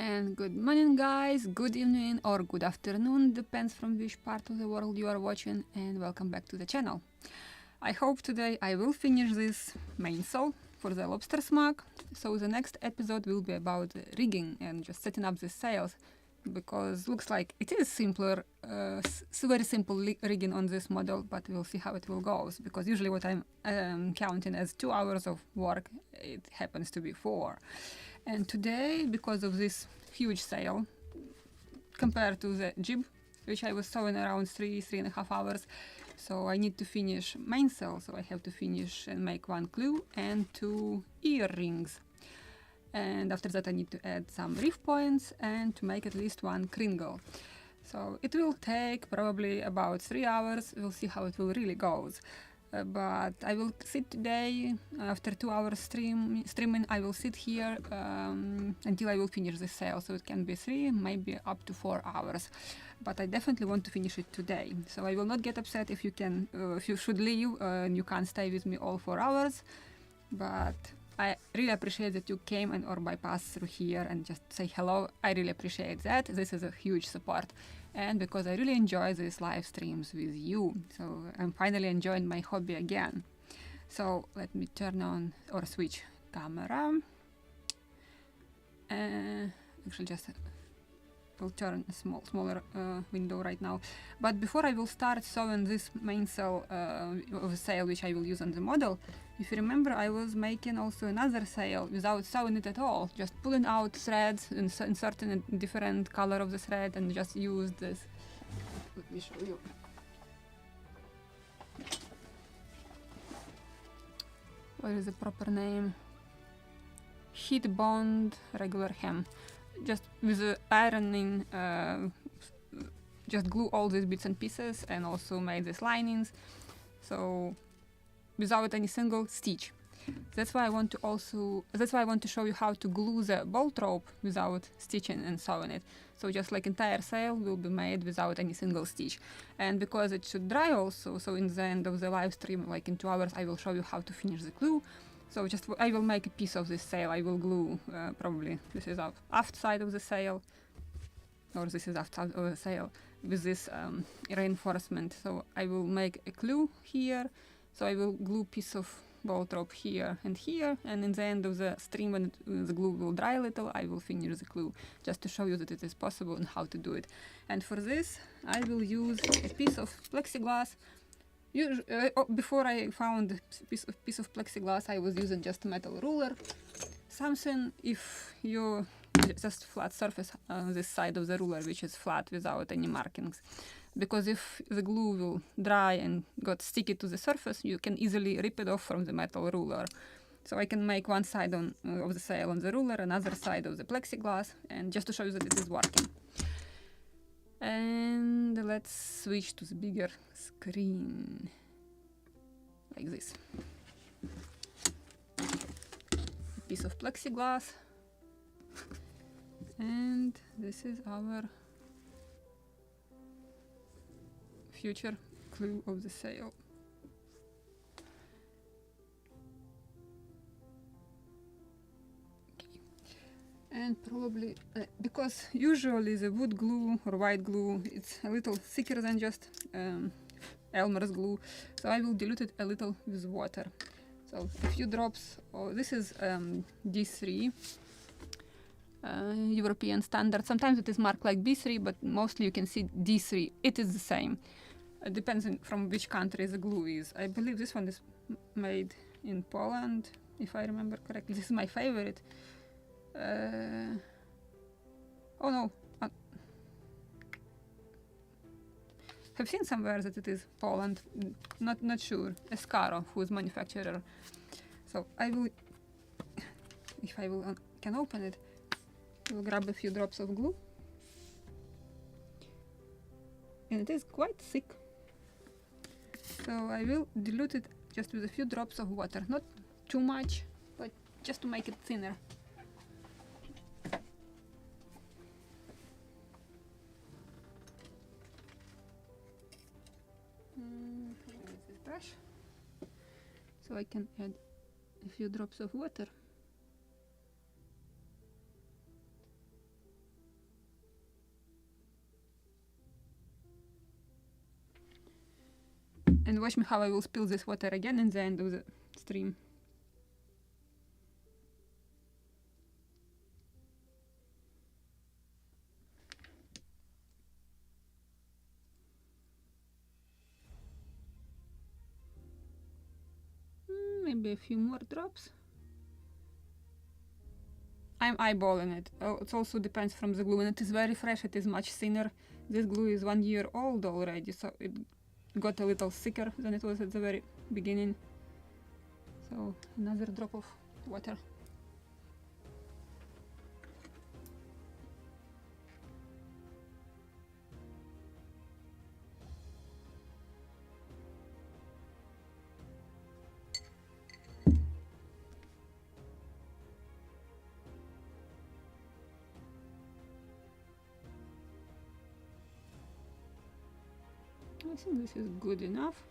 And good morning guys, good evening or good afternoon, depends from which part of the world you are watching, and welcome back to the channel. I hope today I will finish this mainsail for the Lobster smog, so the next episode will be about rigging and just setting up the sails, because looks like it is simpler, very simple rigging on this model, but we'll see how it will go, because usually what I'm counting as 2 hours of work, it happens to be 4. And today, because of this huge sail, compared to the jib, which I was sewing around 3.5 hours, so I need to finish mainsail, so I have to finish and make 1 clew and 2 earrings. And after that I need to add some reef points and to make at least 1 kringle. So it will take probably about 3 hours, we'll see how it will really goes. But I will sit today, after 2 hours streaming, I will sit here until I will finish the sail, so it can be 3, maybe up to 4 hours. But I definitely want to finish it today, so I will not get upset if you should leave and you can't stay with me all 4 hours. But I really appreciate that you came or bypassed through here and just say hello. I really appreciate that. This is a huge support. And because I really enjoy these live streams with you. So I'm finally enjoying my hobby again. So let me turn on or switch camera. Actually just will turn a smaller window right now. But before I will start sewing this mainsail of a sail which I will use on the model, if you remember, I was making also another sail without sewing it at all, just pulling out threads and inserting a different color of the thread and just use this. Let me show you. What is the proper name? Heat bond regular hem. Just with the ironing, just glue all these bits and pieces and also made these linings, so without any single stitch. That's why I want to show you how to glue the bolt rope without stitching and sewing it. So just like entire sail will be made without any single stitch. And because it should dry also, so in the end of the live stream, like in 2 hours, I will show you how to finish the glue. So just I will make a piece of this sail. I will glue probably this is aft side of the sail, or this is aft side of the sail with this reinforcement. So I will make a clew here. So I will glue piece of bolt rope here, and in the end of the stream, when the glue will dry a little, I will finish the glue, just to show you that it is possible and how to do it. And for this, I will use a piece of plexiglass. Before I found a piece of plexiglass, I was using just a metal ruler. Something, if you just flat surface on this side of the ruler, which is flat without any markings. Because if the glue will dry and got sticky to the surface, you can easily rip it off from the metal ruler. So I can make one side of the sail on the ruler, another side of the plexiglass, and just to show you that it is working. And let's switch to the bigger screen, like this. A piece of plexiglass, and this is our future clew of the sail. Okay. And probably, because usually the wood glue or white glue, it's a little thicker than just Elmer's glue, so I will dilute it a little with water. So a few drops. This is D3. European standard. Sometimes it is marked like B3, but mostly you can see D3. It is the same. It depends on from which country the glue is. I believe this one is made in Poland, if I remember correctly. This is my favorite. Oh no. I've seen somewhere that it is Poland. Not sure. Escaro, who is manufacturer. So I will, if I will can open it, I will grab a few drops of glue. And it is quite thick. So I will dilute it just with a few drops of water. Not too much, but just to make it thinner. This brush. So I can add a few drops of water. And watch me how I will spill this water again in the end of the stream. Maybe a few more drops. I'm eyeballing it. Oh, it also depends from the glue. When it is very fresh, it is much thinner. This glue is 1 year old already, so it got a little thicker than it was at the very beginning. So another drop of water. I think this is good enough.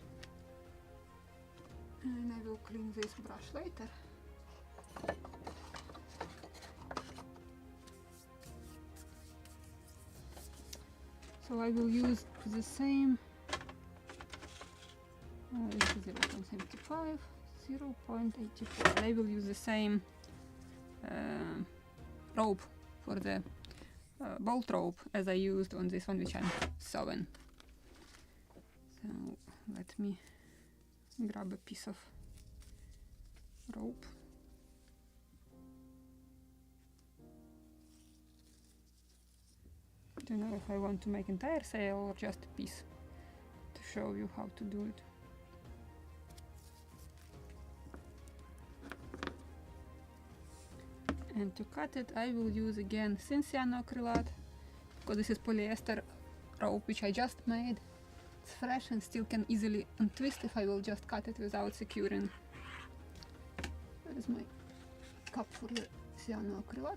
And I will clean this brush later. So I will use the same 0.75, 0.84. I will use the same rope for the bolt rope as I used on this one, which I'm sewing. So let me grab a piece of rope. I don't know if I want to make entire sail or just a piece to show you how to do it. And to cut it, I will use again thin cyanoacrylate, because this is polyester rope which I just made. It's fresh and still can easily untwist if I will just cut it without securing. There is my cup for the cyanoacrylate.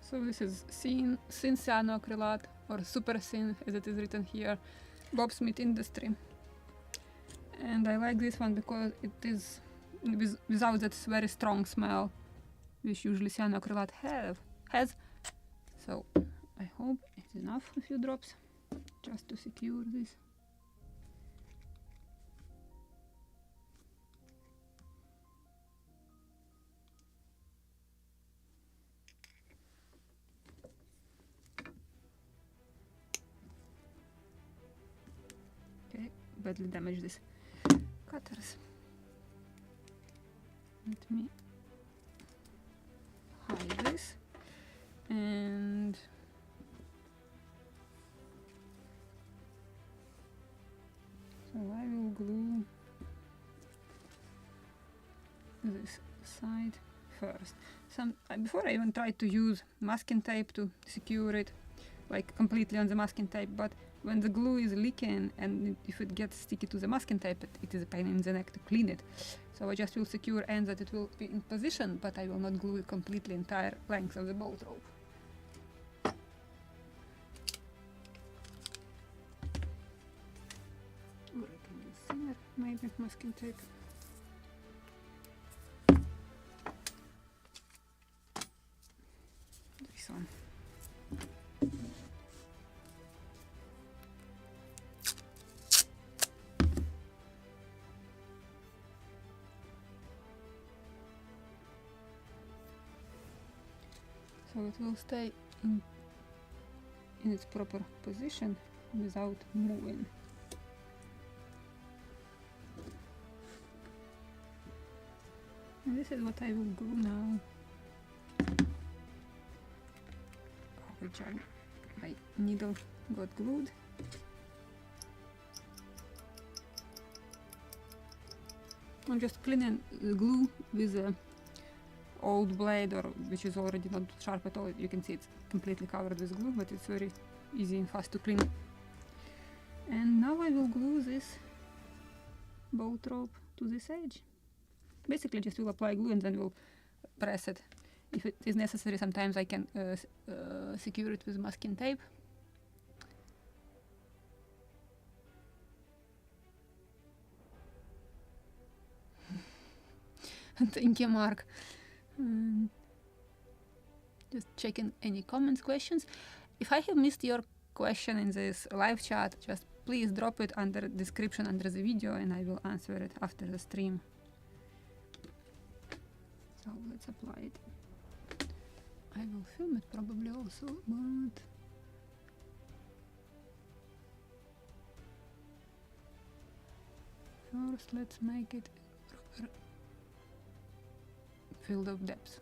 So this is thin cyanoacrylate, or super thin as it is written here, Bobsmith Industry. And I like this one because it is without that very strong smell which usually cyanoacrylate has. So I hope it's enough, a few drops, just to secure this. Badly damage this cutters. Let me hide this, and so I will glue this side first. Before I even tried to use masking tape to secure it, like completely on the masking tape, but when the glue is leaking and if it gets sticky to the masking tape, it is a pain in the neck to clean it. So I just will secure ends that it will be in position, but I will not glue it completely entire length of the bolt rope. Or I can use thinner, maybe masking tape. This one. So it will stay in its proper position without moving. And this is what I will glue now. Which my needle got glued. I'm just cleaning the glue with a old blade, or which is already not sharp at all. You can see it's completely covered with glue, but it's very easy and fast to clean. And now I will glue this bolt rope to this edge. Basically just will apply glue and then we'll press it. If it is necessary, sometimes I can secure it with masking tape. Thank you, Mark. Just checking any comments, questions. If I have missed your question in this live chat, just please drop it under description under the video and I will answer it after the stream. So let's apply it. I will film it probably also, but first let's make it field of depth.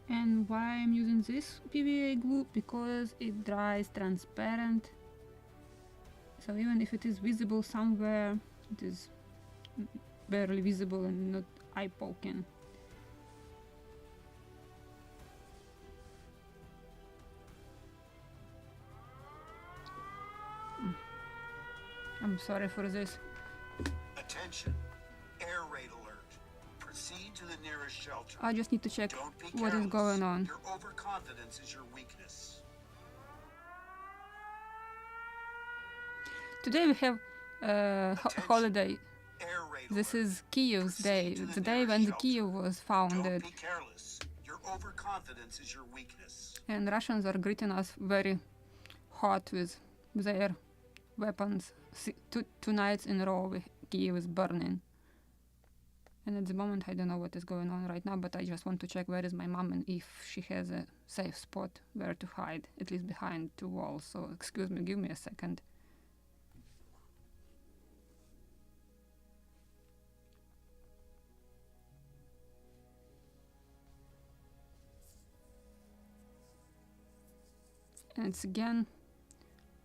And why I'm using this PVA glue? Because it dries transparent. So even if it is visible somewhere, it is barely visible and not eye-poking. I'm sorry for this. Attention, air raid alert. Proceed to the nearest shelter. I just need to check Don't be what is careless. going on. Your overconfidence is your weakness. Today we have holiday. Air raid This alert. is Kiev's day, Proceed to the day when the Kiev was founded. Don't be careless. Your overconfidence is your weakness. And Russians are greeting us very hot with their weapons. Two nights in a row Kiev is burning. And at the moment I don't know what is going on right now, but I just want to check where is my mom and if she has a safe spot where to hide, at least behind two walls. So excuse me, give me a second. And it's again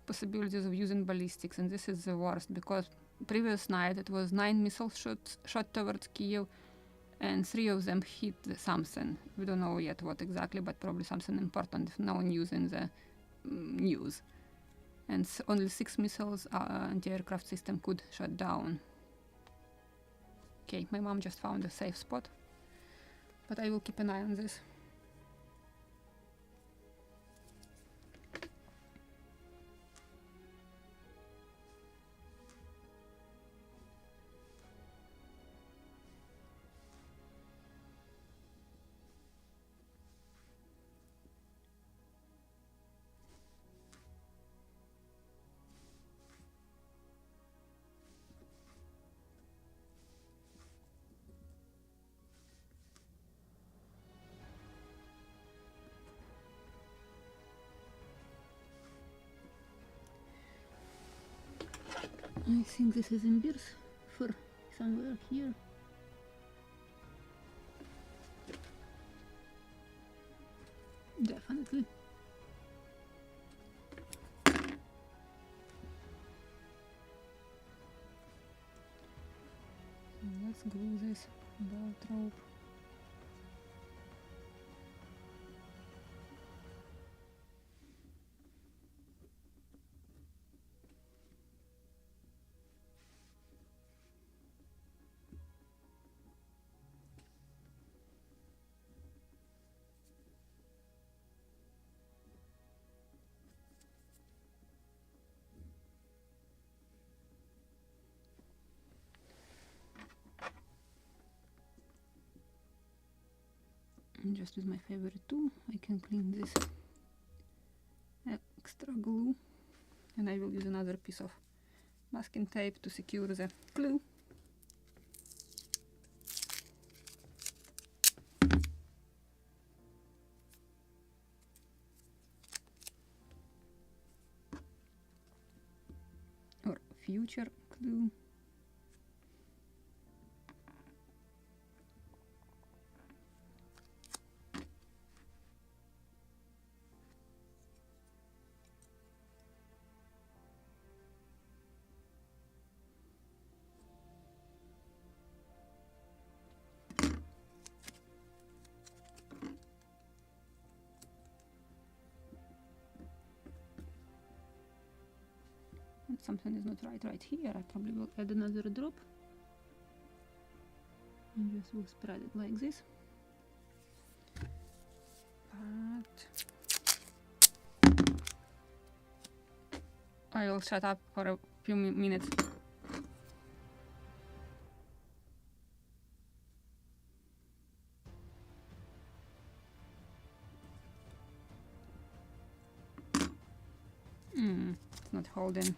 possibilities of using ballistics, and this is the worst because previous night it was 9 missile shots shot towards Kiev and 3 of them hit something. We don't know yet what exactly, but probably something important, no news in the news. And only 6 missiles anti-aircraft system could shut down. Okay, my mom just found a safe spot, but I will keep an eye on this. I think this is in Beers for somewhere here. Definitely. Let's glue this belt rope. And just with my favorite tool, I can clean this extra glue, and I will use another piece of masking tape to secure the glue. Or future glue. Something is not right here. I probably will add another drop. just will spread it like this. But I will shut up for a few minutes. It's not holding.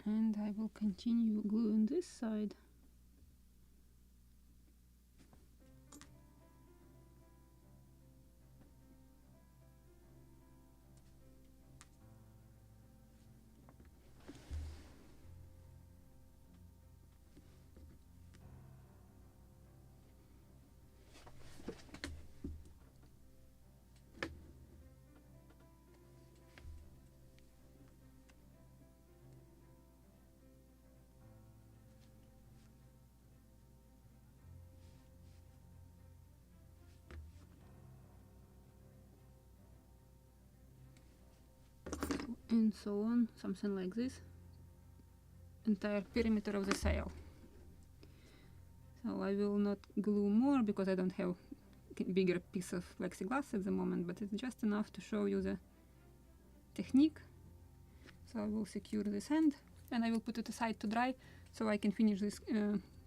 And I will continue gluing this side. And so on, something like this. Entire perimeter of the sail. So I will not glue more because I don't have a bigger piece of plexiglass at the moment, but it's just enough to show you the technique. So I will secure this end and I will put it aside to dry so I can finish this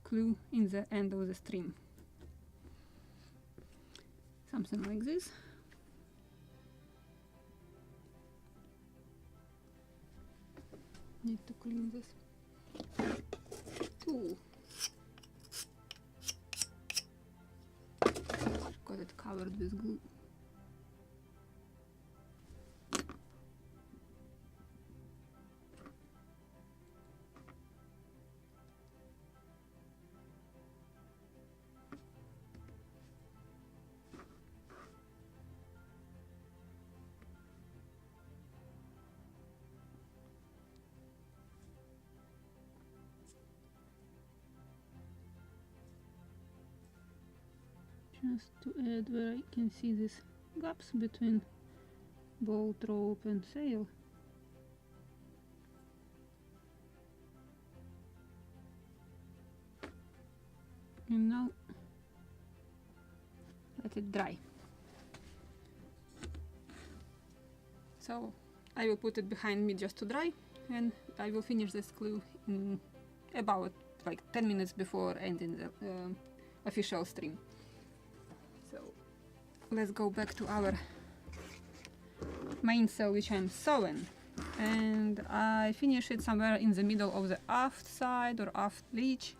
clue in the end of the stream. Something like this. Need to clean this tool. Got it covered with glue. Just to add where I can see these gaps between bolt rope and sail. And now let it dry. So I will put it behind me just to dry, and I will finish this clue in about like 10 minutes before ending the official stream. So let's go back to our mainsail, which I'm sewing, and I finish it somewhere in the middle of the aft side or aft leech.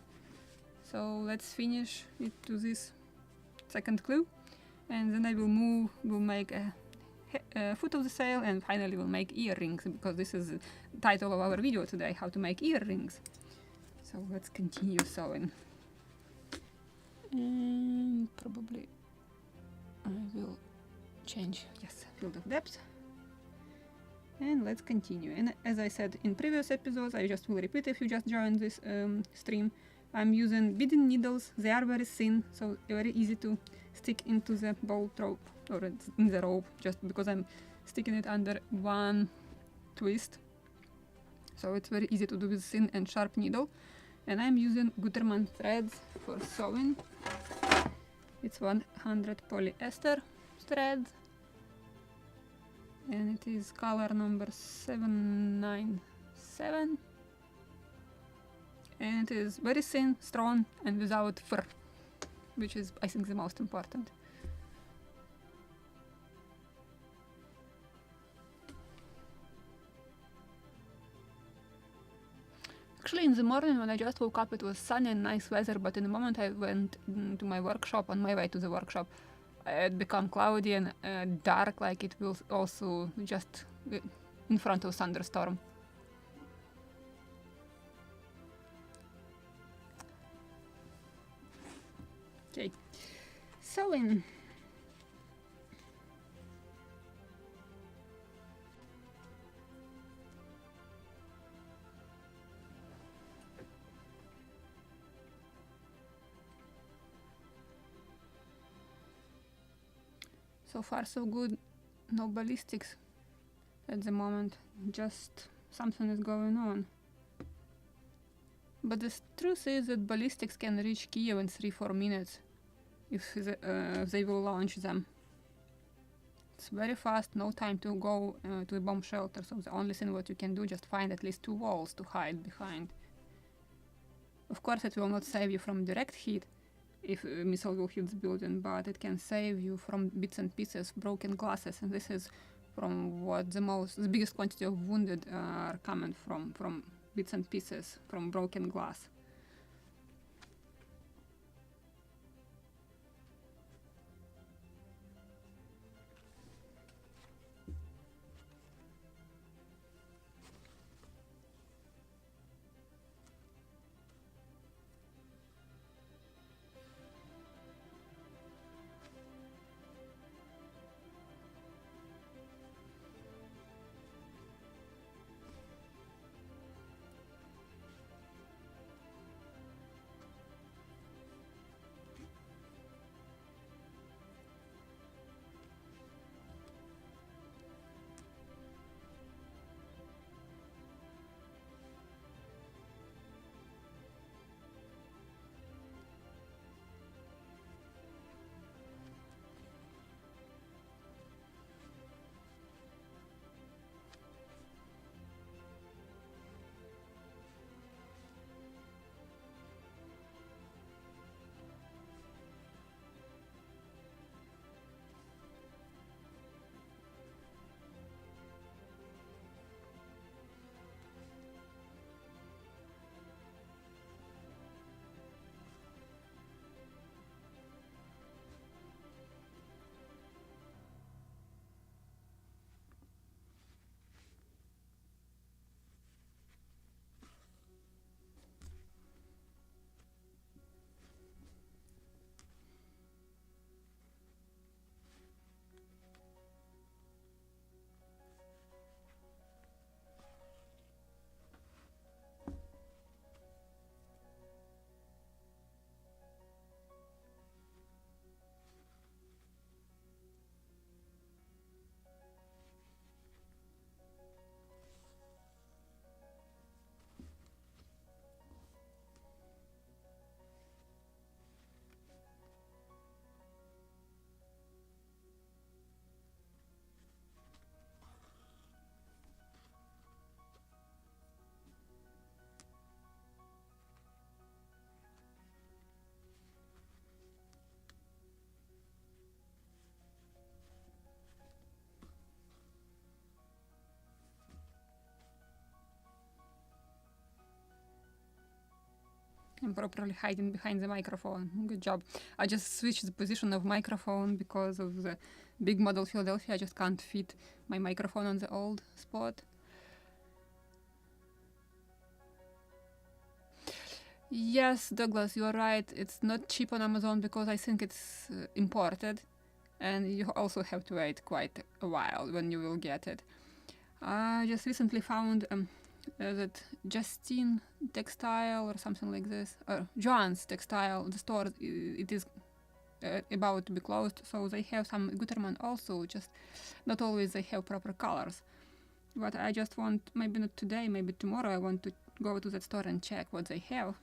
So let's finish it to this second clue, and then I will make a foot of the sail, and finally we'll make earrings, because this is the title of our video today, how to make earrings. So let's continue sewing, and probably I will change, yes, field of depth, and let's continue. And as I said in previous episodes, I just will repeat if you just joined this stream, I'm using beading needles. They are very thin, so very easy to stick into the bolt rope, or in the rope, just because I'm sticking it under one twist. So it's very easy to do with thin and sharp needle. And I'm using Gutermann threads for sewing. It's 100 polyester thread, and it is color number 797, and it is very thin, strong, and without fur, which is, I think, the most important. Actually, in the morning when I just woke up, it was sunny and nice weather, but in the moment I went to my workshop, on my way to the workshop, it became cloudy and dark, like it will also just in front of thunderstorm. Okay, sewing. So far so good, no ballistics at the moment, just something is going on. But the truth is that ballistics can reach Kiev in 3-4 minutes if they will launch them. It's very fast, no time to go to a bomb shelter, so the only thing what you can do just find at least 2 walls to hide behind. Of course it will not save you from direct hit if a missile will hit the building, but it can save you from bits and pieces, broken glasses, and this is from what the biggest quantity of wounded are coming from bits and pieces, from broken glass. I'm properly hiding behind the microphone. Good job. I just switched the position of microphone because of the big model Philadelphia. I just can't fit my microphone on the old spot. Yes, Douglas, you're right. It's not cheap on Amazon because I think it's imported. And you also have to wait quite a while when you will get it. I just recently found that Justine Textile or something like this, or Joanne's Textile, the store, it is about to be closed, so they have some Gutermann also, just not always they have proper colors. But I just want, maybe not today, maybe tomorrow, I want to go to that store and check what they have.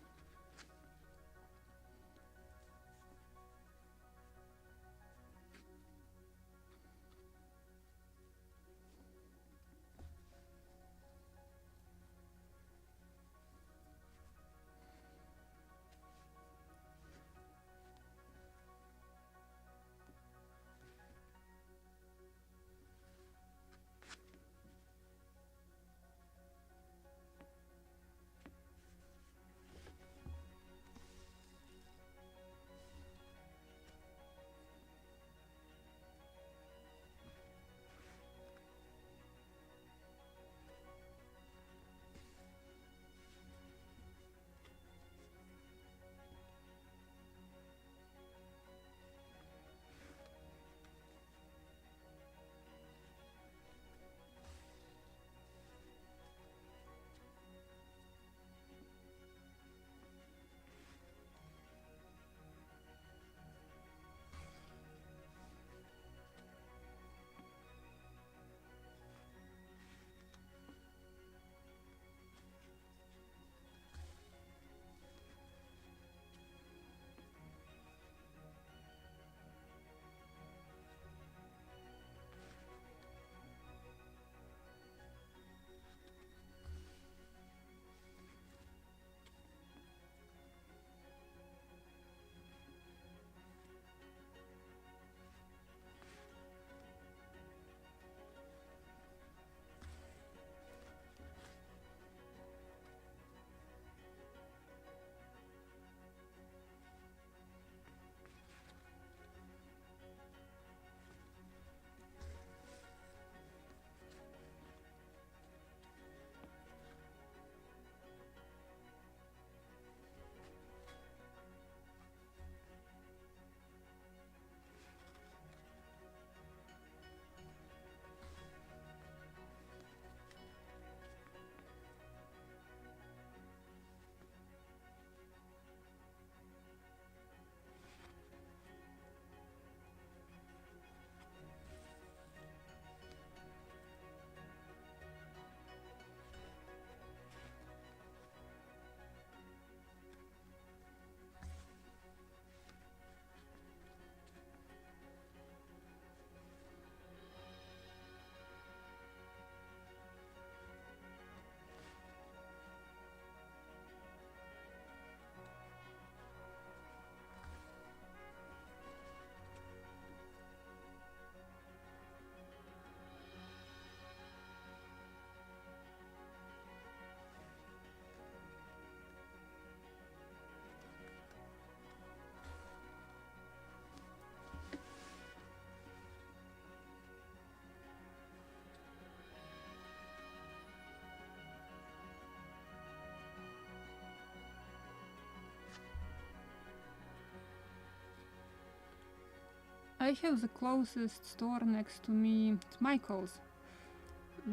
I have the closest store next to me, it's Michael's,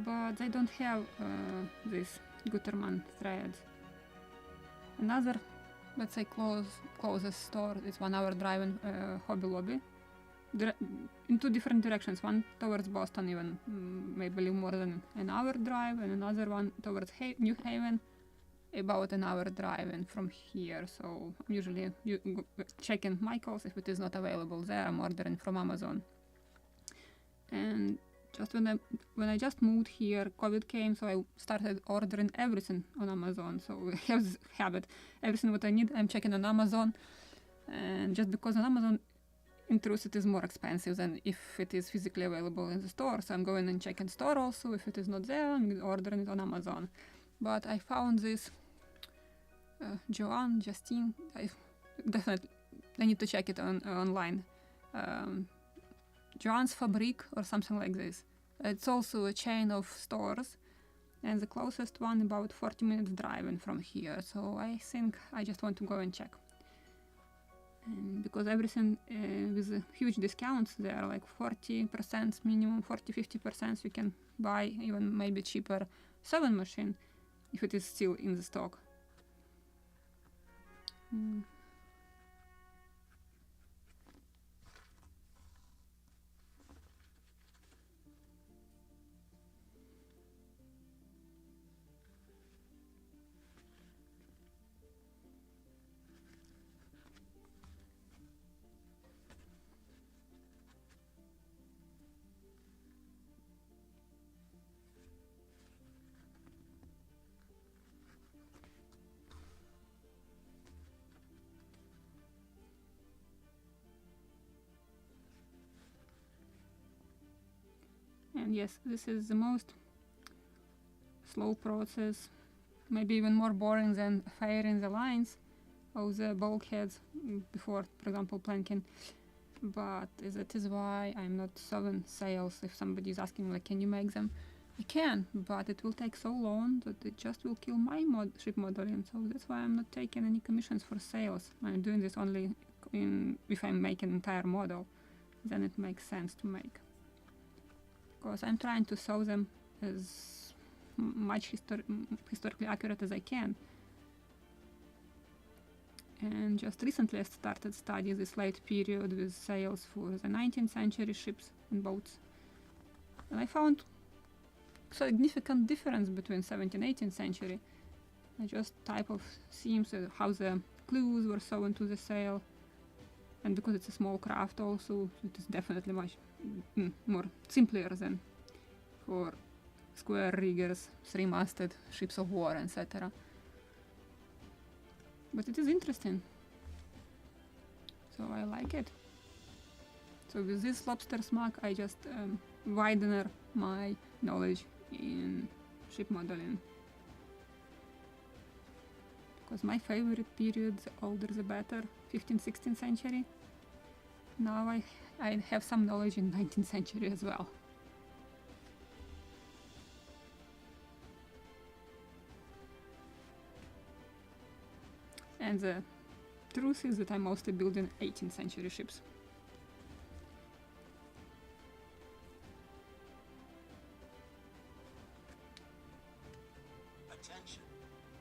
but they don't have this Gutermann threads. Another, let's say, closest store is 1 hour drive in Hobby Lobby, in two different directions, one towards Boston, even maybe a little more than an hour drive, and another one towards New Haven, about an hour drive in from here. So I'm usually checking Michael's. If it is not available there, I'm ordering from Amazon. And just when I just moved here, COVID came, so I started ordering everything on Amazon. So I have this habit, everything what I need I'm checking on Amazon, and just because on Amazon, in truth, it is more expensive than if it is physically available in the store. So I'm going and checking store also. If it is not there, I'm ordering it on Amazon. But I found this Justine. I need to check it online. Joanne's Fabrique or something like this. It's also a chain of stores, and the closest one about 40 minutes driving from here. So I think I just want to go and check. Because everything with huge discounts there, like 40% minimum, 40-50%, you can buy even maybe cheaper sewing machine if it is still in the stock. And yes, this is the most slow process, maybe even more boring than firing the lines of the bulkheads before, for example, planking. But that is why I'm not sewing sails. If somebody is asking, like, can you make them? I can, but it will take so long that it just will kill my ship modeling. So that's why I'm not taking any commissions for sails. I'm doing this only if I'm making an entire model. Then it makes sense to make. Because I'm trying to sew them as much historically accurate as I can. And just recently I started studying this late period with sails for the 19th century ships and boats. And I found significant difference between 17th and 18th century. Just type of seams, how the clews were sewn to the sail. And because it's a small craft also, it is definitely much more simpler than for square riggers, three-masted ships of war, etc. But it is interesting, so I like it. So with this Lobster smug, I just widen my knowledge in ship modeling. Because my favorite period, the older the better, 15th, 16th century. Now I have some knowledge in 19th century as well. And the truth is that I'm mostly building 18th century ships. Attention,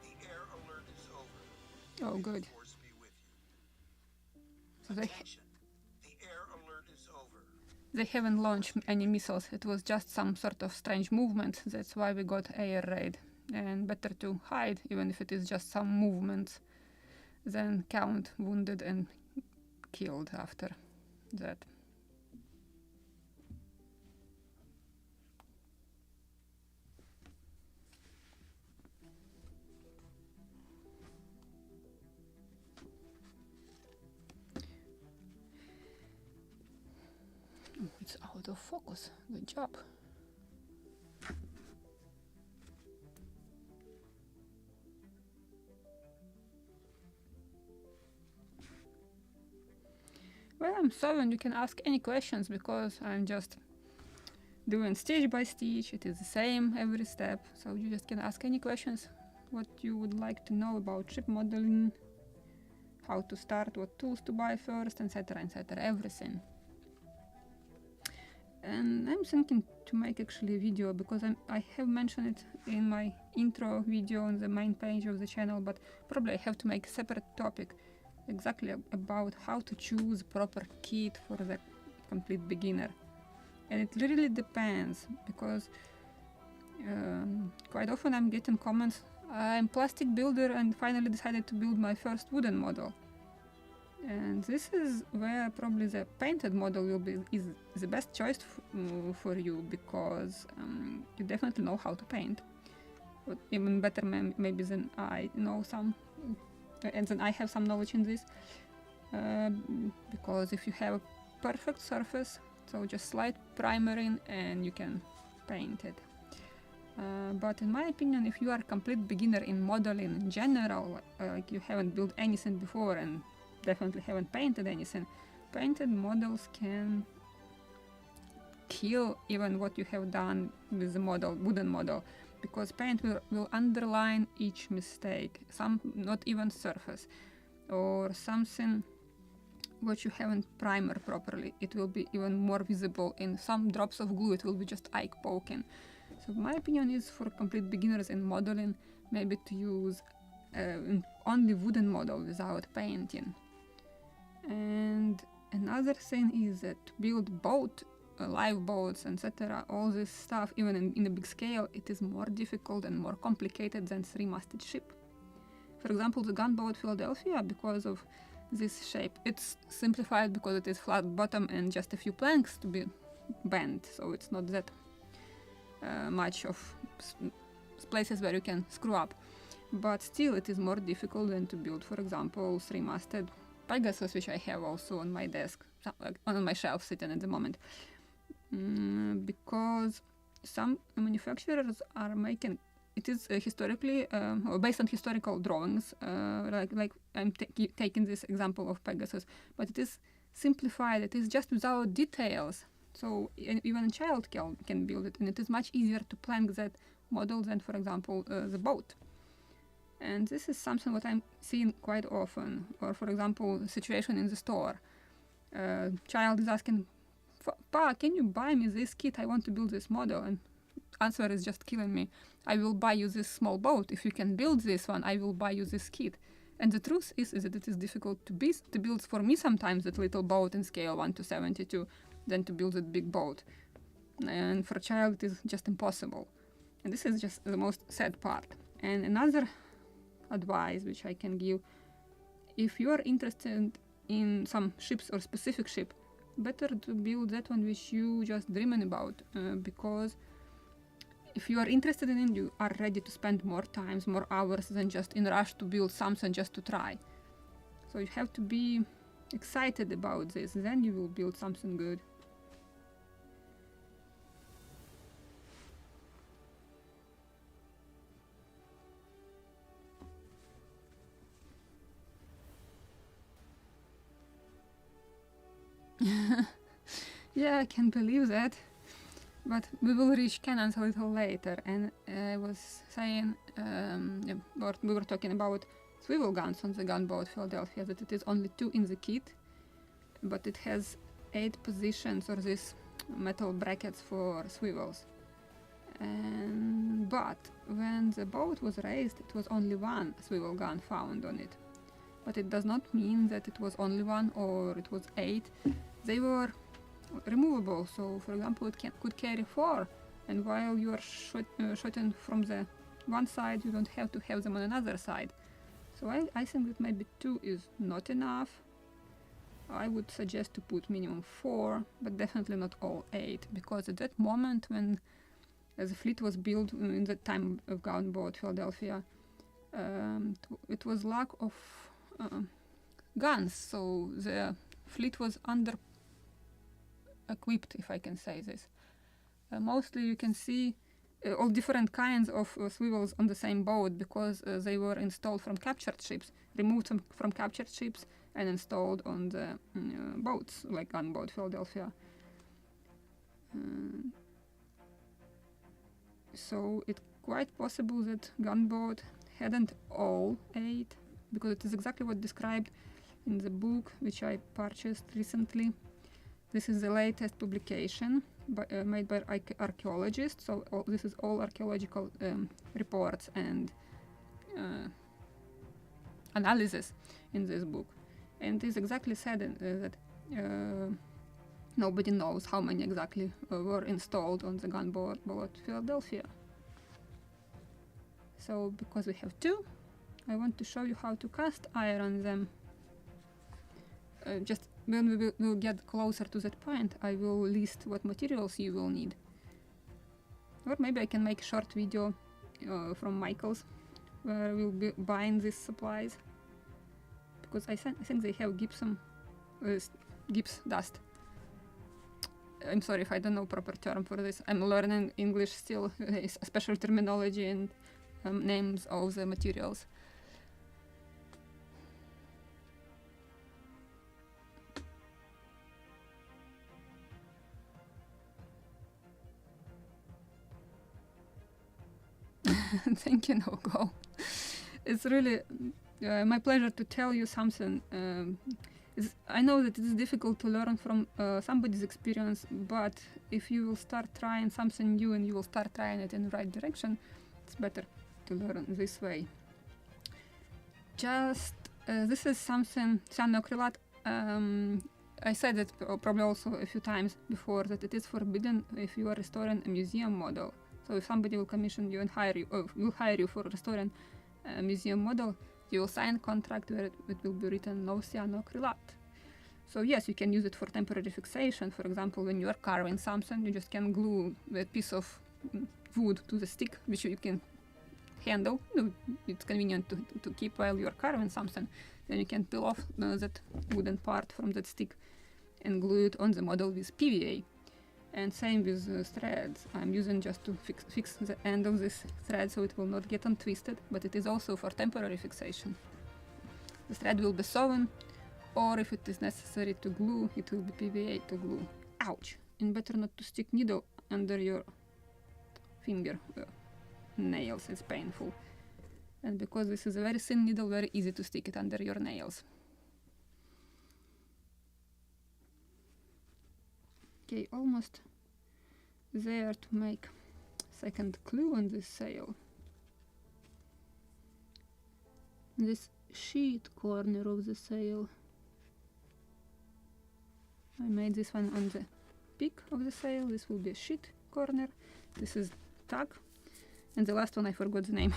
the air alert is over. Oh, good. Force be with you. So Attention, the air alert is over. they haven't launched any missiles. It was just some sort of strange movement. That's why we got air raid. And better to hide, even if it is just some movements, than count wounded and killed after that. It's out of focus. Good job. Well, I'm sewing. You can ask any questions because I'm just doing stitch by stitch. It is the same every step. So you just can ask any questions. What you would like to know about ship modeling, how to start, what tools to buy first, etc., etc., everything. And I'm thinking to make actually a video, because I have mentioned it in my intro video on the main page of the channel, but probably I have to make a separate topic exactly about how to choose proper kit for the complete beginner. And it really depends, because quite often I'm getting comments, I'm plastic builder and finally decided to build my first wooden model. And this is where probably the painted model is the best choice for you, because you definitely know how to paint, but even better maybe than I know some, and then I have some knowledge in this, because if you have a perfect surface, so just slide primer in and you can paint it. But in my opinion, if you are a complete beginner in modeling in general, like you haven't built anything before and definitely haven't painted anything, painted models can kill even what you have done with the wooden model, because paint will underline each mistake, some not even surface, or something what you haven't primed properly. It will be even more visible. In some drops of glue it will be just eye poking. So my opinion is, for complete beginners in modeling, maybe to use only wooden model without painting. And another thing is that to build boat, live boats, etc., all this stuff, even in a big scale, it is more difficult and more complicated than three-masted ship. For example, the gunboat Philadelphia, because of this shape, it's simplified because it is flat bottom and just a few planks to be bent, so it's not that much of places where you can screw up. But still, it is more difficult than to build, for example, three-masted Pegasus, which I have also on my desk, on my shelf sitting at the moment, because some manufacturers are making it is historically or based on historical drawings, like I'm taking this example of Pegasus, but it is simplified. It is just without details, so even a child can build it, and it is much easier to plank that model than, for example, the boat. And this is something what I'm seeing quite often. Or, for example, a situation in the store. Child is asking, "Pa, can you buy me this kit? I want to build this model." And answer is just killing me. I will buy you this small boat. If you can build this one, I will buy you this kit. And the truth is that it is difficult to build for me sometimes that little boat in scale 1:72 than to build that big boat. And for a child, it is just impossible. And this is just the most sad part. And another advice which I can give, if you are interested in some ships or specific ship, better to build that one which you just dreaming about, because if you are interested in it, you are ready to spend more times, more hours than just in rush to build something just to try. So you have to be excited about this, then you will build something good. Yeah, I can believe that. But we will reach cannons a little later, and I was saying, we were talking about swivel guns on the gunboat Philadelphia, that it is only 2 in the kit, but it has 8 positions, or these metal brackets for swivels. But when the boat was raised, it was only 1 swivel gun found on it. But it does not mean that it was only 1 or it was 8. They were removable, so for example it could carry 4, and while you are shooting from the one side, you don't have to have them on another side. So I think that maybe 2 is not enough. I would suggest to put minimum 4, but definitely not all 8, because at that moment when the fleet was built in the time of gunboat Philadelphia, it was lack of guns, so the fleet was under equipped, if I can say this. Mostly you can see all different kinds of swivels on the same boat, because they were installed from captured ships, removed from captured ships and installed on the boats, like gunboat Philadelphia. So it's quite possible that gunboat hadn't all 8, because it is exactly what described in the book which I purchased recently. This is the latest publication made by archaeologists. So this is all archaeological reports and analysis in this book. And it is exactly said that nobody knows how many exactly were installed on the gunboat Philadelphia. So because we have two, I want to show you how to cast iron them. Just when we will get closer to that point, I will list what materials you will need. Or maybe I can make a short video from Michael's where we'll be buying these supplies. Because I think they have gypsum, gips dust. I'm sorry if I don't know proper term for this. I'm learning English still, special terminology and names of the materials. Thank you, No-Go. It's really my pleasure to tell you something. I know that it is difficult to learn from somebody's experience, but if you will start trying something new and you will start trying it in the right direction, it's better to learn this way. Just this is something cyanoacrylate. I said it probably also a few times before that it is forbidden if you are restoring a museum model. So if somebody will commission you and will hire you for restoring a museum model, you will sign a contract where it will be written no cyanoacrylate. So yes, you can use it for temporary fixation. For example, when you are carving something, you just can glue a piece of wood to the stick, which you can handle. It's convenient to keep while you are carving something. Then you can peel off that wooden part from that stick and glue it on the model with PVA. And same with threads. I'm using just to fix the end of this thread so it will not get untwisted, but it is also for temporary fixation. The thread will be sewn, or if it is necessary to glue, it will be PVA to glue. Ouch! And better not to stick needle under your finger nails, it's painful. And because this is a very thin needle, very easy to stick it under your nails. Okay, almost there to make second clue on this sail. This sheet corner of the sail. I made this one on the peak of the sail. This will be a sheet corner. This is tag. And the last one I forgot the name.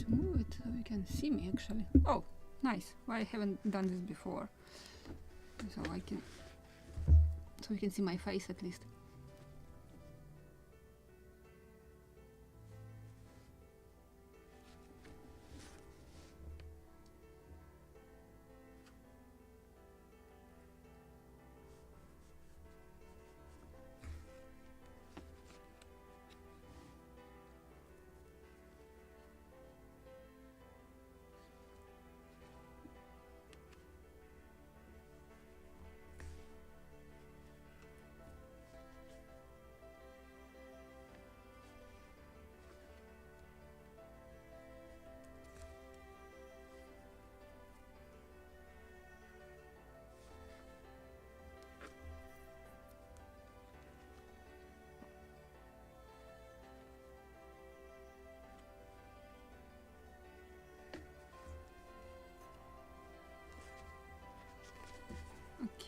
Move it so you can see me actually. Oh, nice. Why I haven't done this before? So you can see my face at least.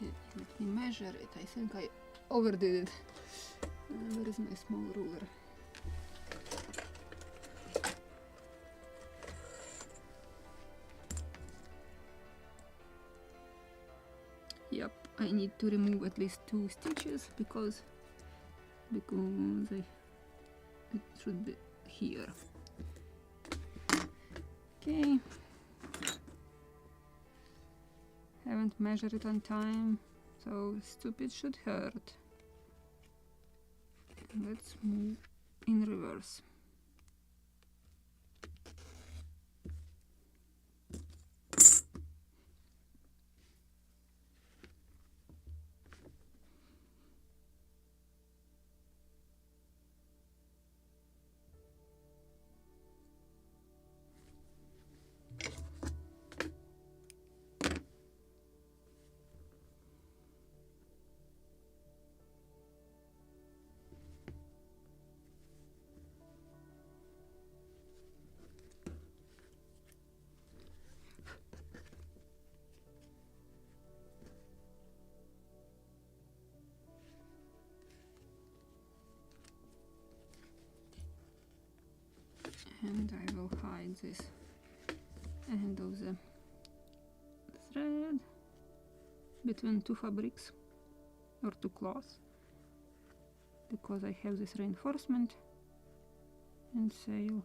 Okay, let me measure it. I think I overdid it. Where is my small ruler? Yep, I need to remove at least 2 stitches because it should be here. Okay. Haven't measured it on time, so stupid should hurt. Let's move in reverse. And I will hide this end of the thread between 2 fabrics or 2 cloths, because I have this reinforcement and sail.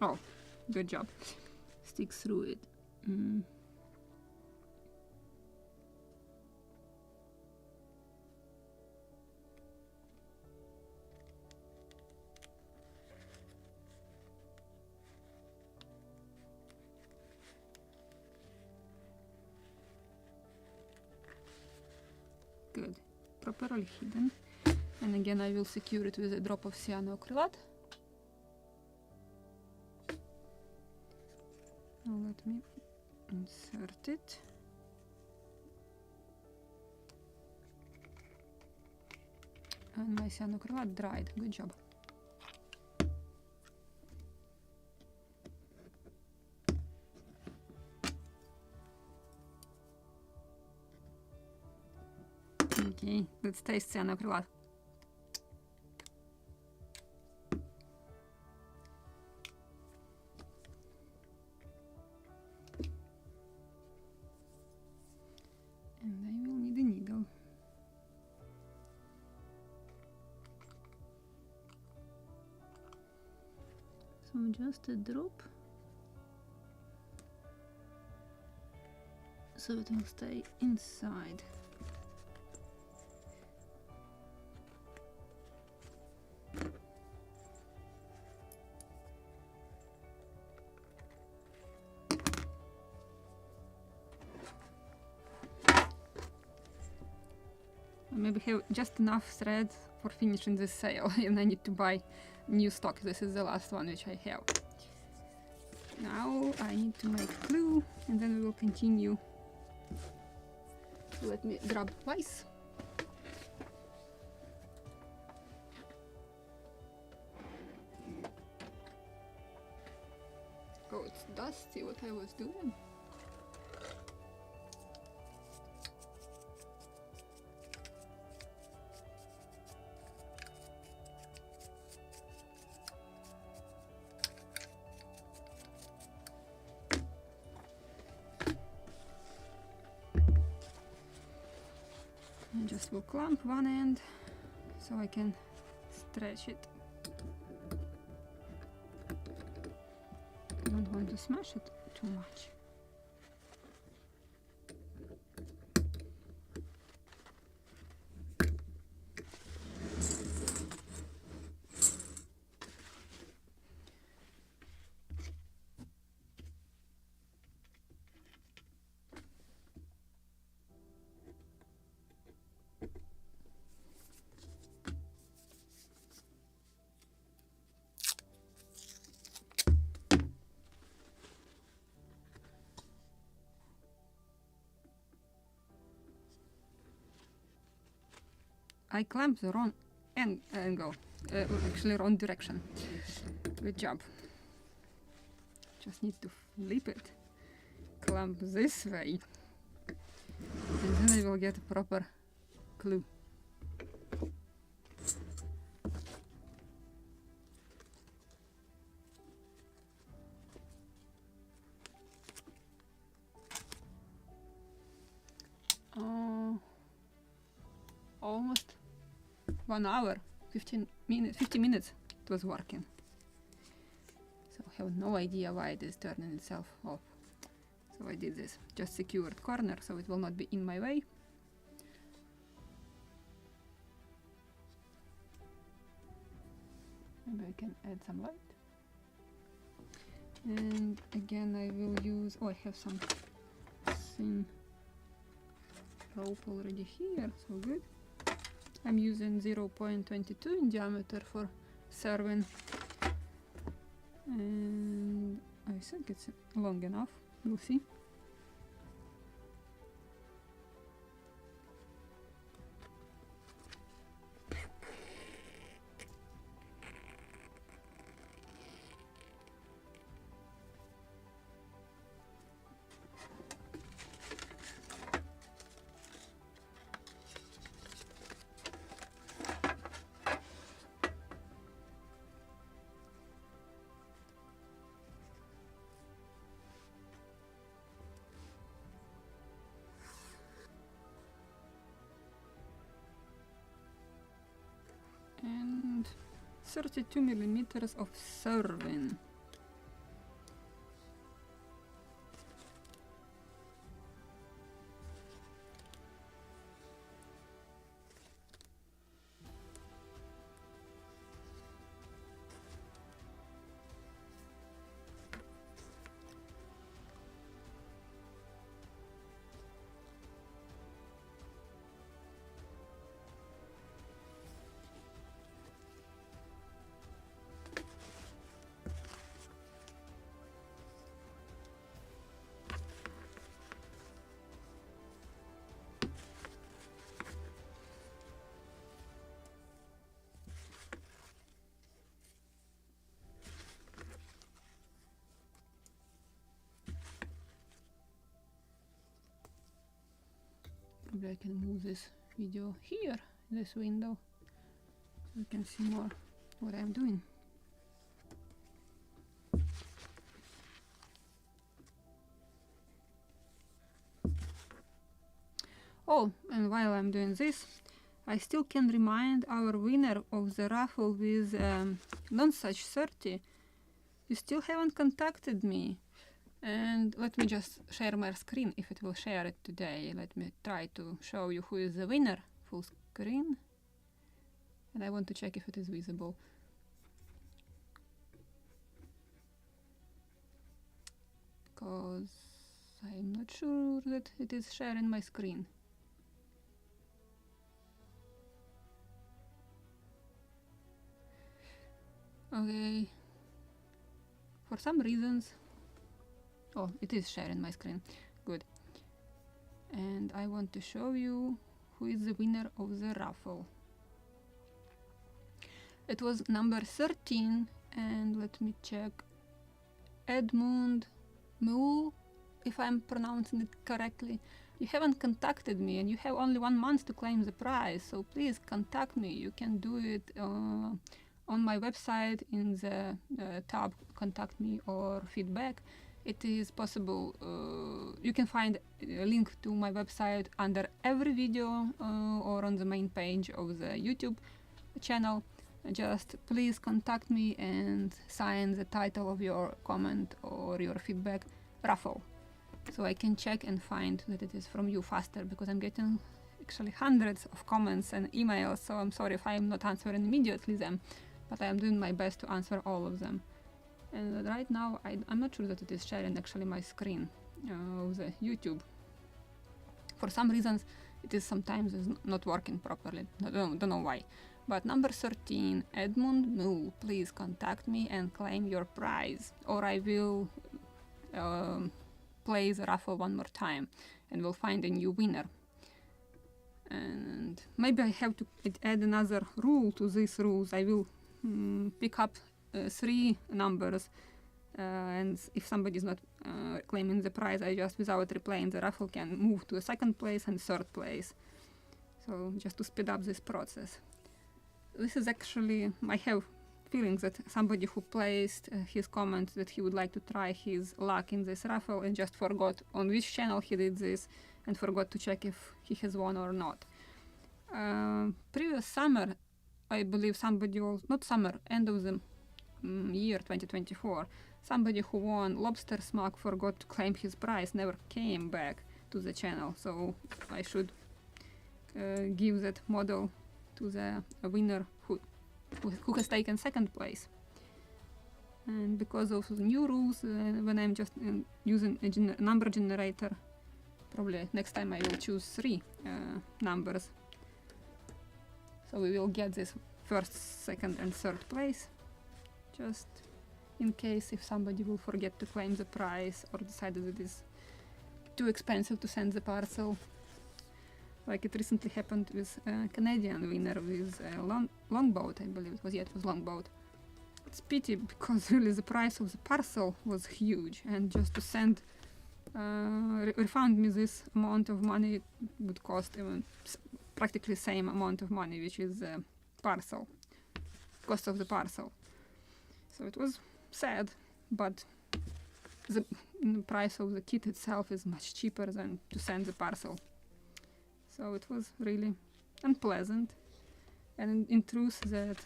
Oh, good job. Stick through it. Good, properly hidden. And again I will secure it with a drop of cyanoacrylate. Now let me insert it. And my cyanoacrylate dried, good job. Okay, let's taste cyanoacrylate. And I will need a needle. So just a drop, so it will stay inside. Maybe have just enough thread for finishing this sail, and I need to buy new stock. This is the last one which I have. Now I need to make glue, and then we will continue. So let me grab twice. Oh, it's dusty what I was doing. I just will clamp one end so I can stretch it. I don't want to smash it too much. I clamped the wrong angle, actually wrong direction. Good job. Just need to flip it. Clamp this way. And then I will get a proper clue. Almost 1 hour, 50 minutes it was working. So I have no idea why it is turning itself off. So I did this, just secured corner so it will not be in my way. Maybe I can add some light. And again I will use, oh, I have some thin rope already here, so good. I'm using 0.22 in diameter for serving, and I think it's long enough, we'll see. And 32 millimeters of serving. Maybe I can move this video here, this window, so you can see more what I'm doing. Oh, and while I'm doing this, I still can remind our winner of the raffle with non-such 30. You still haven't contacted me. And let me just share my screen if it will share it today. Let me try to show you who is the winner. Full screen. And I want to check if it is visible. Because I'm not sure that it is sharing my screen. Okay. For some reasons, oh, it is sharing my screen. Good. And I want to show you who is the winner of the raffle. It was number 13, and let me check. Edmund Mule, if I'm pronouncing it correctly. You haven't contacted me, and you have only 1 month to claim the prize, so please contact me. You can do it on my website in the tab Contact Me or Feedback. It is possible, you can find a link to my website under every video or on the main page of the YouTube channel. Just please contact me and sign the title of your comment or your feedback, Raffle, so I can check and find that it is from you faster, because I'm getting actually hundreds of comments and emails, so I'm sorry if I'm not answering immediately them, but I am doing my best to answer all of them. And right now I'm not sure that it is sharing actually my screen of the YouTube. For some reasons it is sometimes not working properly. Don't know why. But number 13, Edmund Mule, please contact me and claim your prize, or I will play the raffle one more time and we'll find a new winner. And maybe I have to add another rule to these rules. I will pick up 3 numbers and if somebody is not claiming the prize, I just, without replaying the raffle, can move to a second place and third place. So just to speed up this process. This is actually, I have feelings that somebody who placed his comment that he would like to try his luck in this raffle and just forgot on which channel he did this and forgot to check if he has won or not. Previous summer, I believe somebody else, not summer, end of the year 2024, somebody who won Lobster mug forgot to claim his prize, never came back to the channel, so I should give that model to the winner who has taken second place. And because of the new rules, when I'm just using a number generator, probably next time I will choose 3 numbers. So we will get this first, second and third place, just in case if somebody will forget to claim the prize or decided that it's too expensive to send the parcel. Like it recently happened with a Canadian winner with a longboat, I believe it was. Yeah, it was longboat. It's pity because really the price of the parcel was huge, and just to send refund me this amount of money would cost even practically same amount of money, which is the parcel, cost of the parcel. So it was sad, but the price of the kit itself is much cheaper than to send the parcel. So it was really unpleasant. And in truth that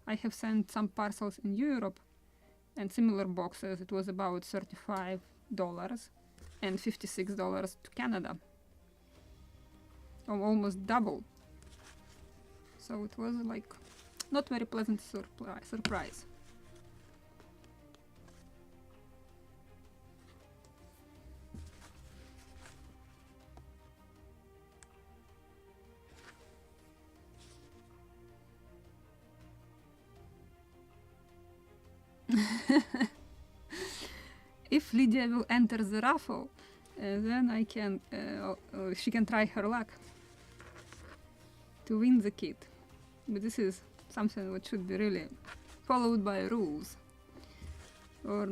I have sent some parcels in Europe and similar boxes, it was about $35 and $56 to Canada. Almost double. So it was like not very pleasant surprise. If Lydia will enter the raffle, then I can, she can try her luck to win the kit. But this is something that should be really followed by rules. Or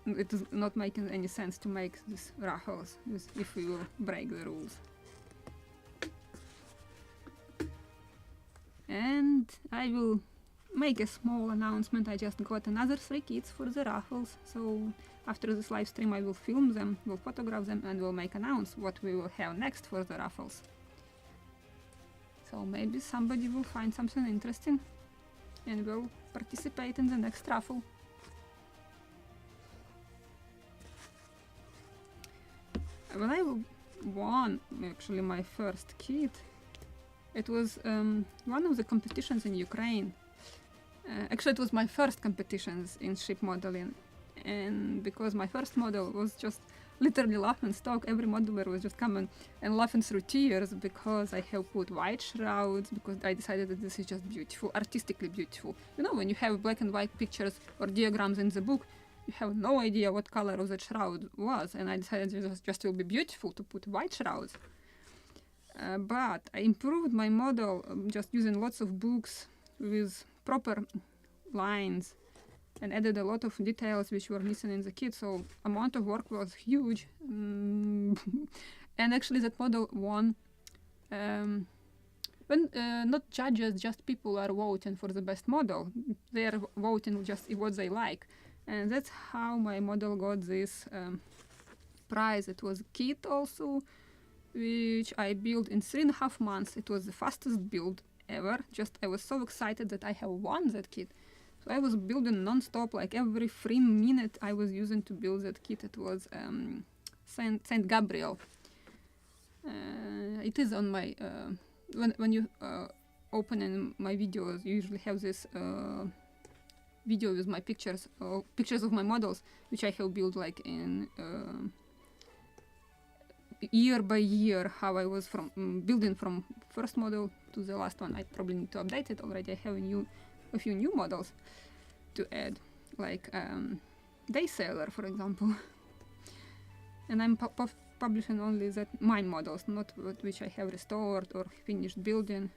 it is not making any sense to make these raffles if we will break the rules. And I will make a small announcement. I just got another 3 kits for the raffles, so after this live stream I will film them, will photograph them, and will announce what we will have next for the raffles. So maybe somebody will find something interesting and will participate in the next raffle. When I won actually my first kit, it was one of the competitions in Ukraine. Actually, it was my first competitions in ship modeling, and because my first model was just literally laughing stock, every modeler was just coming and laughing through tears because I have put white shrouds, because I decided that this is just beautiful, artistically beautiful. You know, when you have black and white pictures or diagrams in the book, you have no idea what color of the shroud was, and I decided it just will be beautiful to put white shrouds. But I improved my model just using lots of books with proper lines and added a lot of details which were missing in the kit, so amount of work was huge. And actually that model won. When not judges, just people are voting for the best model. They are voting just what they like, and that's how my model got this prize. It was a kit also, which I built in 3.5 months. It was the fastest build ever. Just I was so excited that I have won that kit. So I was building non-stop, like every 3 minutes I was using to build that kit. It was Saint Gabriel. It is on my when you open in my videos, you usually have this video with my pictures of my models, which I have built like in year by year, how I was from building from first model to the last one. I probably need to update it already. I have a few new models to add, like MAINSAIL, for example. And I'm publishing only mine models, not which I have restored or finished building.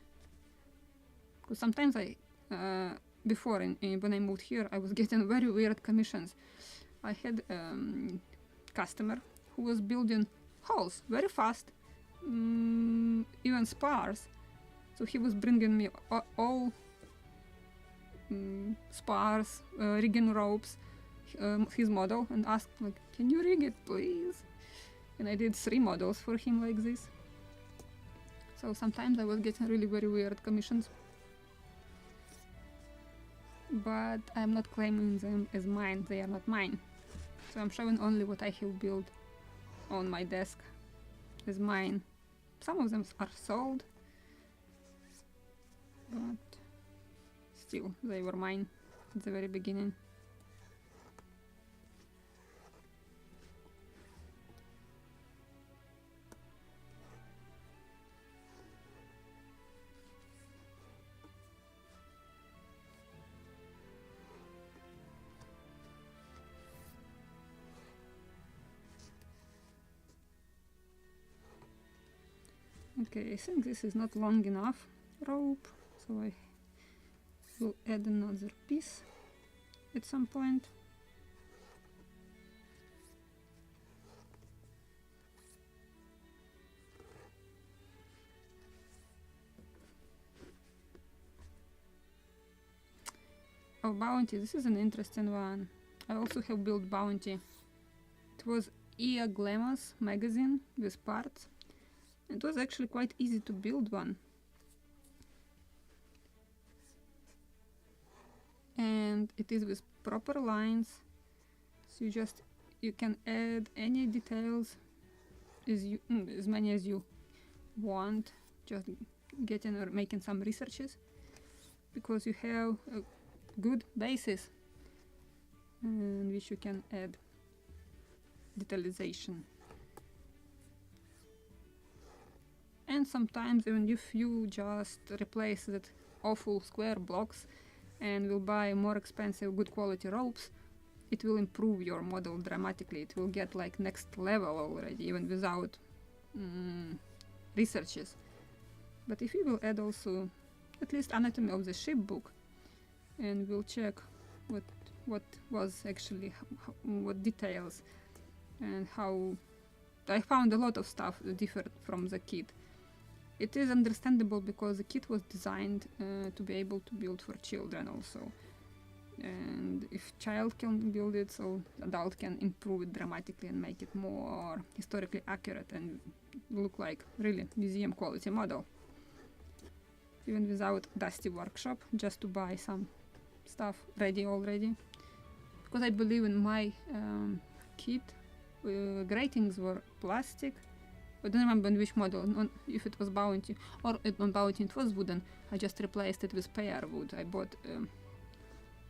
Because sometimes before when I moved here, I was getting very weird commissions I had customer who was building hulls very fast, even spars. So he was bringing me all spars, rigging ropes, his model, and asked like, "Can you rig it, please?" And I did 3 models for him like this. So sometimes I was getting really very weird commissions. But I'm not claiming them as mine, they are not mine. So I'm showing only what I have built on my desk as mine. Some of them are sold, but still, they were mine at the very beginning. Okay, I think this is not long enough rope, so I will add another piece at some point. Oh, Bounty, this is an interesting one. I also have built Bounty. It was EA Glamours magazine with parts. It was actually quite easy to build one. And it is with proper lines. So you can add any details as many as you want, just getting or making some researches, because you have a good basis in which you can add detalization. And sometimes even if you just replace that awful square blocks and will buy more expensive good quality ropes, it will improve your model dramatically. It will get like next level already, even without researches. But if you will add also at least anatomy of the ship book, and we'll check what was actually, what details, and how I found a lot of stuff different from the kit. It is understandable because the kit was designed to be able to build for children also. And if child can build it, so adult can improve it dramatically and make it more historically accurate and look like really museum quality model. Even without dusty workshop, just to buy some stuff ready already. Because I believe in my kit, gratings were plastic. I don't remember in which model, if it was Bounty, or on Bounty it was wooden. I just replaced it with pear wood. I bought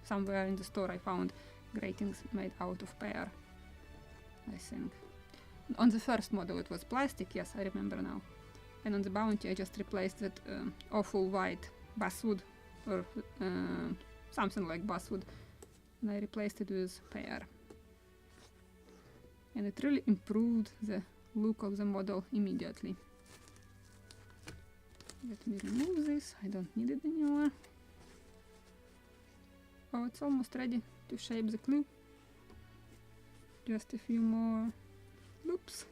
somewhere in the store, I found gratings made out of pear, I think. On the first model it was plastic, yes, I remember now. And on the Bounty I just replaced that awful white basswood, or something like basswood, and I replaced it with pear. And it really improved the look of the model immediately. Let me remove this, I don't need it anymore. Oh, it's almost ready to shape the clue. Just a few more loops.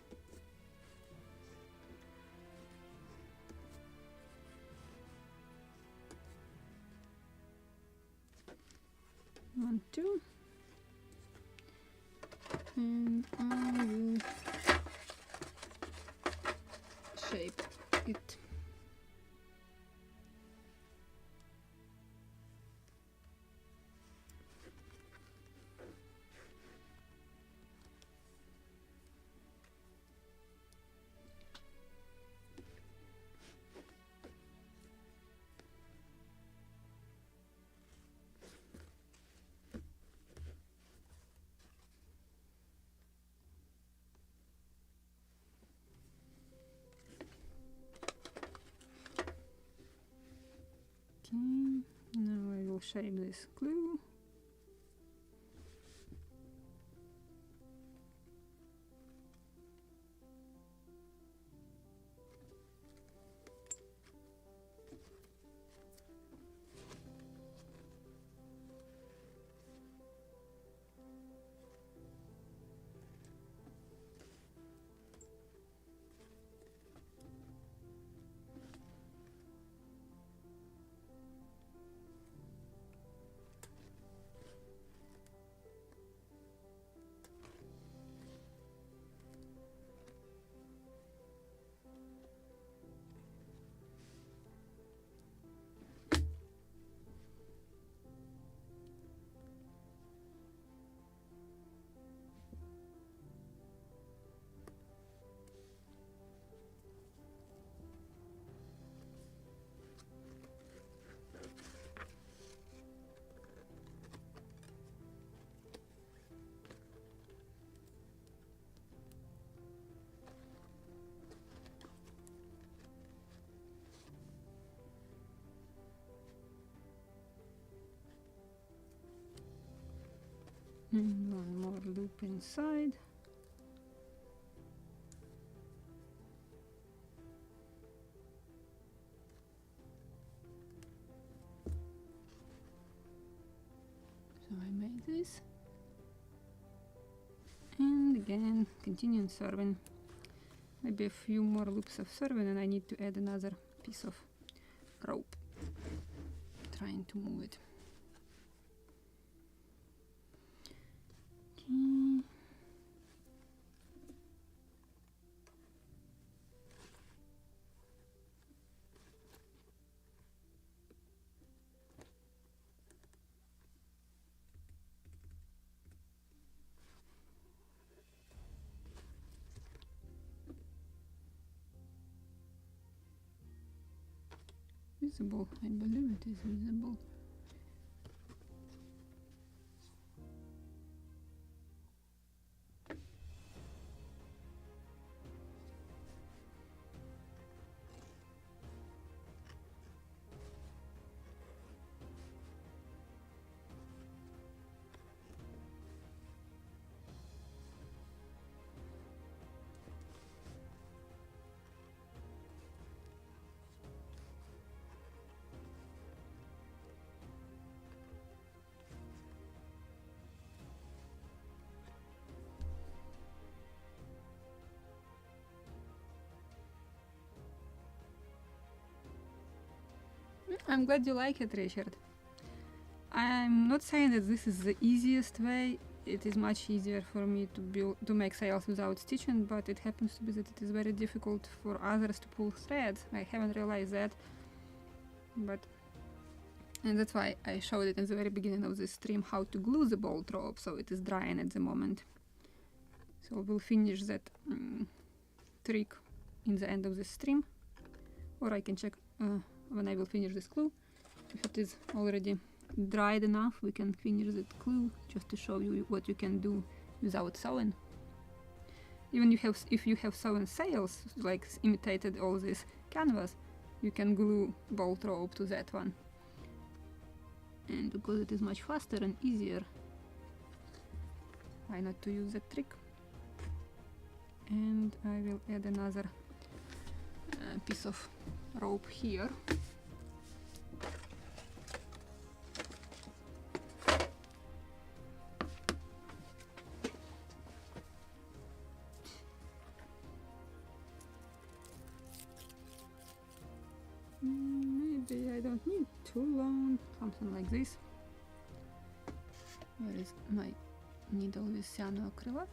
One, two. And I will shape it. Now I will shape this glue. And one more loop inside. So I made this. And again, continue serving. Maybe a few more loops of serving, and I need to add another piece of rope. Trying to move it. Okay. Visible, I believe it is visible. I'm glad you like it, Richard. I'm not saying that this is the easiest way. It is much easier for me to make sails without stitching, but it happens to be that it is very difficult for others to pull threads. I haven't realized that, and that's why I showed it in the very beginning of the stream how to glue the bolt rope, so it is drying at the moment. So we'll finish that trick in the end of the stream, or I can check when I will finish this glue. If it is already dried enough, we can finish that glue, just to show you what you can do without sewing. Even if you have sewn sails, like imitated all this canvas, you can glue bolt rope to that one. And because it is much faster and easier, why not to use that trick? And I will add another piece of rope here. Maybe I don't need too long, something like this. Where is my needle with cyanoacrylate?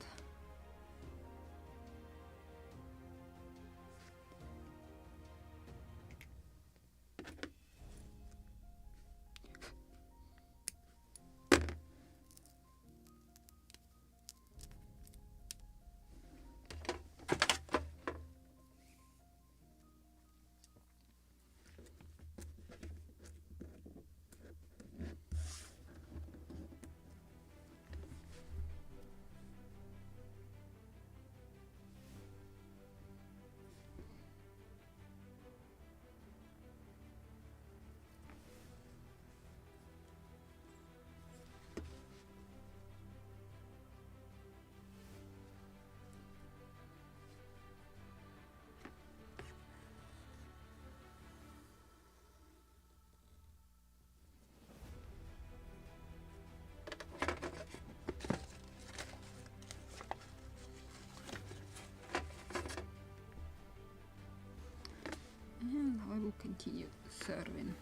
And now I will continue serving.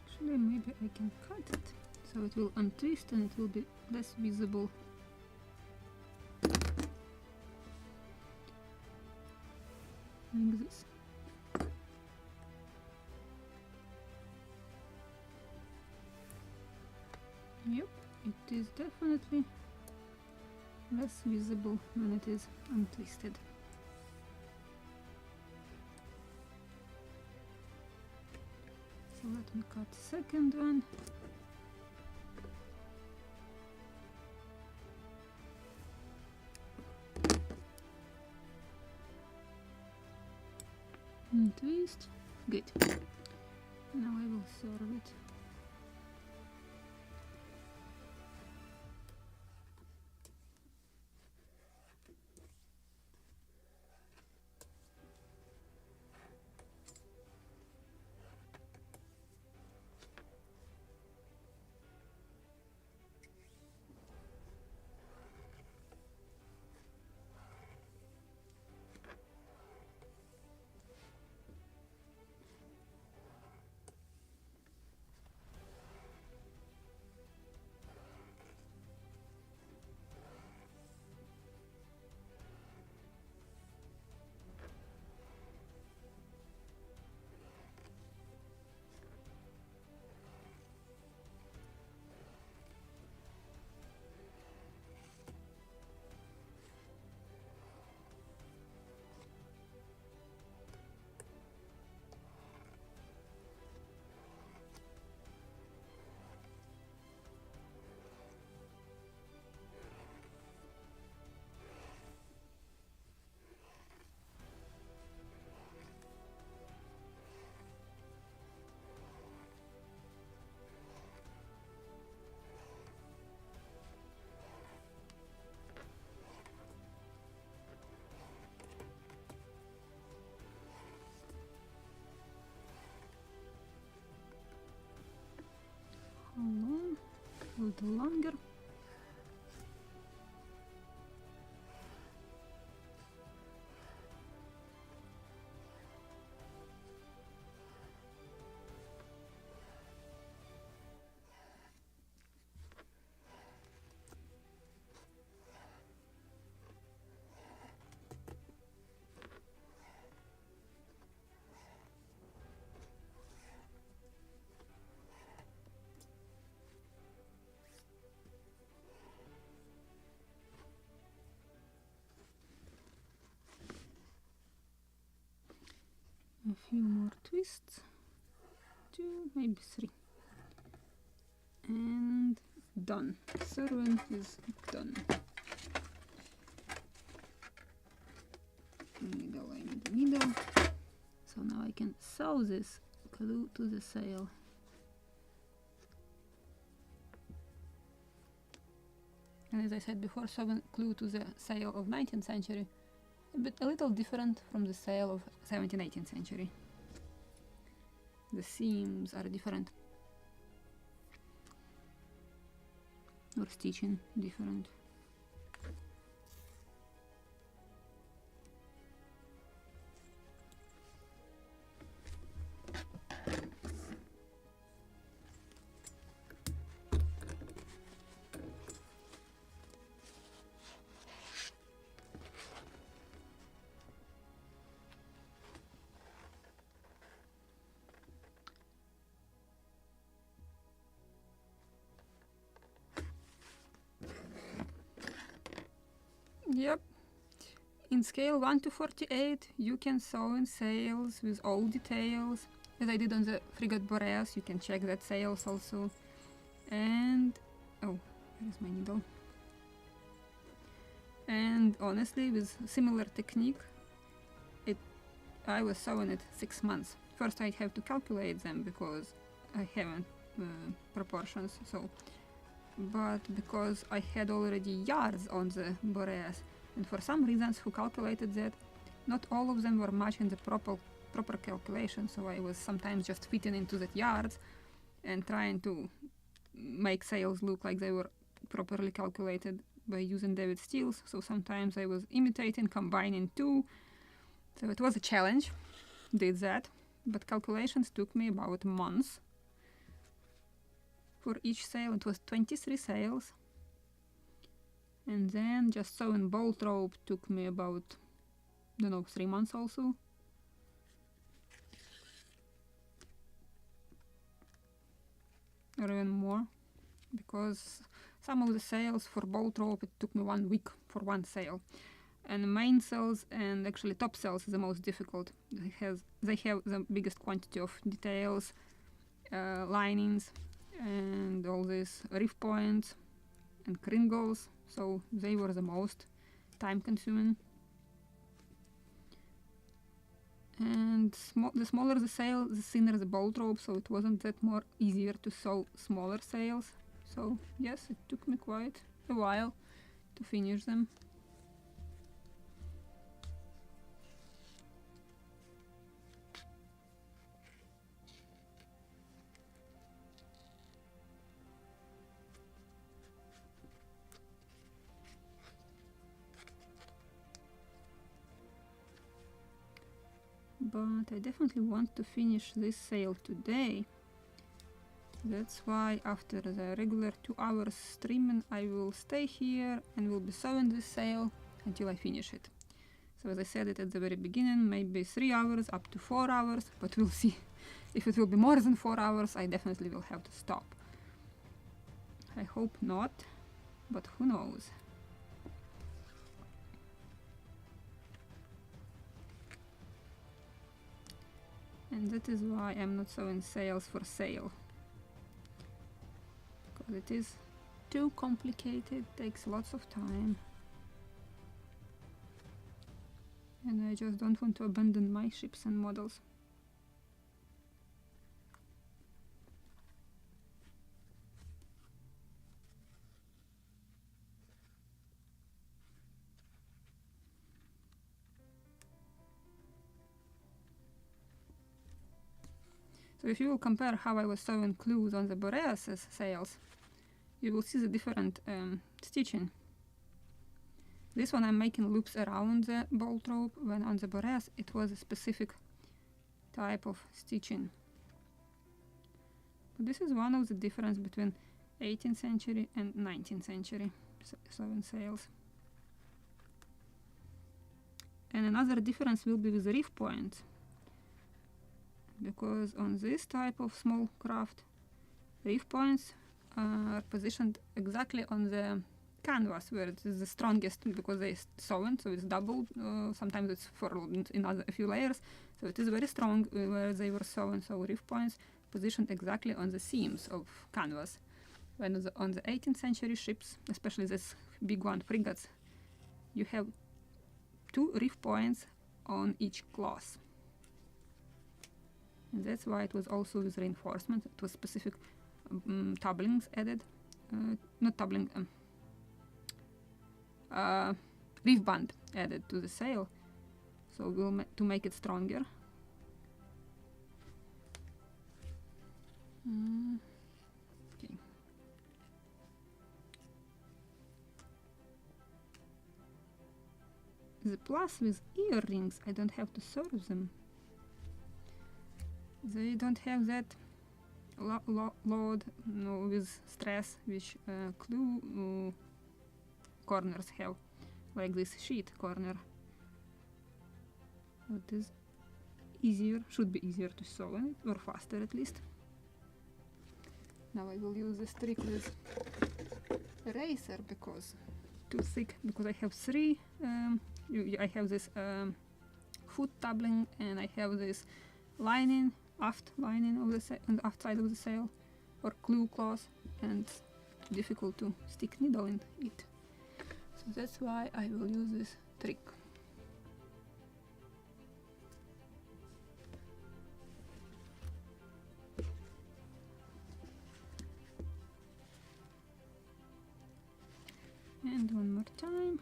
Actually, maybe I can cut it so it will untwist and it will be less visible. Like this. Yep, it is definitely less visible when it is untwisted. So let me cut the second one. And twist. Good. Now I will serve it. Hold on, a little longer. A few more twists, 2, maybe 3, and done. Servant is done. Middle, I'm in the middle. So now I can sew this glue to the sail. And as I said before, sewing glue to the sail of 19th century, a little different from the sail of 17th, 18th century. The seams are different, or stitching different. Yep. In scale 1 to 48, you can sew in sails with all details. As I did on the frigate Boreas, you can check that sails also. And oh, where's my needle? And honestly, with similar technique, I was sewing it 6 months. First, I have to calculate them because I haven't proportions. But because I had already yards on the Boreas, and for some reasons who calculated that, not all of them were matching the proper calculation, so I was sometimes just fitting into that yards and trying to make sails look like they were properly calculated by using David steels. So sometimes I was imitating, combining two. So it was a challenge, did that, but calculations took me about months. For each sail, it was 23 sails, and then just sewing bolt rope took me about, I don't know, 3 months also. Or even more, because some of the sails for bolt rope it took me 1 week for one sail, and mainsails and actually topsails is the most difficult. They have the biggest quantity of details, linings and all these reef points and kringles, so they were the most time consuming. And the smaller the sail, the thinner the bolt rope, so it wasn't that more easier to sew smaller sails. So yes, it took me quite a while to finish them. But I definitely want to finish this sail today. That's why after the regular 2 hours streaming I will stay here and will be sewing this sail until I finish it. So as I said it at the very beginning, maybe 3 hours up to 4 hours, but we'll see. If it will be more than 4 hours, I definitely will have to stop. I hope not, but who knows. And that is why I'm not sewing sails for sale. Because it is too complicated, takes lots of time. And I just don't want to abandon my ships and models. So if you will compare how I was sewing clues on the Boreas's sails, you will see the different stitching. This one I'm making loops around the bolt rope, when on the Boreas it was a specific type of stitching. But this is one of the difference between 18th century and 19th century sewing sails. And another difference will be with the reef points. Because on this type of small craft, reef points are positioned exactly on the canvas where it is the strongest, because they sewn, so it's doubled. Sometimes it's furled in a few layers, so it is very strong where they were sewn. So reef points positioned exactly on the seams of canvas. When on the 18th century ships, especially this big one, frigates, you have 2 reef points on each cloth. And that's why it was also with reinforcement. It was specific doublings added, not doubling, reef band added to the sail, so to make it stronger. Okay. The plus with earrings, I don't have to serve them. They don't have that load with stress which clue corners have, like this sheet corner. It is easier, should be easier to sew in it, or faster at least. Now I will use this trick with eraser because too thick, because I have 3. I have this foot doubling, and I have this lining, aft lining of the on the aft side of the sail, or clue cloth, and difficult to stick needle in it. So that's why I will use this trick. And one more time.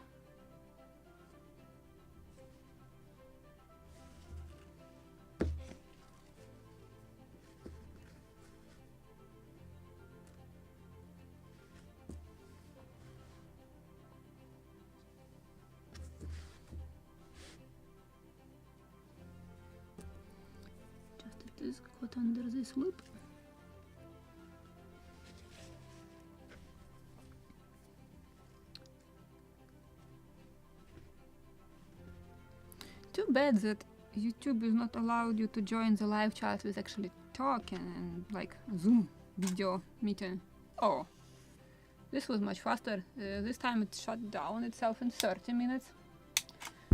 Just got under this loop. Too bad that YouTube is not allowed you to join the live chat with actually talking and like Zoom video meeting. Oh, this was much faster. This time it shut down itself in 30 minutes.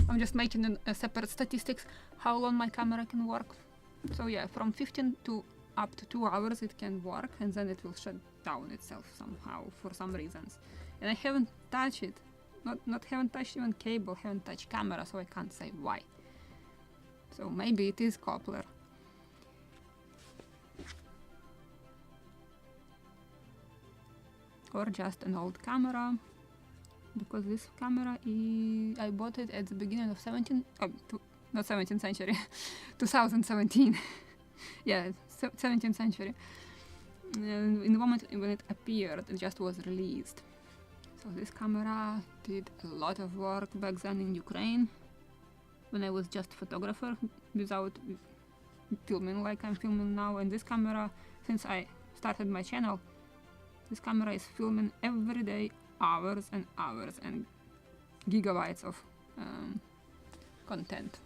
I'm just making a separate statistics how long my camera can work. So yeah, from 15 to up to 2 hours it can work, and then it will shut down itself somehow for some reasons. And I haven't touched it, not haven't touched even cable, haven't touched camera, so I can't say why. So maybe it is copper. Or just an old camera, because this camera I bought it at the beginning of 17th century, 2017. Yeah, 17th century. In the moment when it appeared, it just was released. So this camera did a lot of work back then in Ukraine, when I was just photographer without filming like I'm filming now. And this camera, since I started my channel, this camera is filming every day, hours and hours and gigabytes of content.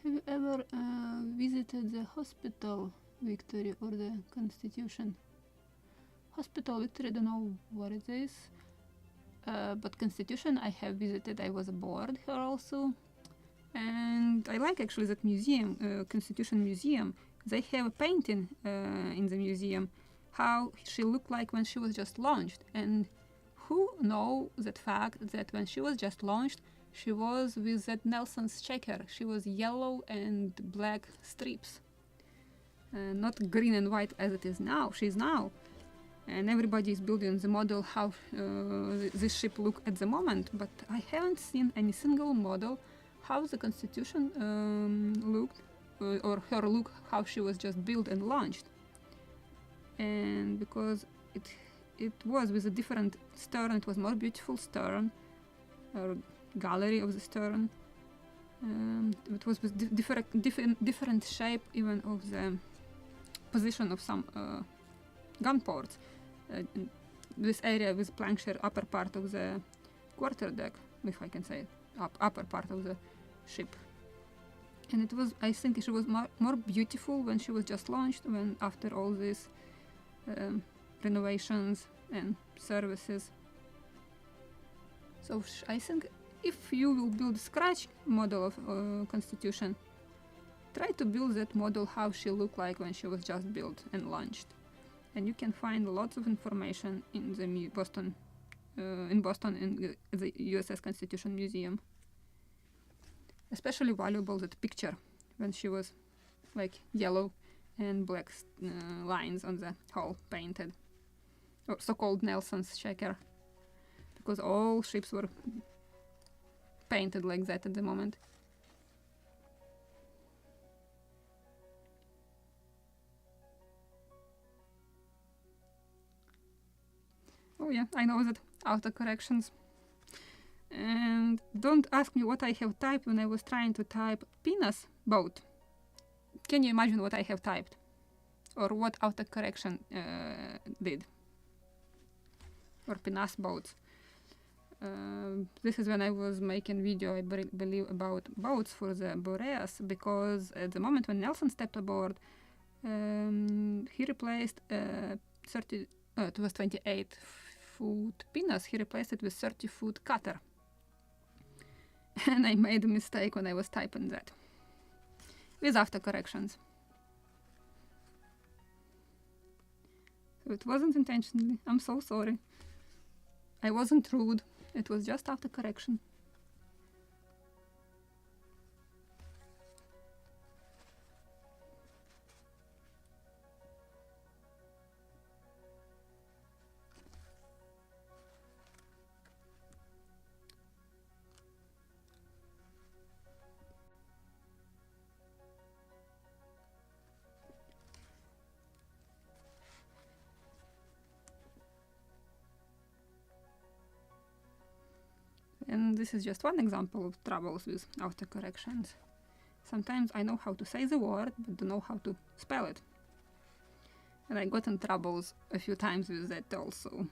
Have you ever visited the hospital Victory or the Constitution? Hospital Victory, I don't know what it is, but Constitution I have visited. I was aboard her also, and I like actually that museum, Constitution Museum. They have a painting in the museum how she looked like when she was just launched, and who know that fact that when she was just launched she was with that Nelson's checker. She was yellow and black strips, not green and white as it is now. She's now, and everybody is building the model how this ship look at the moment. But I haven't seen any single model how the Constitution looked, or her look how she was just built and launched. And because it was with a different stern, it was more beautiful stern, or gallery of the stern. It was with different shape even of the position of some gun ports. This area with plank share upper part of the quarter deck, if I can say it, upper part of the ship. And it was, I think she was more beautiful when she was just launched, when after all these renovations and services. So I think if you will build scratch model of Constitution, try to build that model how she looked like when she was just built and launched. And you can find lots of information in the Boston in the USS Constitution Museum. Especially valuable that picture when she was like yellow and black lines on the hull painted, or so-called Nelson's checker, because all ships were painted like that at the moment. Oh yeah, I know that autocorrections. And don't ask me what I have typed when I was trying to type penis boat. Can you imagine what I have typed? Or what autocorrection did? Or penis boats. This is when I was making video, I believe, about boats for the Boreas, because at the moment when Nelson stepped aboard, he replaced it was 28-foot pinnace, he replaced it with 30-foot cutter. And I made a mistake when I was typing that, with autocorrections. So it wasn't intentionally, I'm so sorry. I wasn't rude. It was just autocorrection. And this is just one example of troubles with autocorrections. Sometimes I know how to say the word, but don't know how to spell it. And I got in troubles a few times with that also.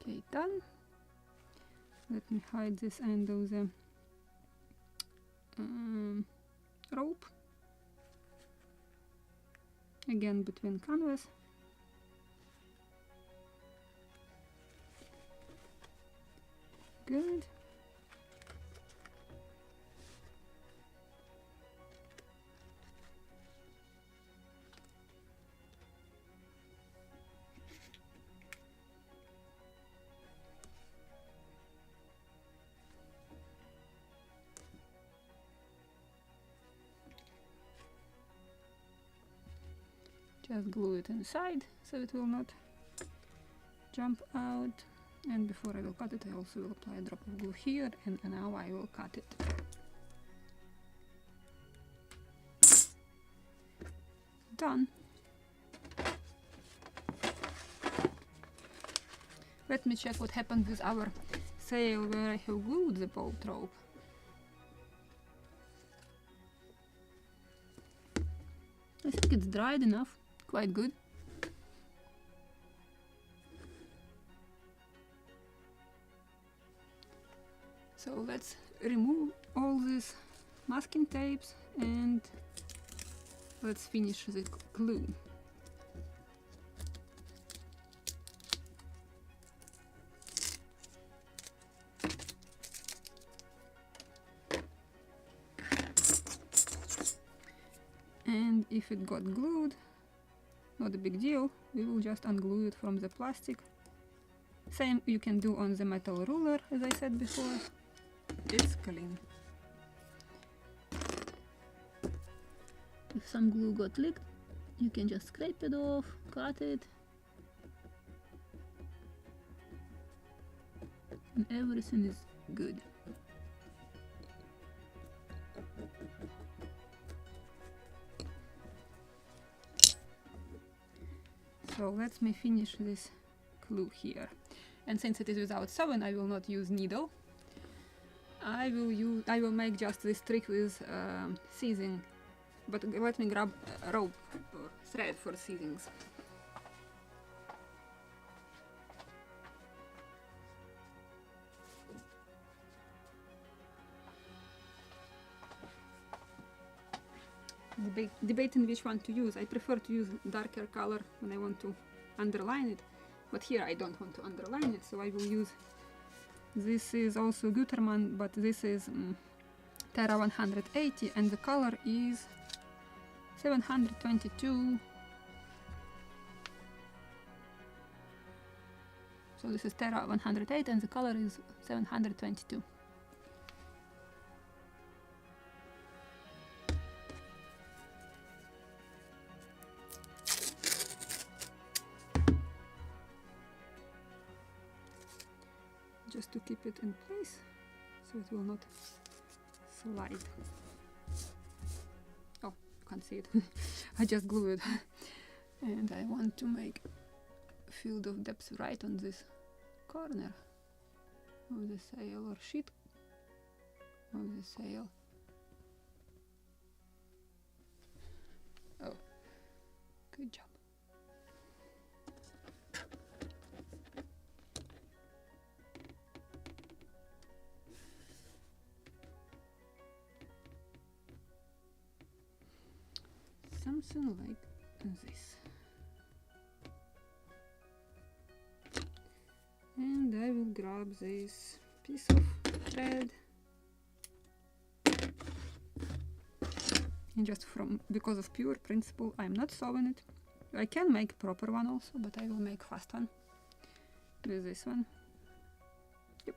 Okay, done. Let me hide this end of the rope. Again between canvas. Good. Just glue it inside so it will not jump out. And before I will cut it, I also will apply a drop of glue here, and now I will cut it. Done. Let me check what happened with our sail where I have glued the boat rope. I think it's dried enough, quite good. So let's remove all these masking tapes and let's finish the glue. And if it got glued, not a big deal, we will just unglue it from the plastic. Same you can do on the metal ruler, as I said before. It's clean. If some glue got leaked, you can just scrape it off, cut it, and everything is good. So let me finish this glue here. And since it is without sewing, I will not use needle. I will make just this trick with seizing, but let me grab a rope or thread for seizings. Debating which one to use. I prefer to use darker color when I want to underline it, but here I don't want to underline it, so I will use, this is also Gutermann, but this is Terra 180 and the color is 722. So this is Terra 108 and the color is 722. Just to keep it in place so it will not slide. Oh, you can't see it. I just glued it. And I want to make a field of depth right on this corner of the sail or sheet of the sail. Oh, good job. Something like this. And I will grab this piece of thread and just because of pure principle I'm not sewing it. I can make proper one also, but I will make fast one with this one. Yep.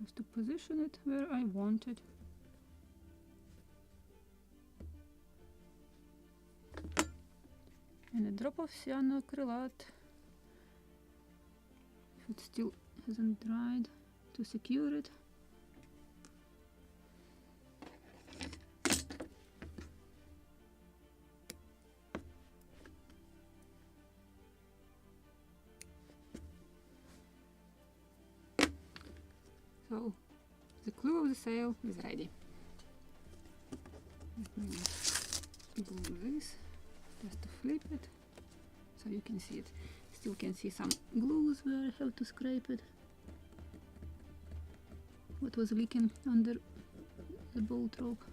just to position it where I want it. And a drop of cyanoacrylate, if it still hasn't dried, to secure it. So the clue of the sail is ready. Let me glue this just to flip it so you can see it. Still can see some glues where I have to scrape it. What was leaking under the bolt rope.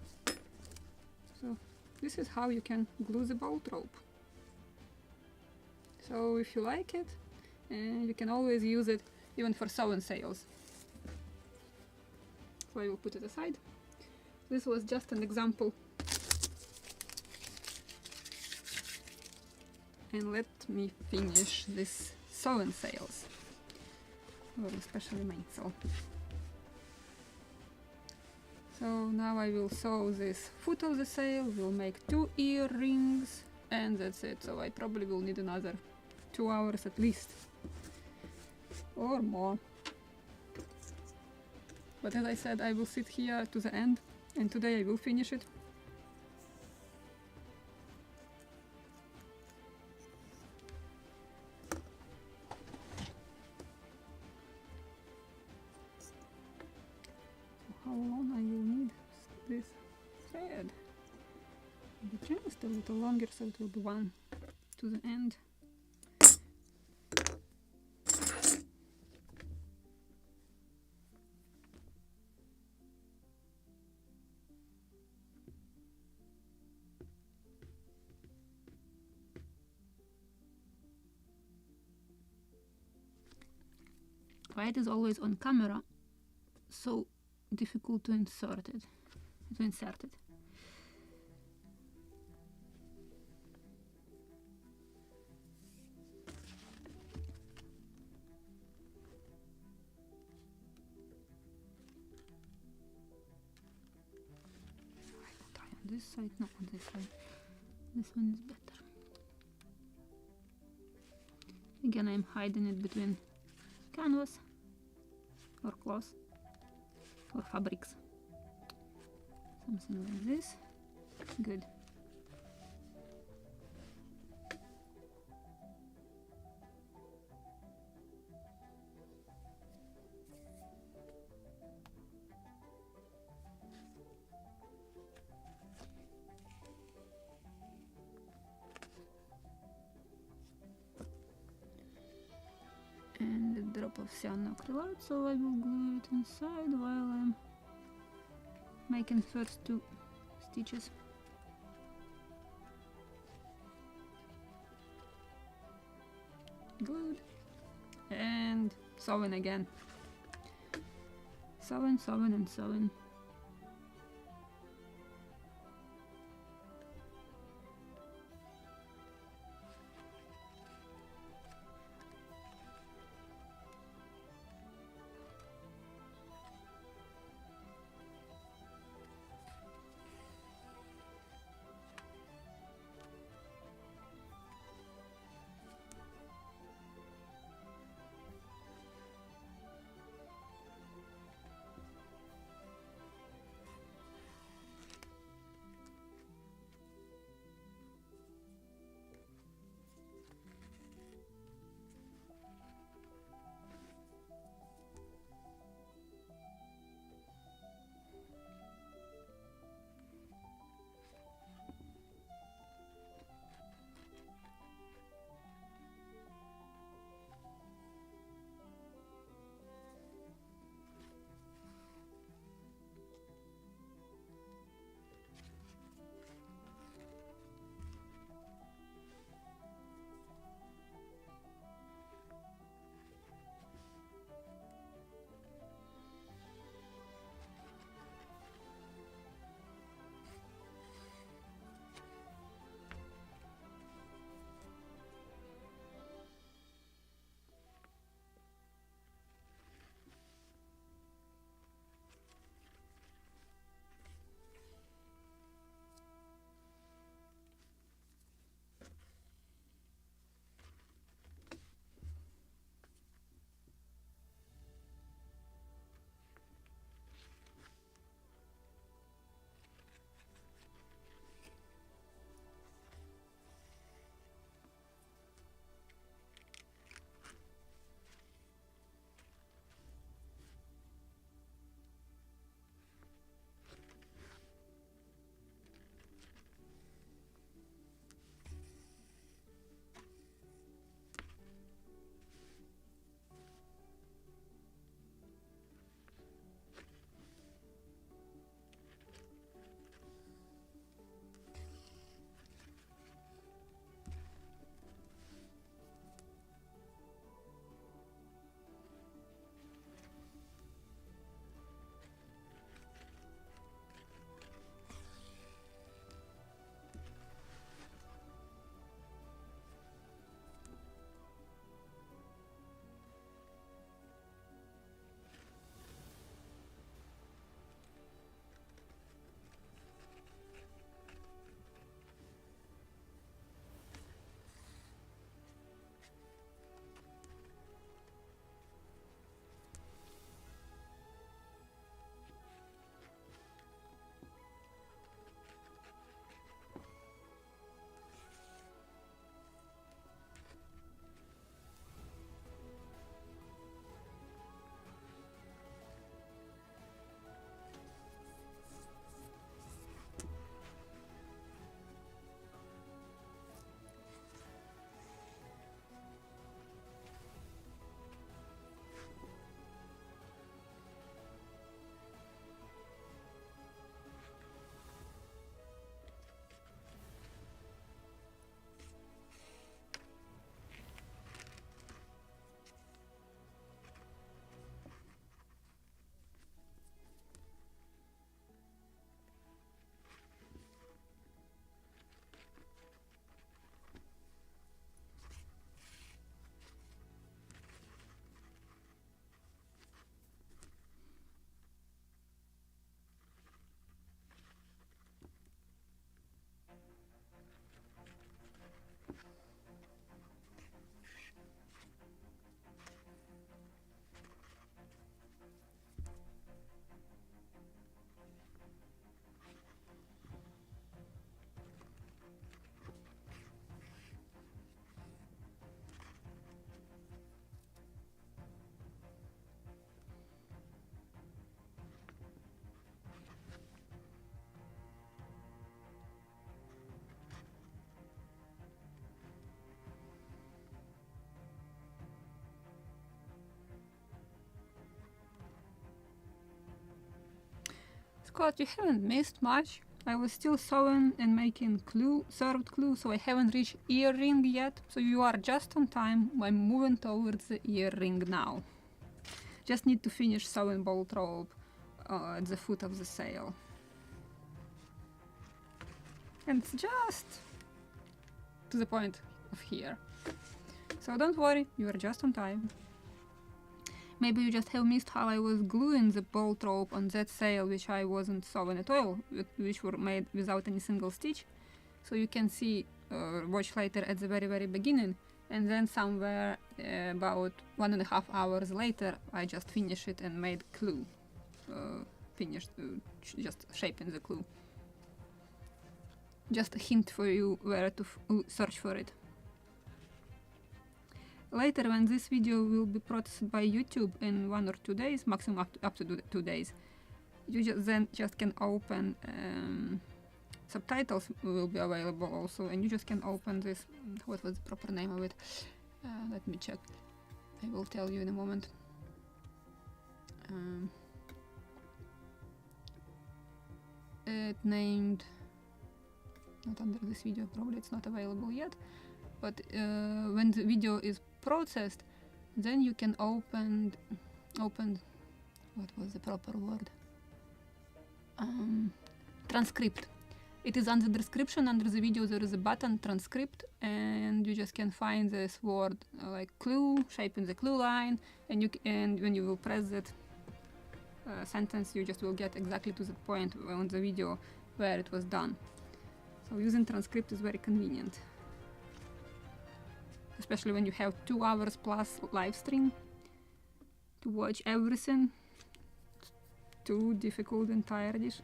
So this is how you can glue the bolt rope. So if you like it, you can always use it even for sewn sails. So I will put it aside. This was just an example. And let me finish this sewn sails, or especially mainsail. So now I will sew this foot of the sail, we'll make 2 ear rings, and that's it. So I probably will need another 2 hours at least, or more. But as I said, I will sit here to the end, and today I will finish it. So how long I will need this thread? Maybe just a little longer, so it will be one to the end. Why it is always on camera so difficult to insert it. I will try on this side, not on this side. This one is better. Again, I'm hiding it between canvas or cloth or fabrics, something like this. Good. And a drop of cyanoacrylate, so I will glue it inside while I'm making first 2 stitches. Good. And sewing again. Sewing, sewing and sewing. Scott, you haven't missed much. I was still sewing and making served clue, so I haven't reached earring yet. So you are just on time. I'm moving towards the earring now. Just need to finish sewing bolt rope at the foot of the sail. And it's just to the point of here. So don't worry, you are just on time. Maybe you just have missed how I was gluing the bolt rope on that sail, which I wasn't sewing at all, which were made without any single stitch. So you can see, watch later at the very beginning, and then somewhere about 1.5 hours later, I just finished it and made clue. Just shaping the clue. Just a hint for you where to search for it. Later, when this video will be processed by YouTube in 1 or 2 days, maximum up to 2 days, you then just can open, subtitles will be available also, and you just can open this, what was the proper name of it? Let me check, I will tell you in a moment. It named, not under this video, probably it's not available yet, but when the video is processed, then you can open, what was the proper word? Transcript. It is under the description, under the video there is a button, transcript, and you just can find this word like clue, shaping the clue line, and when you will press that sentence, you just will get exactly to the point on the video where it was done. So using transcript is very convenient, especially when you have 2 hours plus live stream to watch everything. It's too difficult and tired-ish.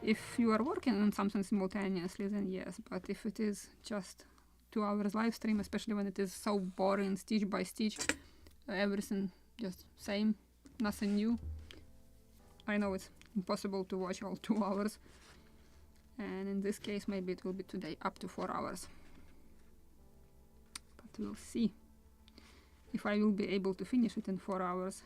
If you are working on something simultaneously, then yes, but if it is just 2 hours live stream, especially when it is so boring, stitch by stitch, everything just same, nothing new, I know it's impossible to watch all 2 hours, and in this case maybe it will be today up to 4 hours. But we'll see if I will be able to finish it in 4 hours.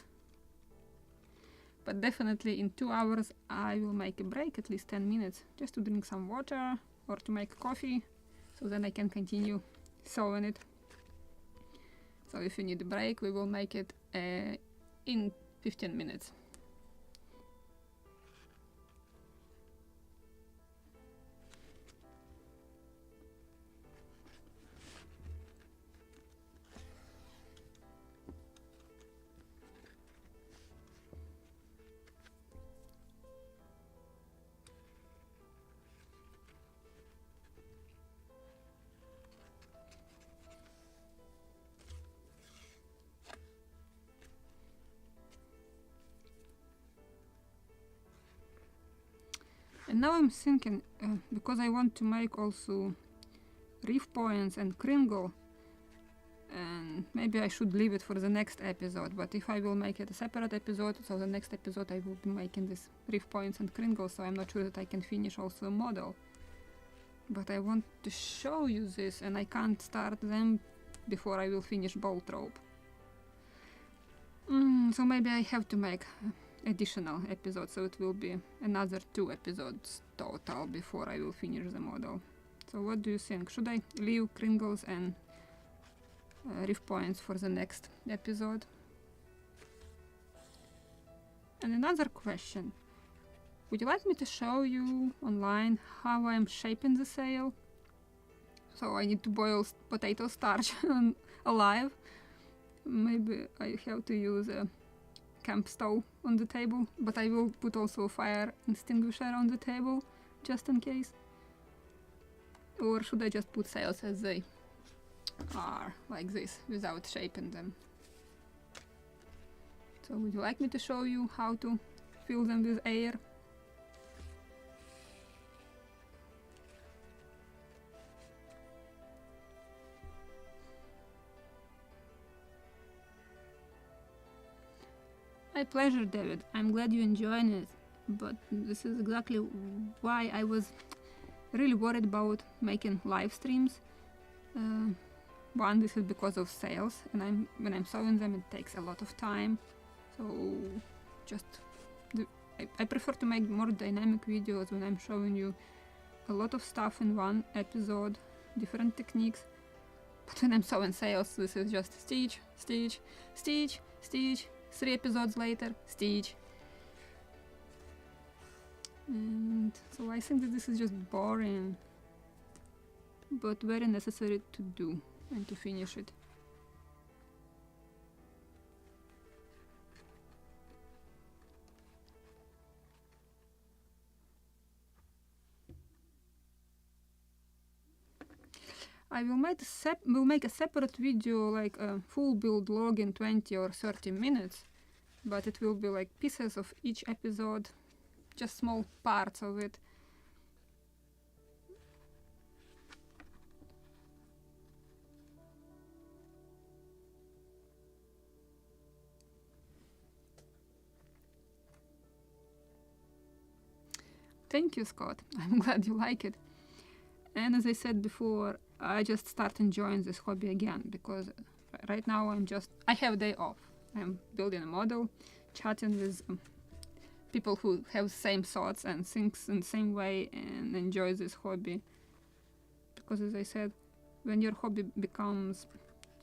But definitely in 2 hours I will make a break, at least 10 minutes, just to drink some water or to make coffee, so then I can continue sewing it. So if you need a break, we will make it in 15 minutes. And now I'm thinking, because I want to make also reef points and kringle, and maybe I should leave it for the next episode, but if I will make it a separate episode, so the next episode I will be making this reef points and kringle, so I'm not sure that I can finish also a model. But I want to show you this, and I can't start them before I will finish bolt rope. So maybe I have to make additional episode, so it will be another 2 episodes total before I will finish the model. So what do you think? Should I leave kringles and reef points for the next episode? And another question, would you like me to show you online how I'm shaping the sail? So I need to boil potato starch alive. Maybe I have to use a camp stove on the table, but I will put also a fire extinguisher on the table just in case. Or should I just put sails as they are, like this, without shaping them? So would you like me to show you how to fill them with air? My pleasure, David. I'm glad you're enjoying it, but this is exactly why I was really worried about making live streams. One, this is because of sales, and when I'm sewing them it takes a lot of time, so just I prefer to make more dynamic videos when I'm showing you a lot of stuff in one episode, different techniques. But when I'm sewing sails, this is just stitch, stitch, stitch, stitch, 3 episodes later, stitch. And so I think that this is just boring, but very necessary to do and to finish it. I will make a separate video, like a full build log in 20 or 30 minutes, but it will be like pieces of each episode, just small parts of it. Thank you, Scott. I'm glad you like it. And as I said before, I just start enjoying this hobby again, because right now I have a day off. I'm building a model, chatting with people who have same thoughts and thinks in the same way and enjoy this hobby. Because as I said, when your hobby becomes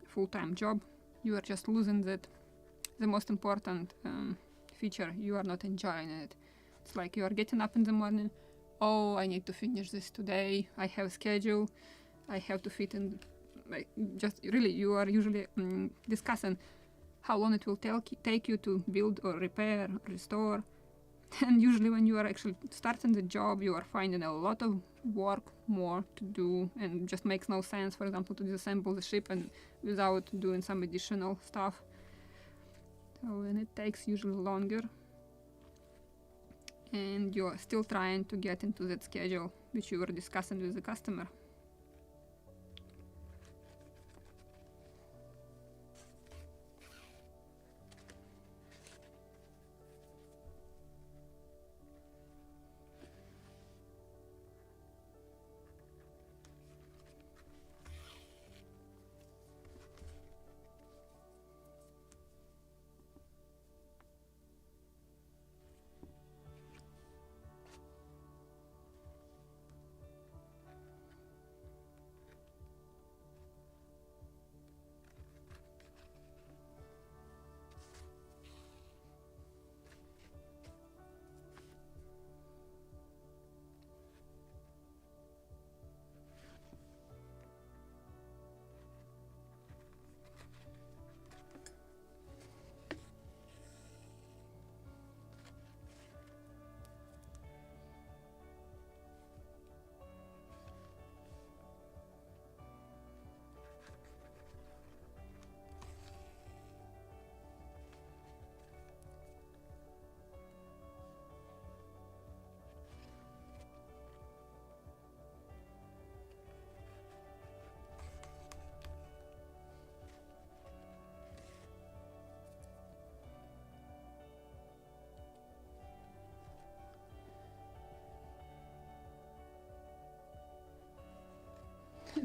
a full-time job, you are just losing the most important feature. You are not enjoying it. It's like you are getting up in the morning, oh, I need to finish this today, I have a schedule, I have to fit in, like, just really, you are usually discussing how long it will take you to build or repair, restore. And usually when you are actually starting the job, you are finding a lot of work more to do, and just makes no sense, for example, to disassemble the ship and without doing some additional stuff. So, and it takes usually longer. And you're still trying to get into that schedule which you were discussing with the customer.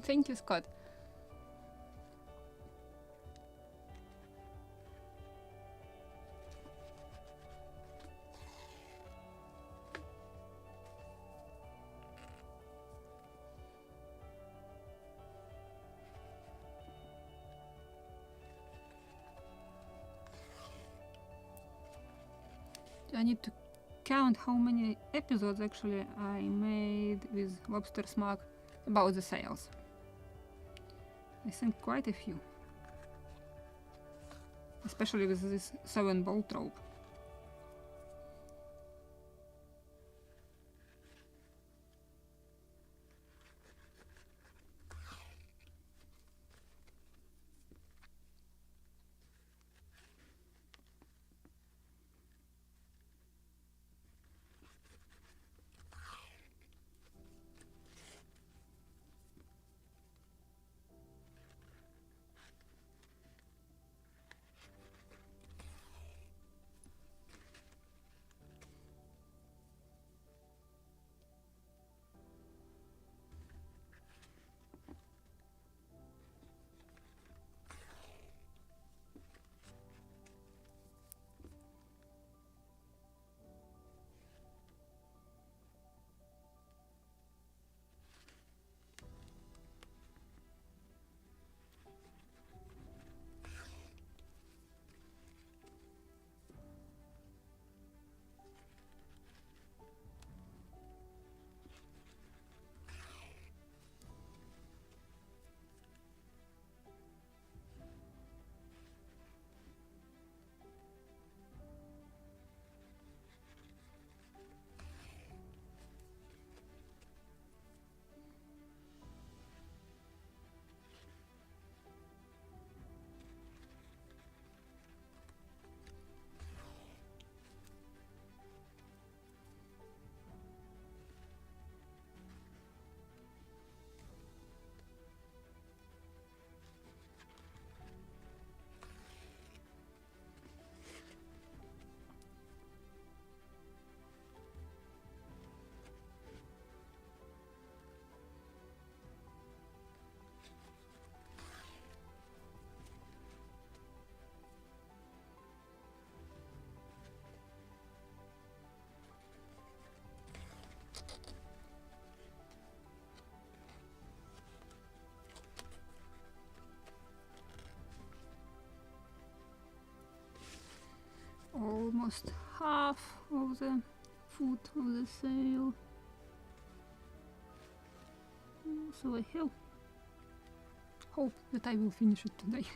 Thank you, Scott. I need to count how many episodes actually I made with Lobster Smug about the sails. I think quite a few. Especially with this 7-bolt rope. almost half of the foot of the sail. So I hope that I will finish it today.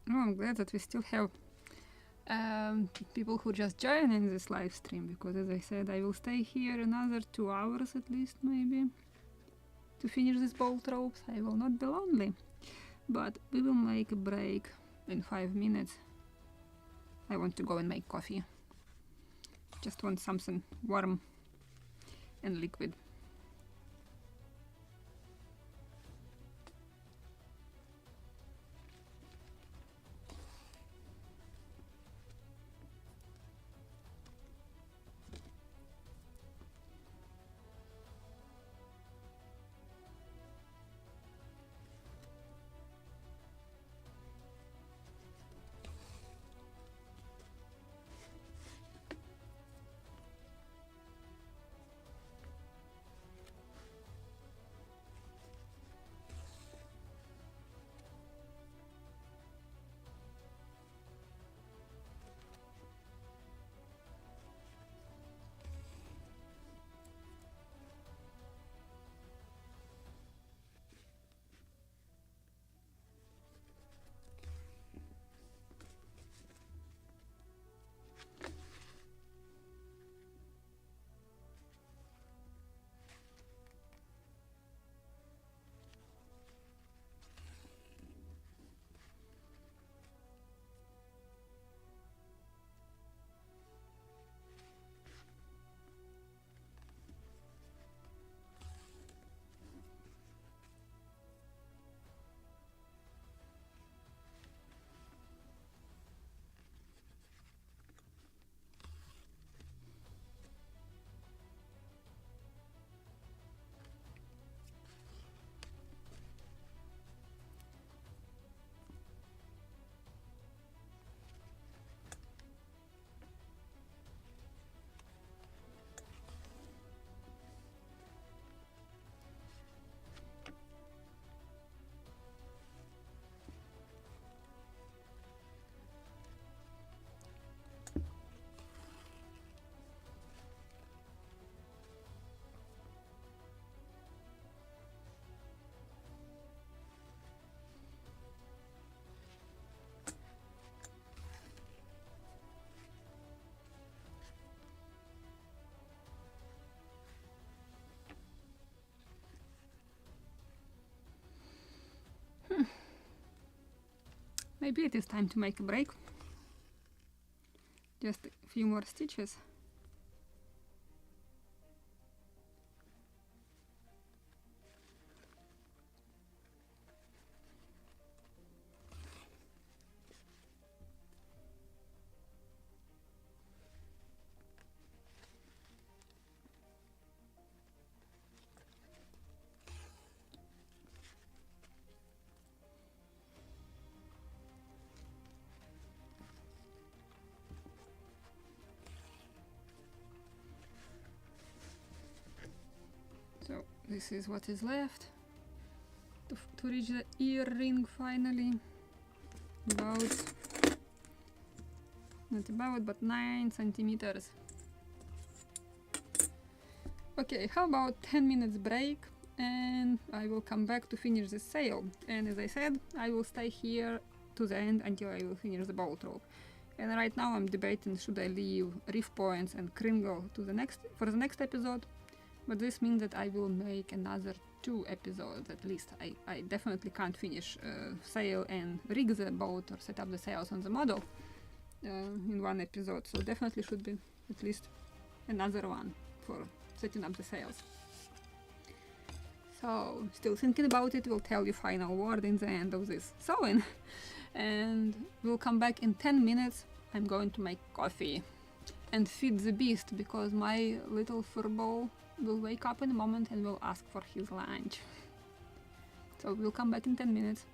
Oh, I'm glad that we still have people who just join in this live stream, because as I said, I will stay here another 2 hours at least, maybe, to finish this bolt ropes. I will not be lonely, but we will make a break in 5 minutes. I want to go and make coffee. Just want something warm and liquid. Maybe it is time to make a break. Just a few more stitches. this is what is left to reach the ear ring finally. But 9 centimeters. Okay, how about 10 minutes break, and I will come back to finish the sail. And as I said, I will stay here to the end until I will finish the bolt rope. And right now I'm debating should I leave reef points and kringle to the next episode, but this means that I will make another 2 episodes at least. I definitely can't finish sail and rig the boat or set up the sails on the model in 1 episode, so definitely should be at least another one for setting up the sails. So, still thinking about it, we'll tell you final word in the end of this sewing. And we'll come back in 10 minutes. I'm going to make coffee and feed the beast, because my little furball will wake up in a moment and will ask for his lunch. So we'll come back in 10 minutes.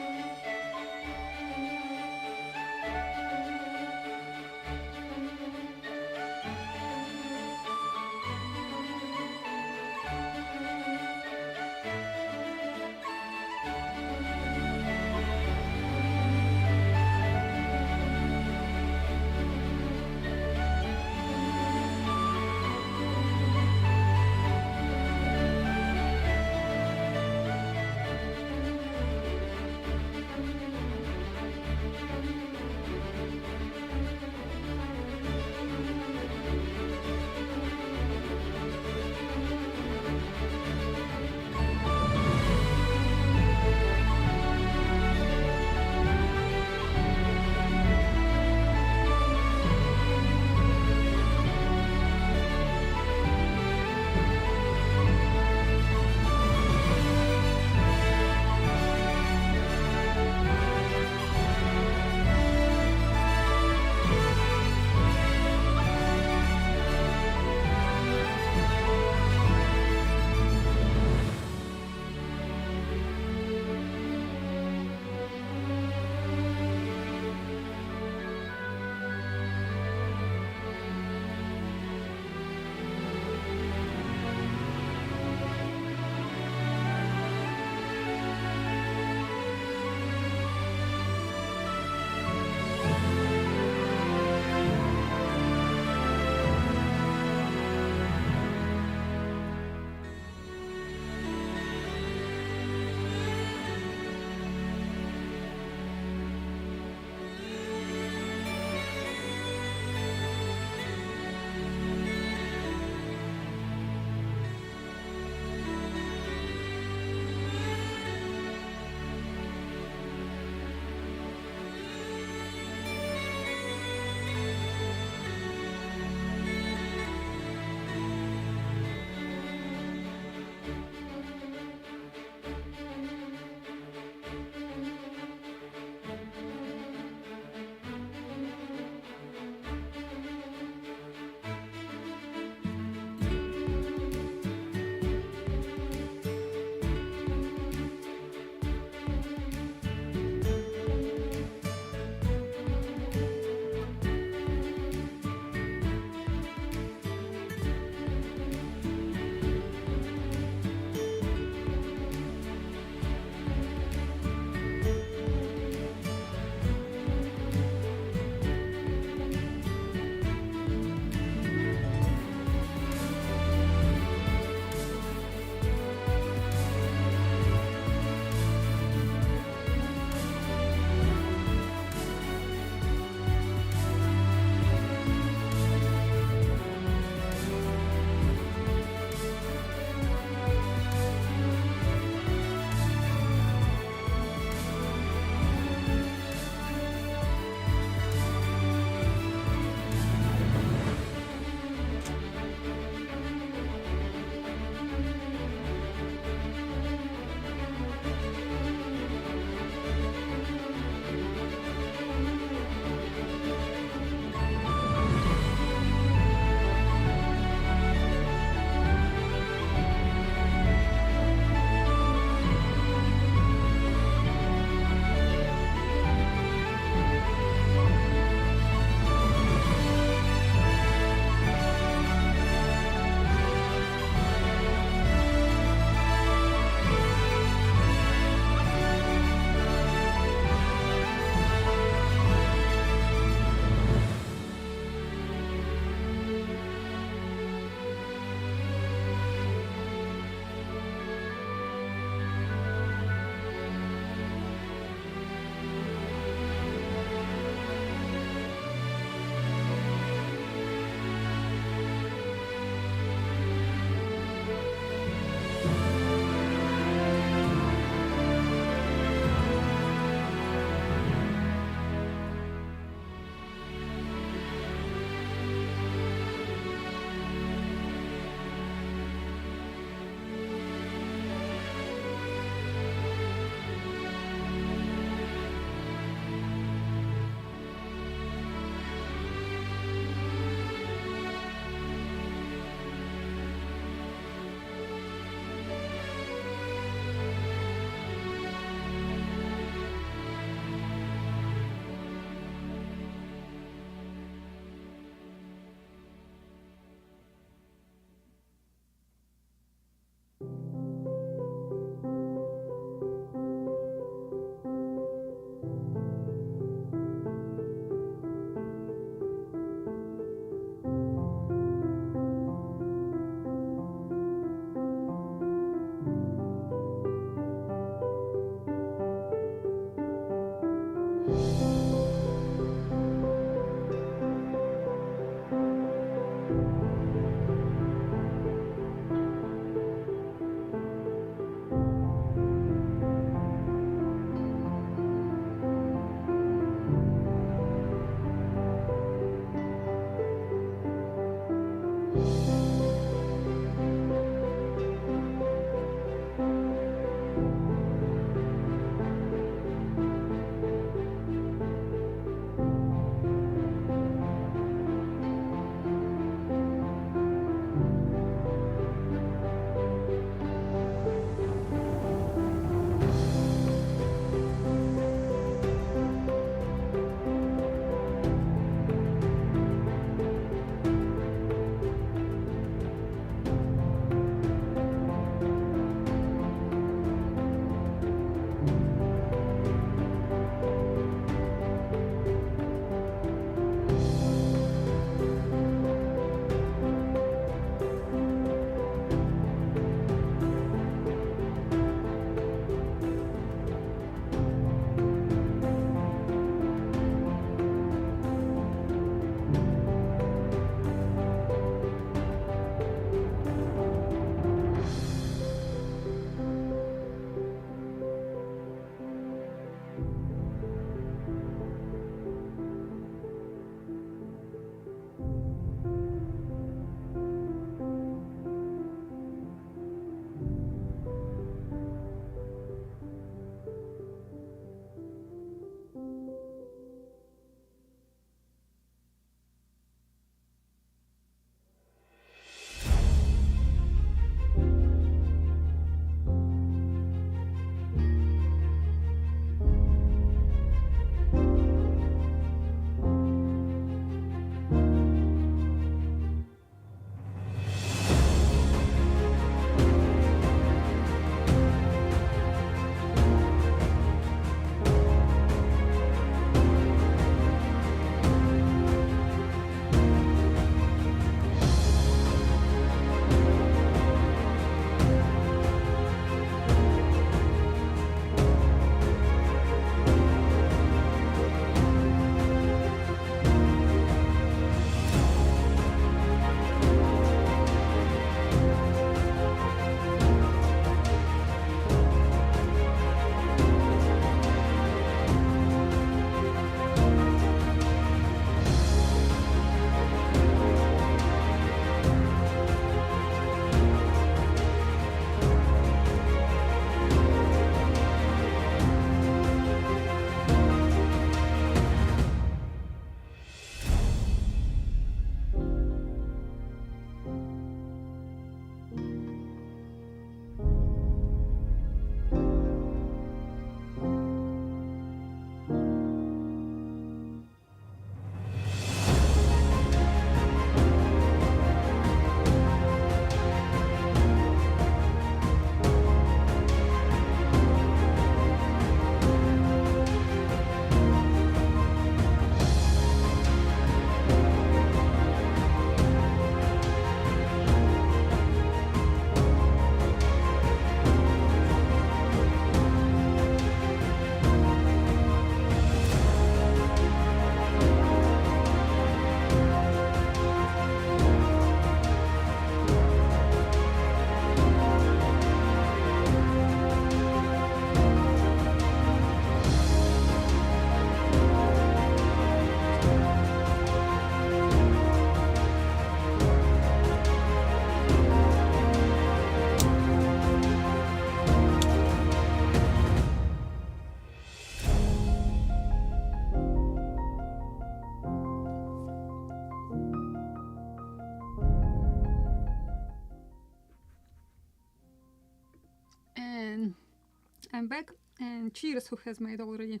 I'm back, and cheers who has made already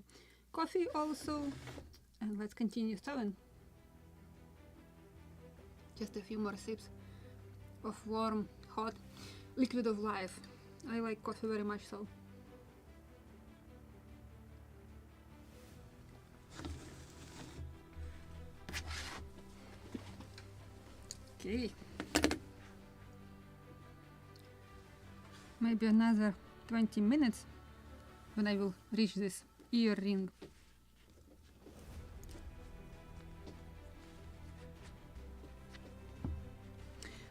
coffee also, and let's continue stirring. Just a few more sips of warm, hot liquid of life. I like coffee very much so. Okay. Maybe another 20 minutes when I will reach this ear ring.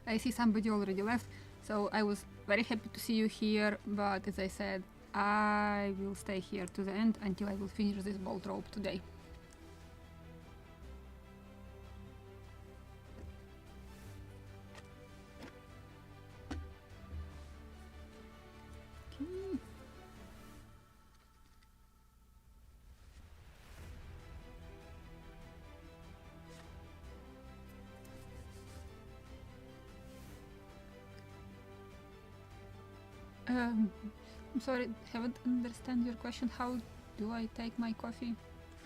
I see somebody already left, so I was very happy to see you here, but as I said, I will stay here to the end until I will finish this bolt rope today. I'm sorry, haven't understand your question. How do I take my coffee?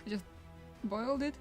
I just boiled it.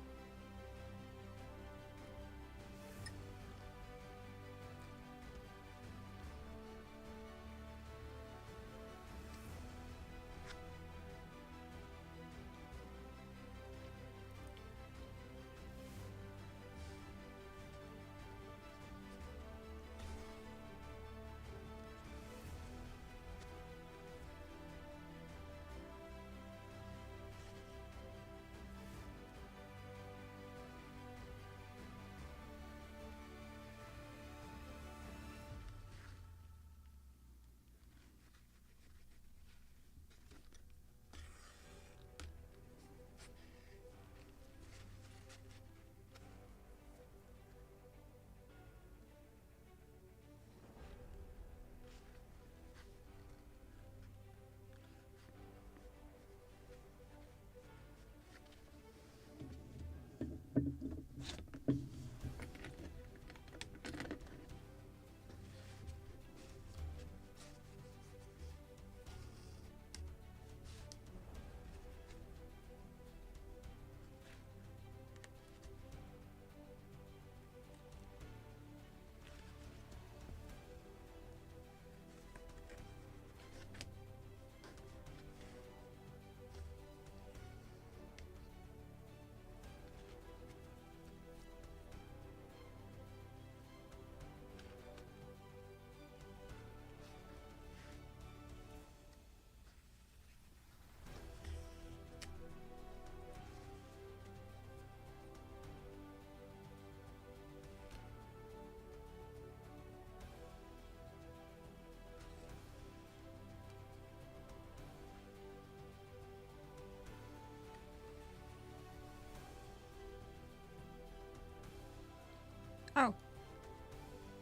Oh.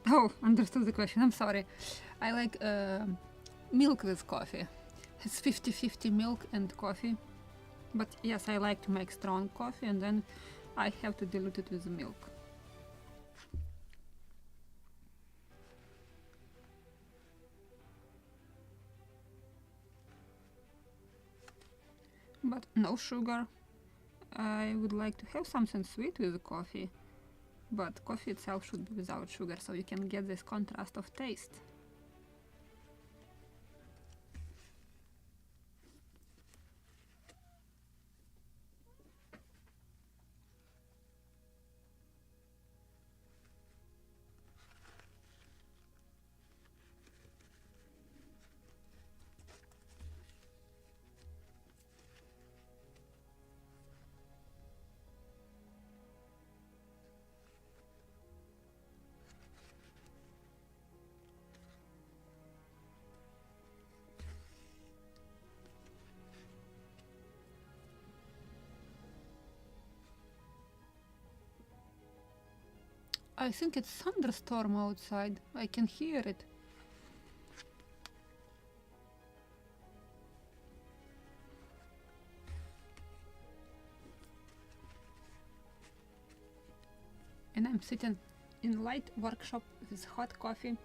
Oh, understood the question. I'm sorry. I like milk with coffee. It's 50-50 milk and coffee. But yes, I like to make strong coffee and then I have to dilute it with the milk. But no sugar. I would like to have something sweet with the coffee. But coffee itself should be without sugar, so you can get this contrast of taste. I think it's thunderstorm outside. I can hear it. And I'm sitting in light workshop with hot coffee.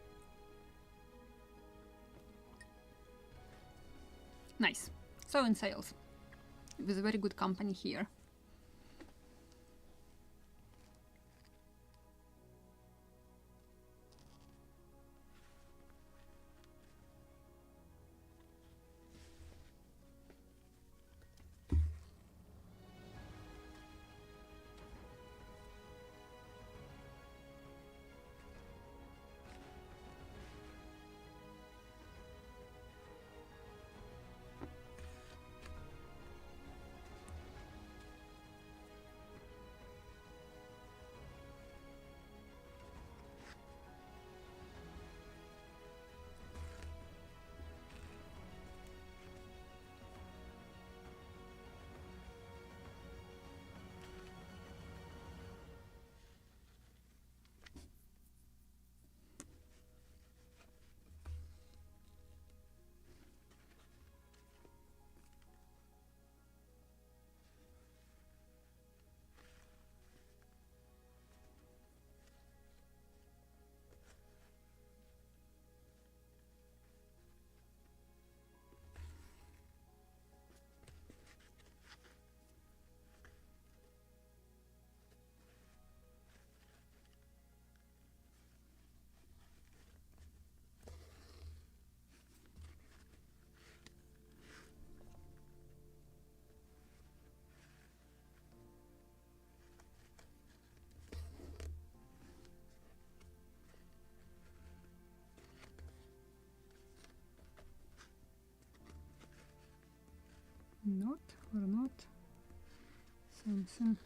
Nice. So in sales. It was a very good company here. Not or not something.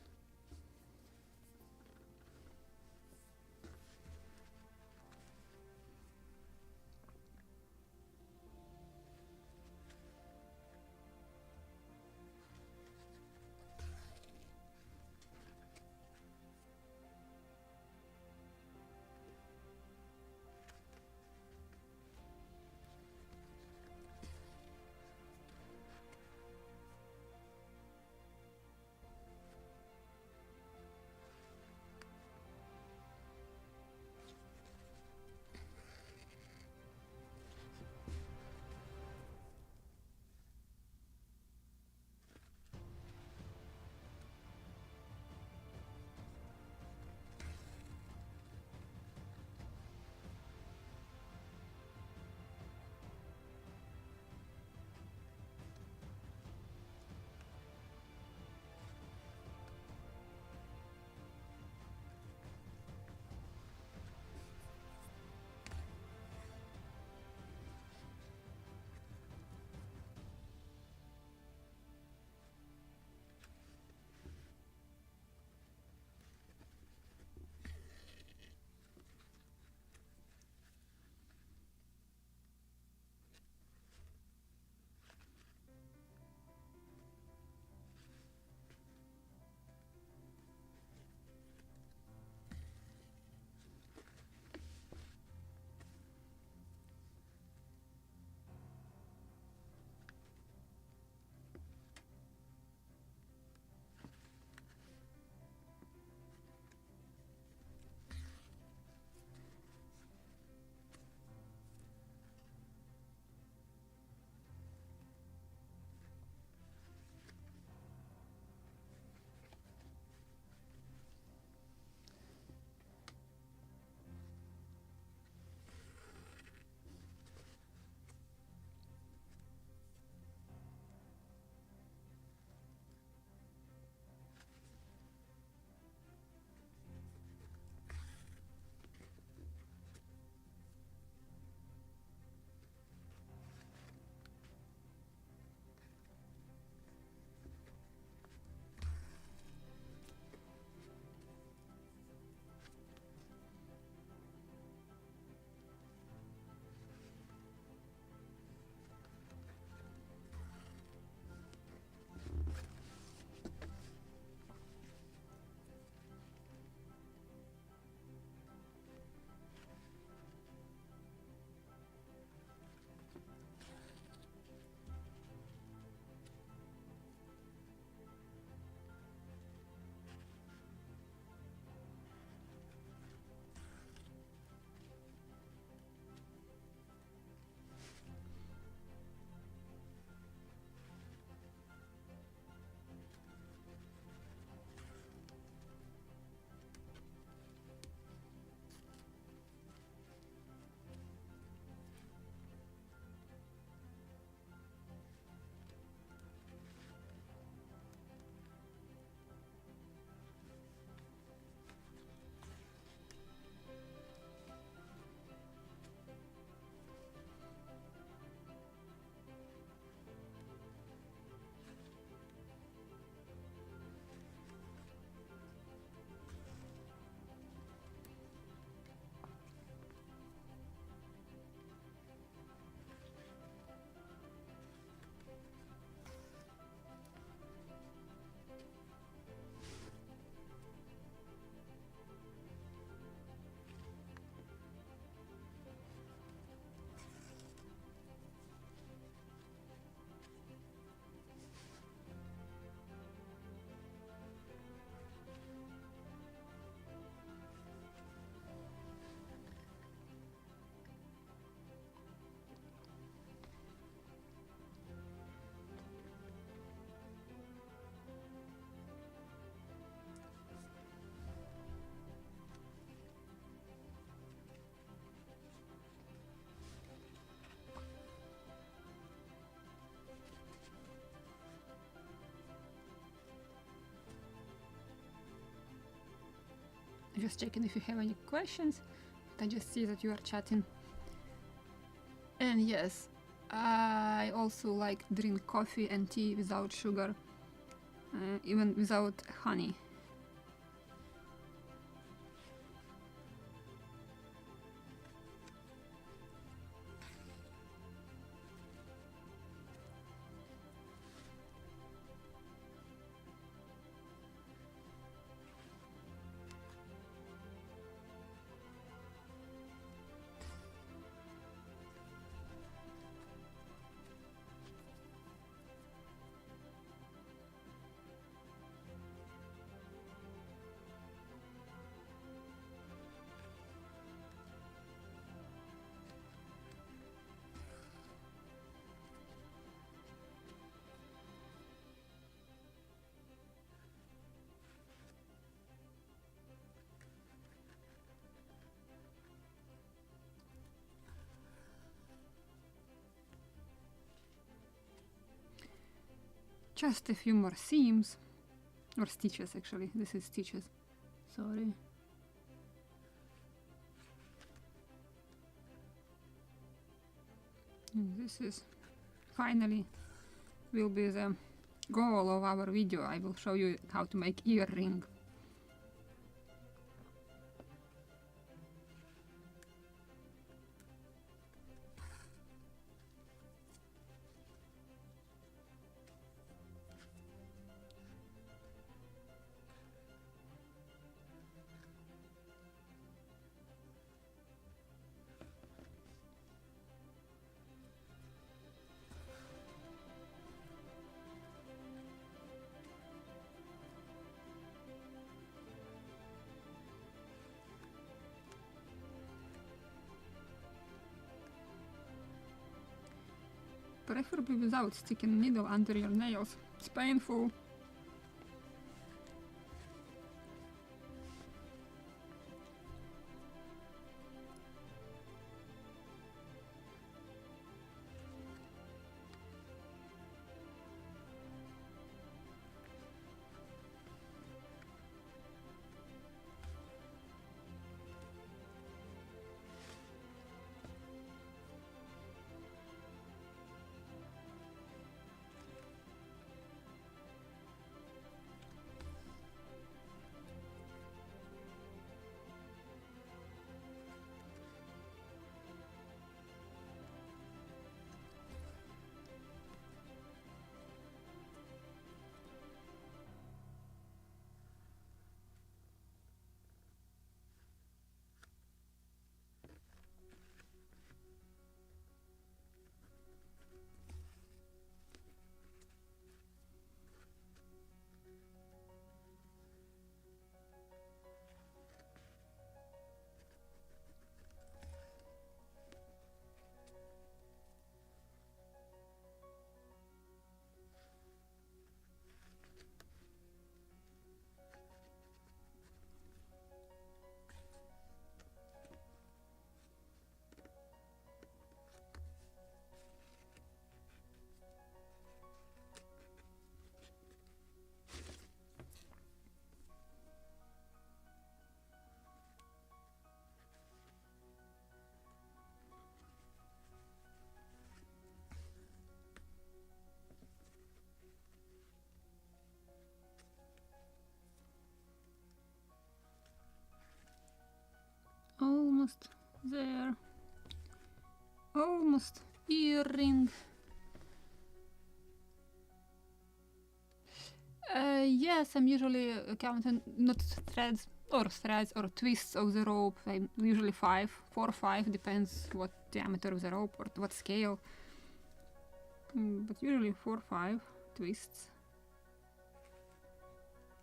Just checking if you have any questions. I just see that you are chatting. And yes, I also like drink coffee and tea without sugar, even without honey. Just a few more seams, or stitches actually, this is stitches, sorry. And this is finally will be the goal of our video. I will show you how to make earring. Preferably without sticking needle under your nails. It's painful. Almost there. Almost earring. Yes, I'm usually counting not threads or twists of the rope. I'm usually 4 or 5, depends what diameter of the rope or what scale. But usually 4 or 5 twists.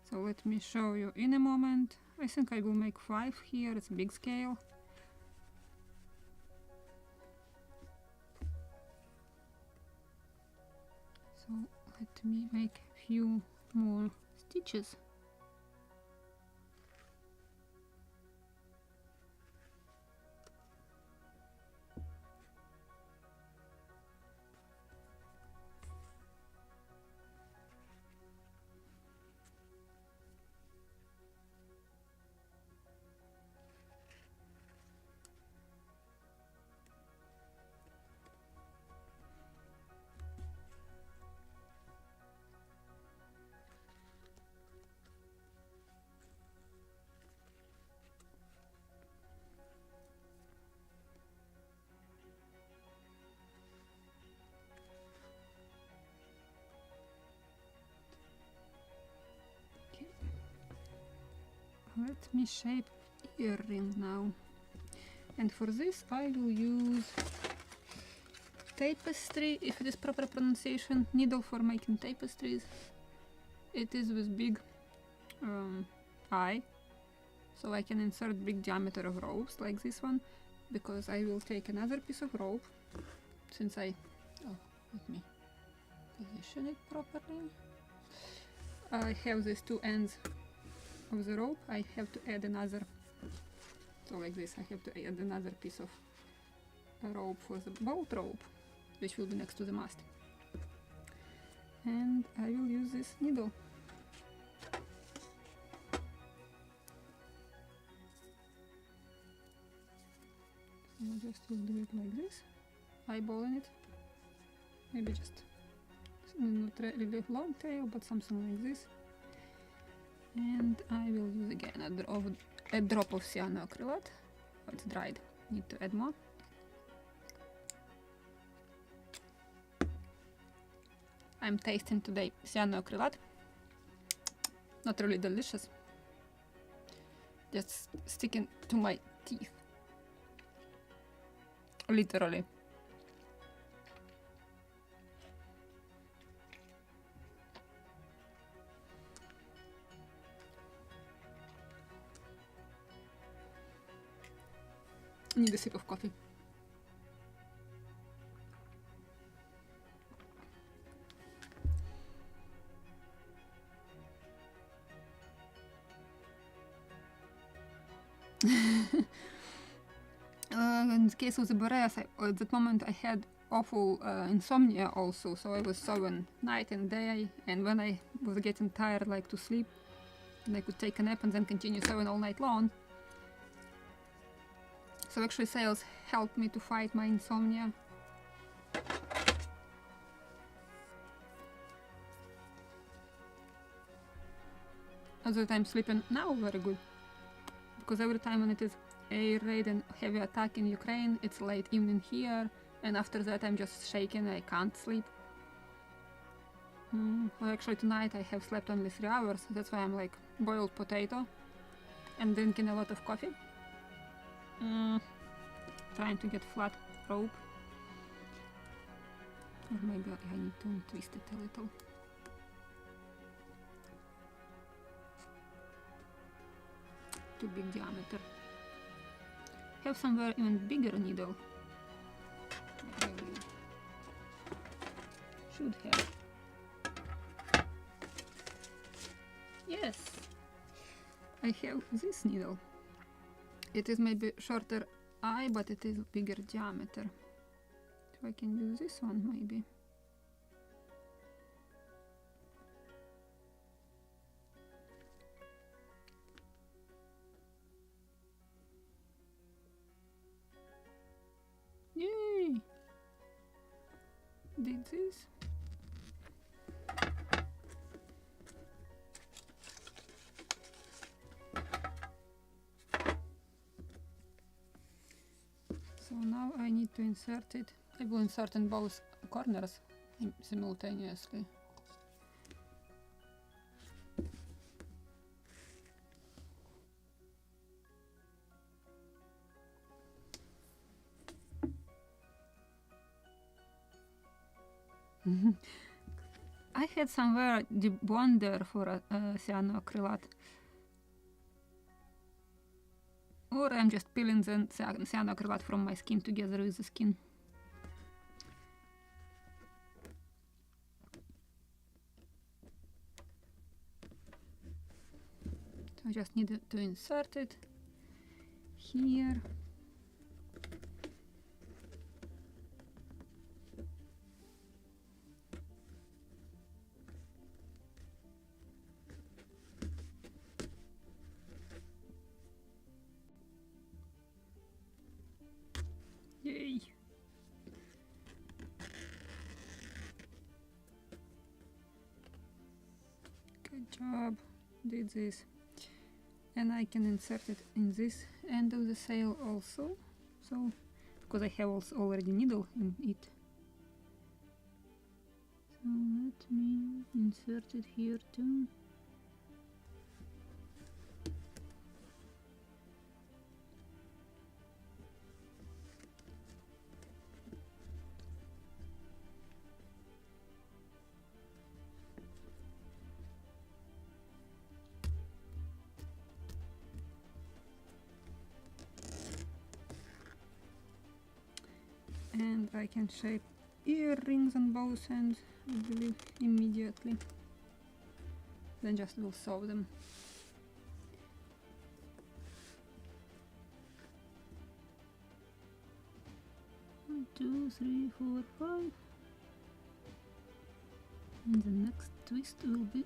So let me show you in a moment. I think I will make 5 here, it's a big scale. So let me make a few more stitches. Let me shape earring now. And for this I will use tapestry, if it is proper pronunciation, needle for making tapestries. It is with big eye, so I can insert big diameter of ropes like this one, because I will take another piece of rope, since let me position it properly. I have these two ends of the rope, I have to add another, so like this, I have to add another piece of rope for the boat rope, which will be next to the mast. And I will use this needle. So I just will do it like this, eyeballing it, maybe just not really long tail, but something like this. And I will use again a drop of cyanoacrylate. Oh, it's dried, need to add more. I'm tasting today cyanoacrylate. Not really delicious. Just sticking to my teeth. Literally. Need a sip of coffee. In the case of the berets, at that moment I had awful insomnia also, so I was sewing night and day, and when I was getting tired, like to sleep, and I could take a nap and then continue sewing all night long. So actually sails helped me to fight my insomnia. Other time sleeping now very good, because every time when it is air raid and heavy attack in Ukraine, it's late evening here, and after that I'm just shaking, I can't sleep. Well, actually tonight I have slept only 3 hours, that's why I'm like boiled potato and drinking a lot of coffee. Trying to get flat rope. Or maybe I need to twist it a little. Too big diameter. Have somewhere even bigger needle. Should have. Yes! I have this needle. It is maybe shorter eye, but it is bigger diameter. So I can use this one maybe. Yay! Did this? So now I need to insert it. I will insert in both corners simultaneously. I had somewhere the bonder for cyanoacrylate. Or I'm just peeling the cyanoacrylate from my skin together with the skin. So I just need to insert it here. Yay! Good job, did this. And I can insert it in this end of the sail also, so because I have also already needle in it. So let me insert it here too. I can shape earrings on both ends, I believe, immediately. Then just will sew them. One, two, three, four, five. And the next twist will be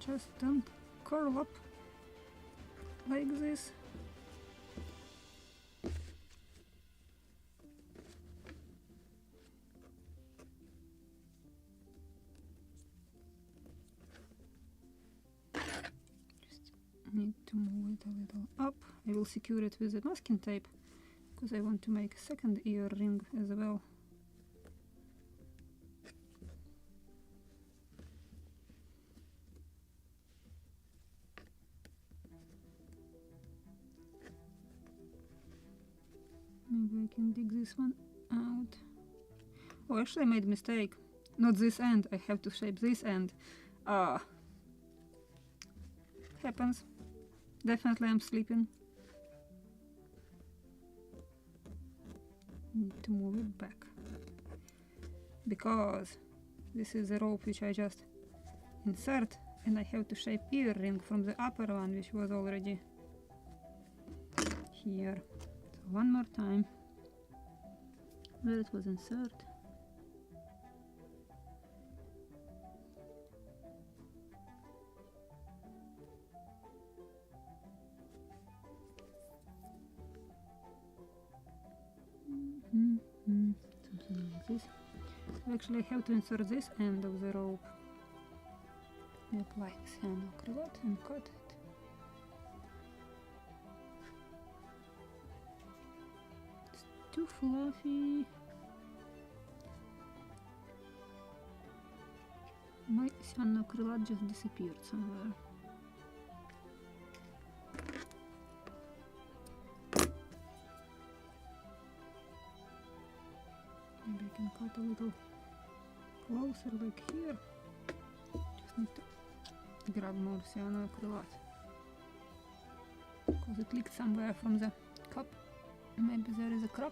just don't curl up like this. Just need to move it a little up. I will secure it with the masking tape because I want to make a second earring as well. Maybe I can dig this one out. Oh, actually I made a mistake. Not this end, I have to shape this end. Ah. Happens. Definitely I'm sleeping. Need to move it back. Because this is the rope which I just insert, and I have to shape earring from the upper one which was already here. So one more time. Where it was insert. Something like this. So actually I have to insert this end of the rope. I apply this handle cravat and cut it. Too fluffy. My cyanoacrylate just disappeared somewhere. Maybe I can cut a little closer, like here. Just need to grab more cyanoacrylate because it leaked somewhere from the cup. Maybe there is a crack.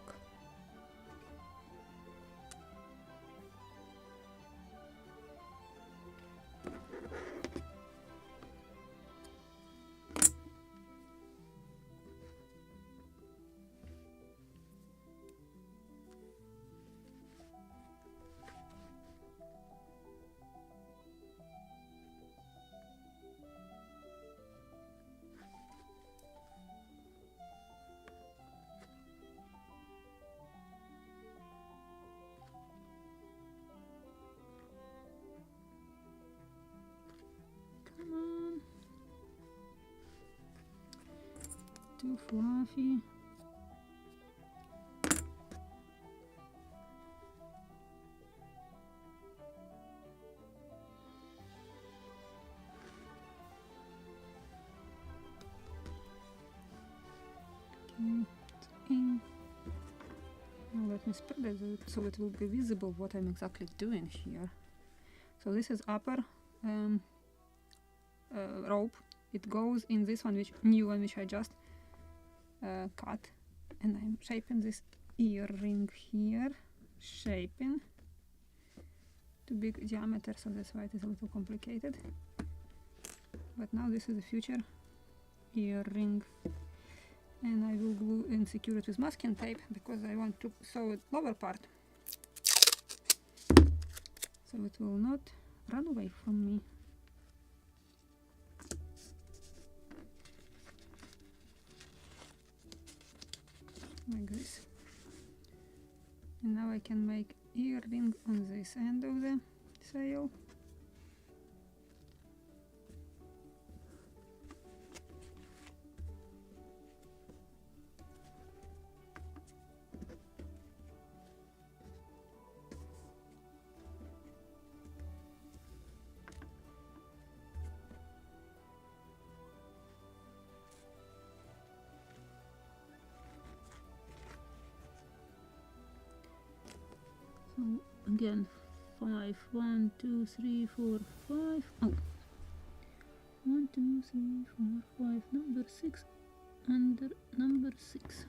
Too fluffy. Okay, it's in. Now let me spread it so it will be visible what I'm exactly doing here. So this is upper rope. It goes in this one, which new one, which I just cut, and I'm shaping this earring here. Shaping too big diameter, so that's why it is a little complicated. But now this is the future earring, and I will glue and secure it with masking tape because I want to sew it lower part, so it will not run away from me. like this. And now I can make earring on this end of the sail. So again, 5, 1, 2, 3, 4, 5. Oh, 1, 2, 3, 4, 5. Number 6 under number 6.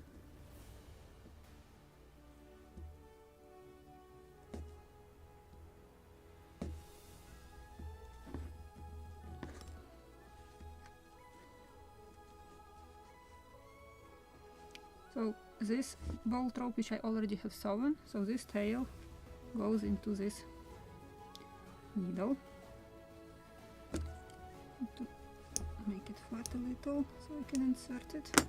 So this bolt rope, which I already have sewn, so this tail goes into this needle. To make it flat a little so I can insert it.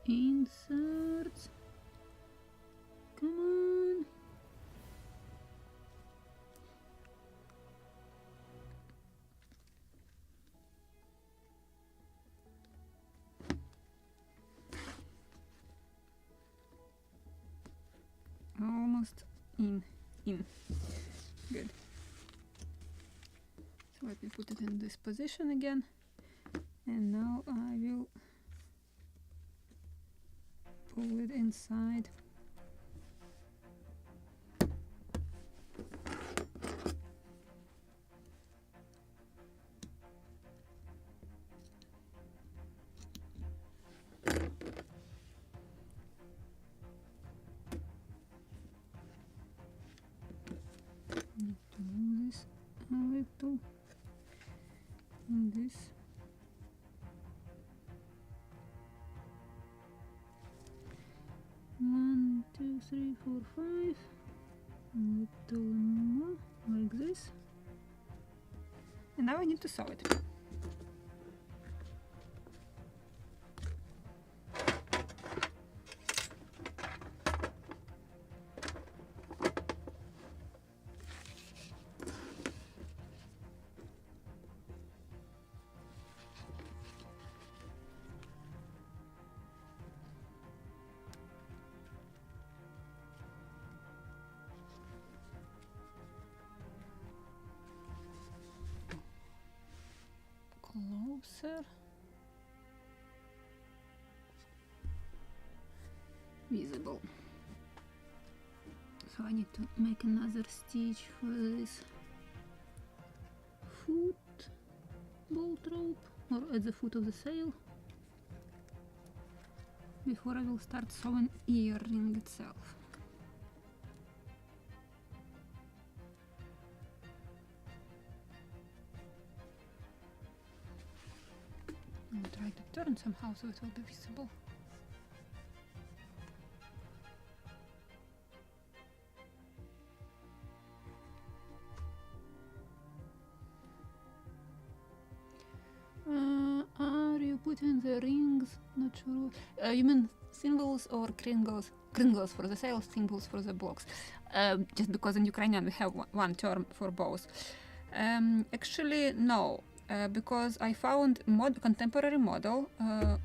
Insert. Come on. Almost in. Good. So let me put it in this position again. And now I will pull it inside. Need to move this a little. And this. One, 2, 3, 4, 5. A little more, like this. And now I need to sew it. Closer. Visible. So I need to make another stitch for this foot bolt rope, or at the foot of the sail, Before I will start sewing earring itself. I'll try to turn somehow so it will be visible. Are you putting the rings? Not sure. You mean symbols or kringles? Kringles for the sail, symbols for the blocks. Just because in Ukrainian we have one term for both. Actually, no. Because I found contemporary model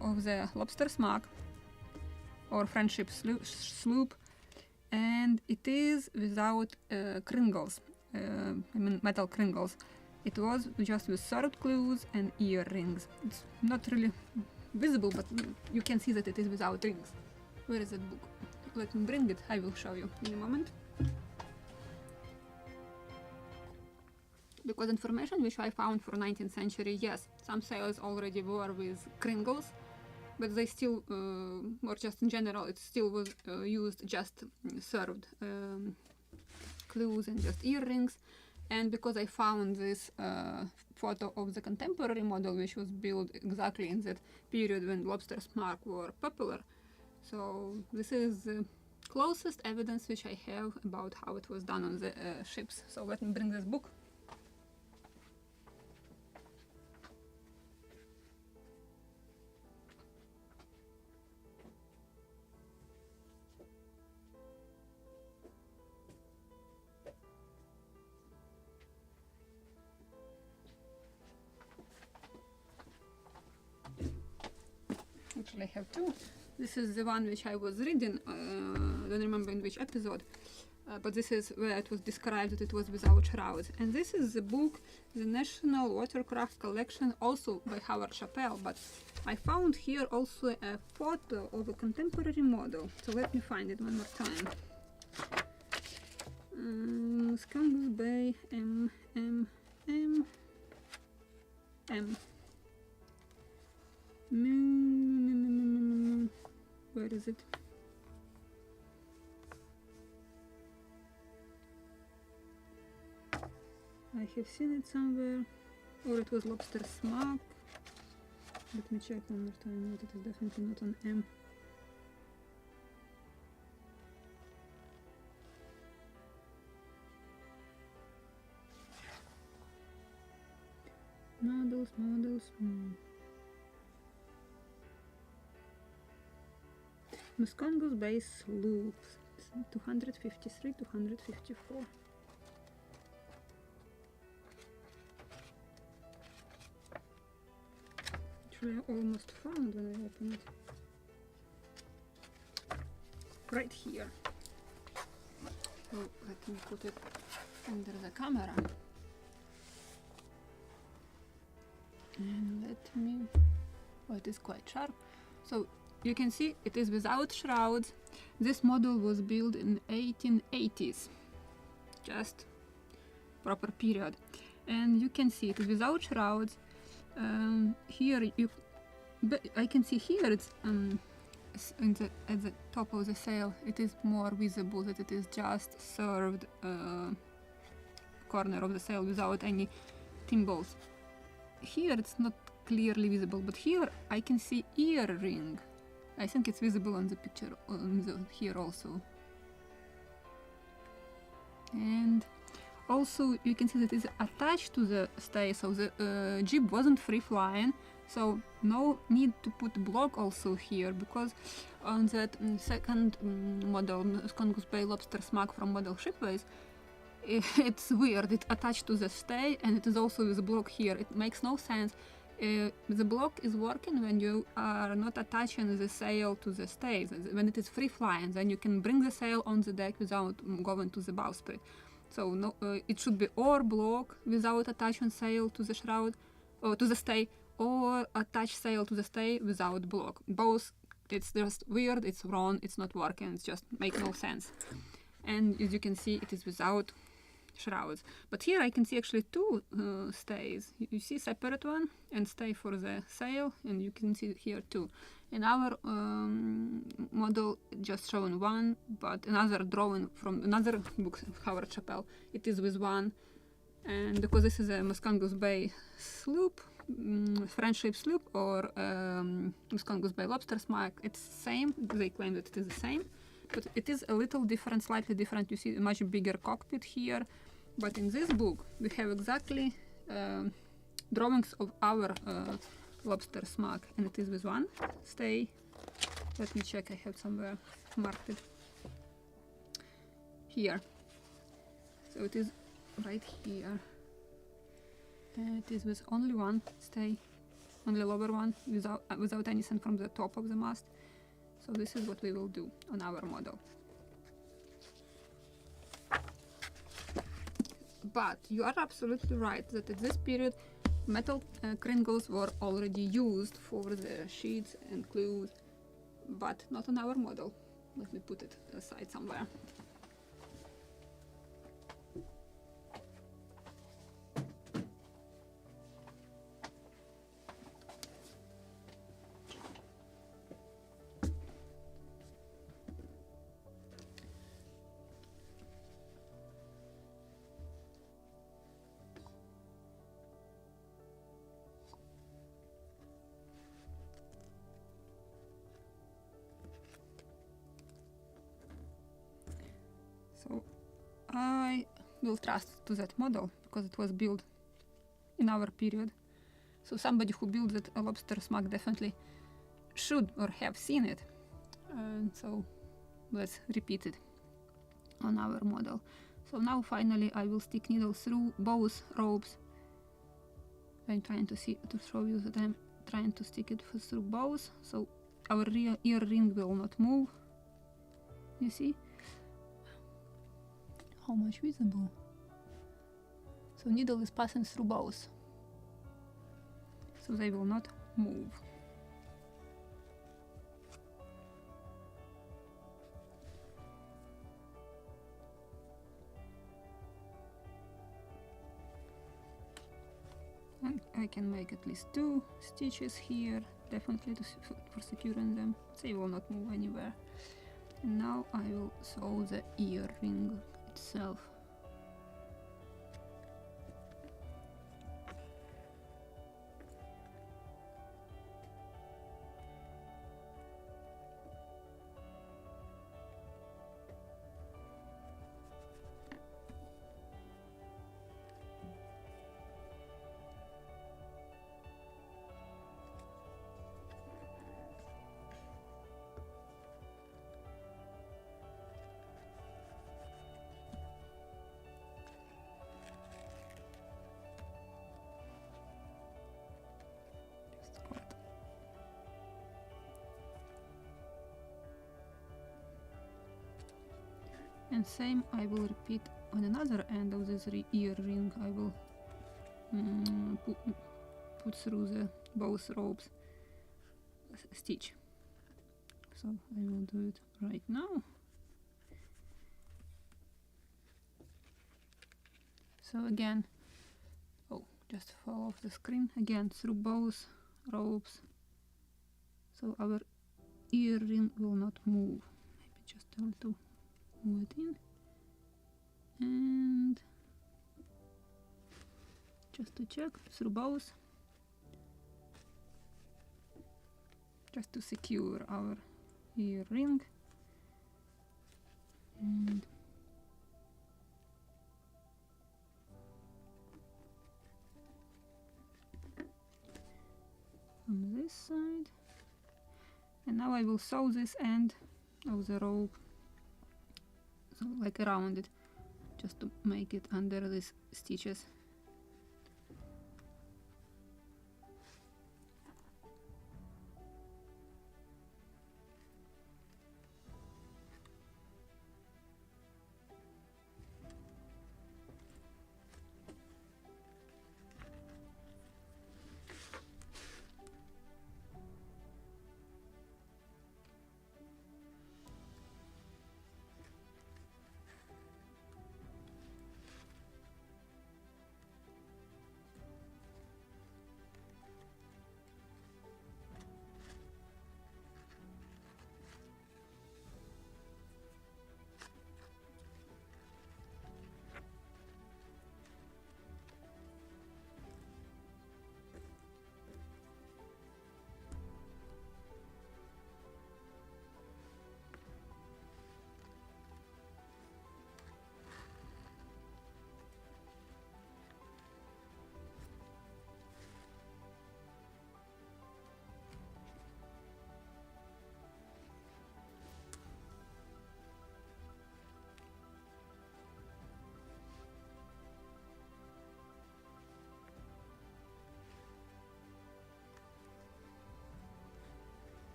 of the Lobster smack or friendship sloop, and it is without kringles, I mean metal kringles. It was just with sword clues and earrings. It's not really visible, but you can see that it is without rings. Where is that book? Let me bring it, I will show you in a moment. Because information which I found for 19th century, yes, some sails already were with kringles, but they still, or just in general, it still was used just served clues and just earrings. And because I found this photo of the contemporary model, which was built exactly in that period when lobster smack were popular, so this is closest evidence which I have about how it was done on the ships. So let me bring this book. Actually, I have two. This is the one which I was reading, I don't remember in which episode, but this is where it was described that it was without shrouds. And this is the book, the National Watercraft Collection, also by Howard Chappell, but I found here also a photo of a contemporary model. So let me find it one more time. Muscongus Bay M. Where is it? I have seen it somewhere, or it was Lobster Smack. Let me check one more time, but it is definitely not on M. Models. Muscongus Bay Sloop, 253, 254. Actually, I almost found when I opened it. Right here. So let me put it under the camera. And let me... Oh, it is quite sharp. So you can see it is without shrouds. This model was built in 1880s. Just proper period. And you can see it is without shrouds. Here I can see here it's at the top of the sail it is more visible that it is just served corner of the sail without any timbals. Here it's not clearly visible, but here I can see earring. I think it's visible on the picture here also. And also you can see that it's attached to the stay, so the jib wasn't free flying, so no need to put block also here, because on that second model, Muscongus Bay Lobster Smack from model Shipways, it's weird, it's attached to the stay and it is also with a block here. It makes no sense. The block is working when you are not attaching the sail to the stay. When it is free flying, then you can bring the sail on the deck without going to the bowsprit. So no, it should be or block without attaching sail to the shroud or to the stay, or attach sail to the stay without block. Both, it's just weird, it's wrong, it's not working, it just makes no sense. And as you can see, it is without shrouds. But here I can see actually two stays. You see separate one and stay for the sail, and you can see here too. In our model just showing one, but another drawing from another book, Howard Chappell, it is with one. And because this is a Muscongus Bay sloop, French ship sloop, or Muscongus Bay Lobster Smack, it's the same. They claim that it is the same, but it is a little different, slightly different. You see a much bigger cockpit here. But in this book, we have exactly drawings of our Lobster Smack, and it is with one stay. Let me check, I have somewhere marked it. Here. So it is right here. It is with only one stay, only lower one, without anything from the top of the mast. So this is what we will do on our model. But you are absolutely right that at this period metal cringles were already used for the sheets and clews, but not on our model. Let me put it aside somewhere. I will trust to that model because it was built in our period. So somebody who built that lobster smug definitely should or have seen it. And so let's repeat it on our model. So now finally I will stick needle through both ropes. I'm trying to show you that I'm trying to stick it through both, so our rear ear ring will not move. You see? How much visible? So needle is passing through both, so they will not move. And I can make at least 2 stitches here, definitely for securing them. They will not move anywhere. And now I will sew the ear ring itself. And same I will repeat on another end of this ear ring. I will put through the both ropes stitch. So I will do it right now. So again, just fall off the screen again through both ropes, so our ear ring will not move. Maybe just a little move it in, and just to check through both, just to secure our ear ring. And on this side, and now I will sew this end of the rope, so like around it, just to make it under these stitches.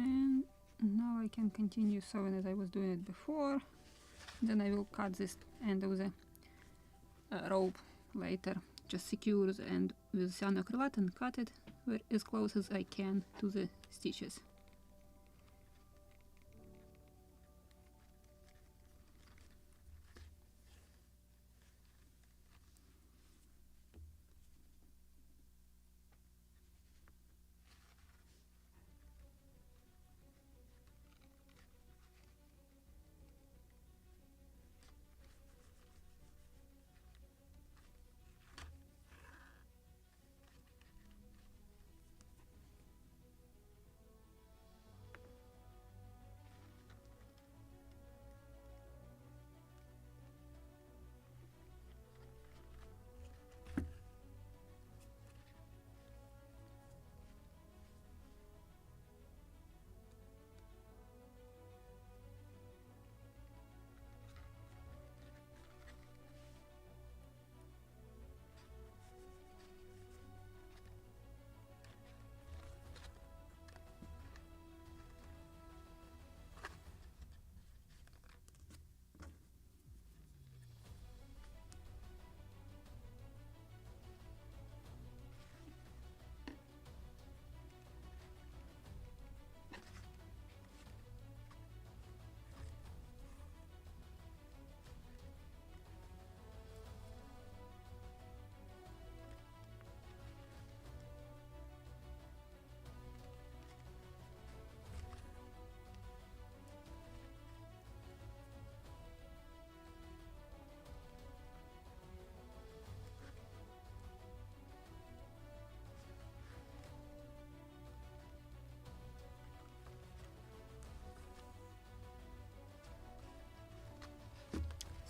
And now I can continue sewing as I was doing it before. Then I will cut this end of the rope later, just secure the end with cyanoacrylate and cut it as close as I can to the stitches.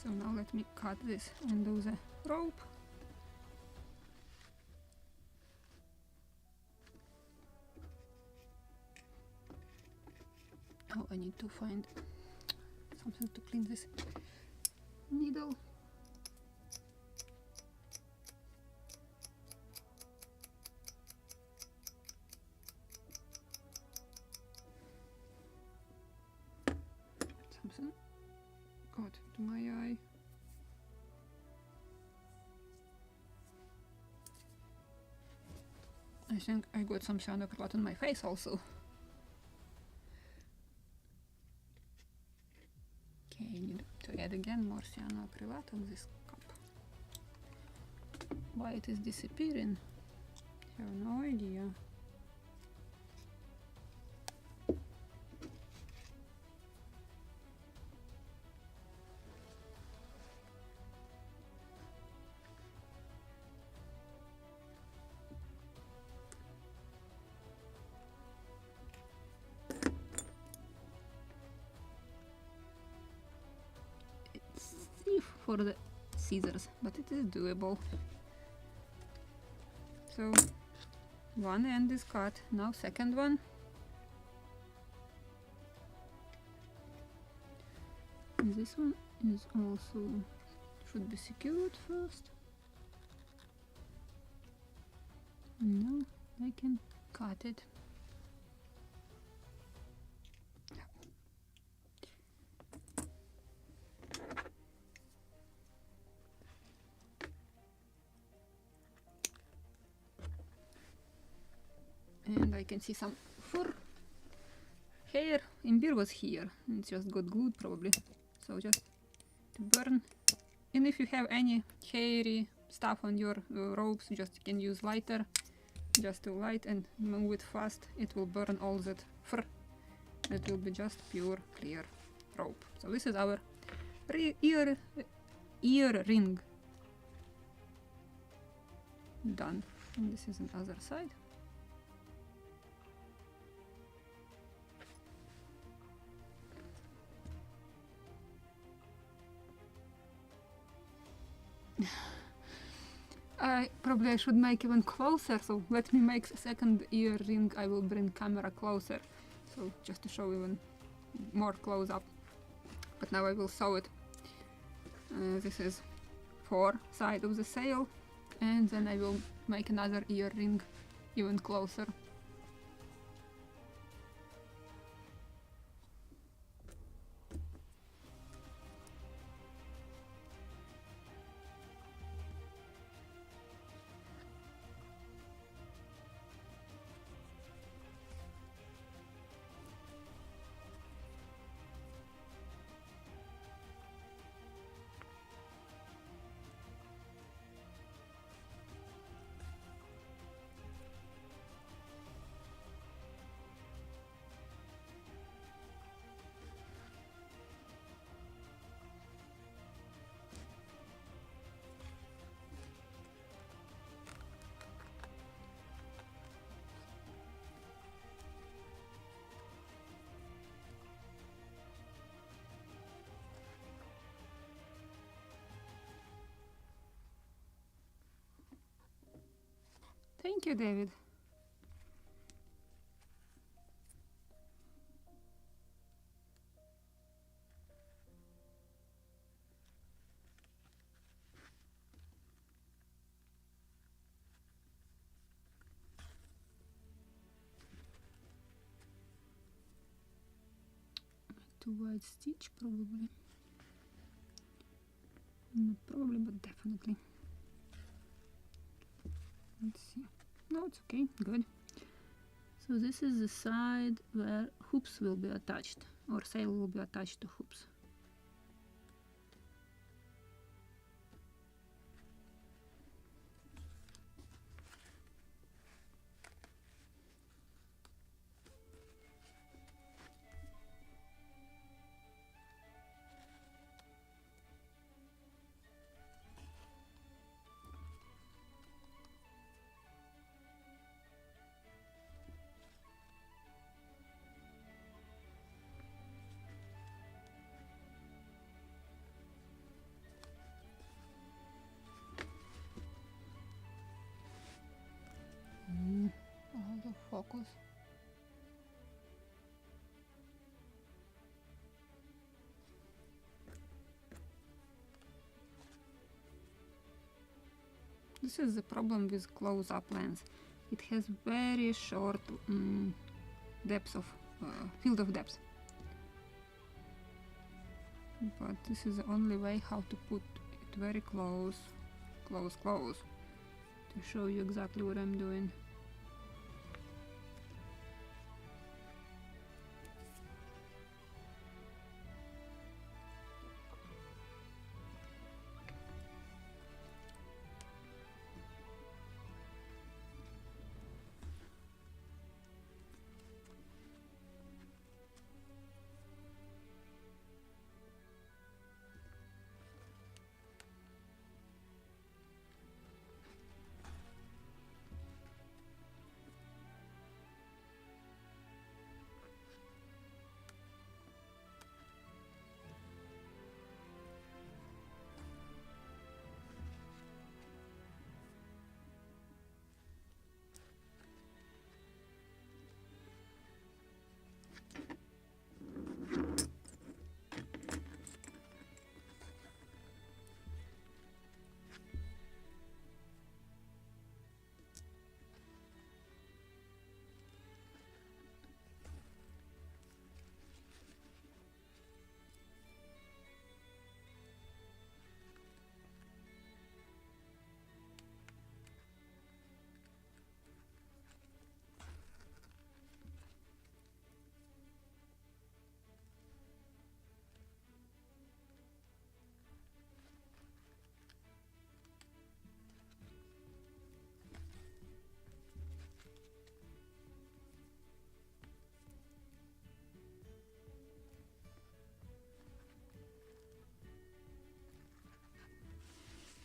So now let me cut this end of the rope. Oh, I need to find something to clean this needle. Something got to my eye. I think I got some cyanoacrylate on my face also. Okay, I need to add again more cyanoacrylate on this cup. Why it is disappearing? I have no idea. For the scissors, but it is doable. So one end is cut, now second one. And this one is also should be secured first. And now I can cut it. And I can see some fur. Hair imber was here, it just got glued probably. So just to burn. And if you have any hairy stuff on your ropes, just you can use lighter, just to light and move it fast. It will burn all that fur. It will be just pure clear rope. So this is our ear ring done. And this is on the other side. I should make even closer, so let me make a second ear ring. I will bring camera closer, so just to show even more close up. But now I will sew it. This is 4 side of the sail, and then I will make another ear ring even closer. Thank you, David. To white stitch probably. Not probably, but definitely. Let's see. No, it's okay. Good. So this is the side where hoops will be attached, or sail will be attached to hoops. Out of focus. This is the problem with close-up lens. It has very short depth of field of depth. But this is the only way how to put it very close, close, close, to show you exactly what I'm doing.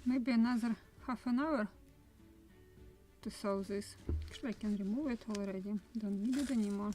Maybe another half an hour to sew this. Actually, I can remove it already. Don't need it anymore.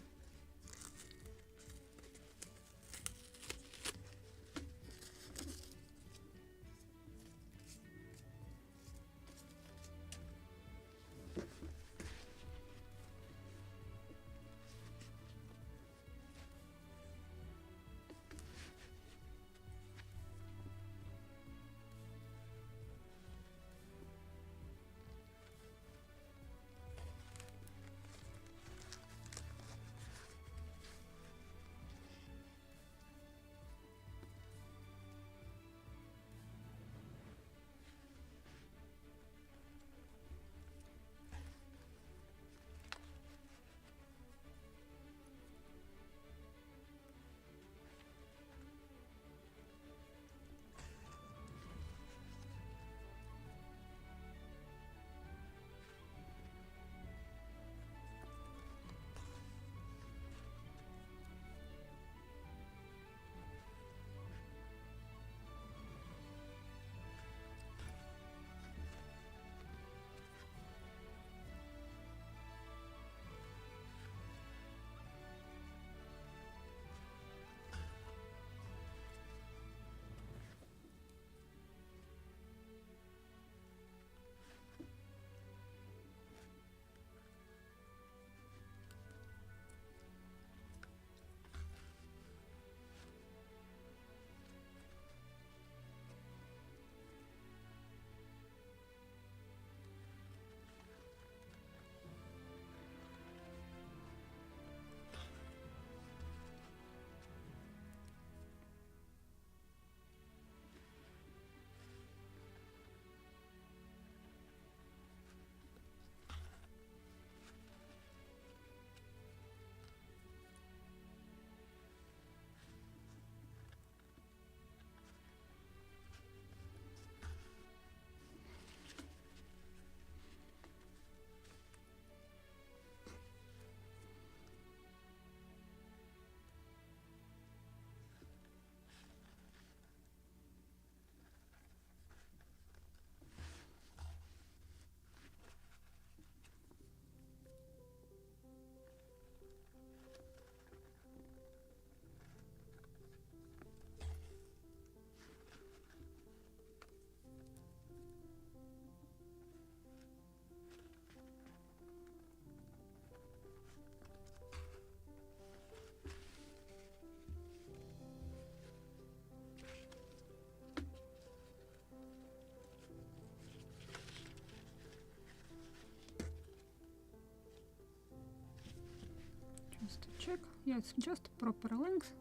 Just to check. Yeah, it's just proper length.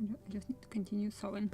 I just need to continue sewing.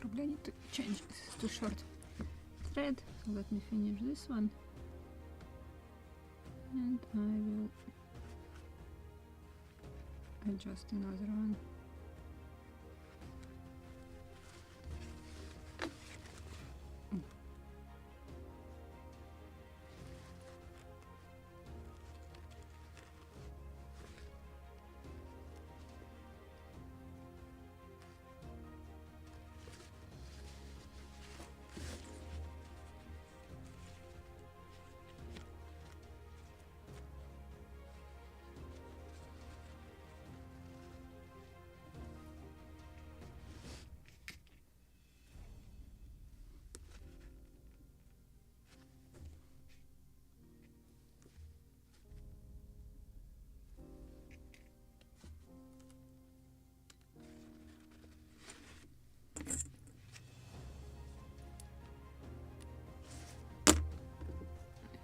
Probably I need to change, this is too short thread, so let me finish this one and I will adjust another one.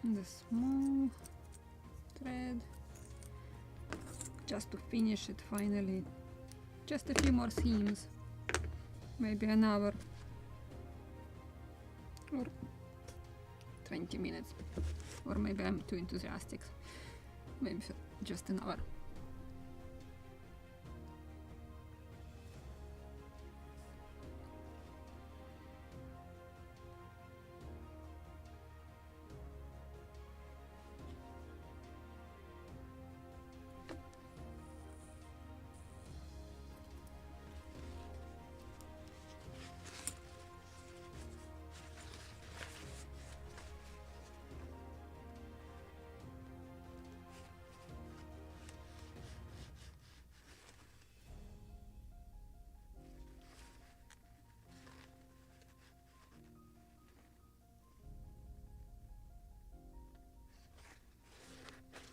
The small thread just to finish it finally. Just a few more seams, maybe an hour or 20 minutes, or maybe I'm too enthusiastic, maybe just an hour.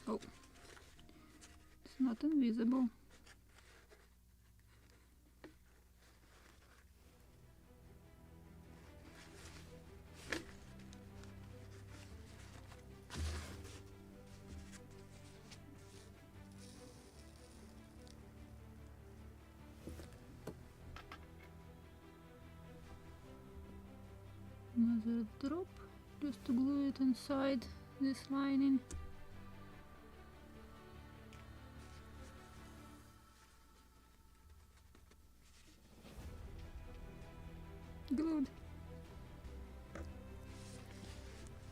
Oh, it's not invisible. Another drop just to glue it inside this lining. Glued.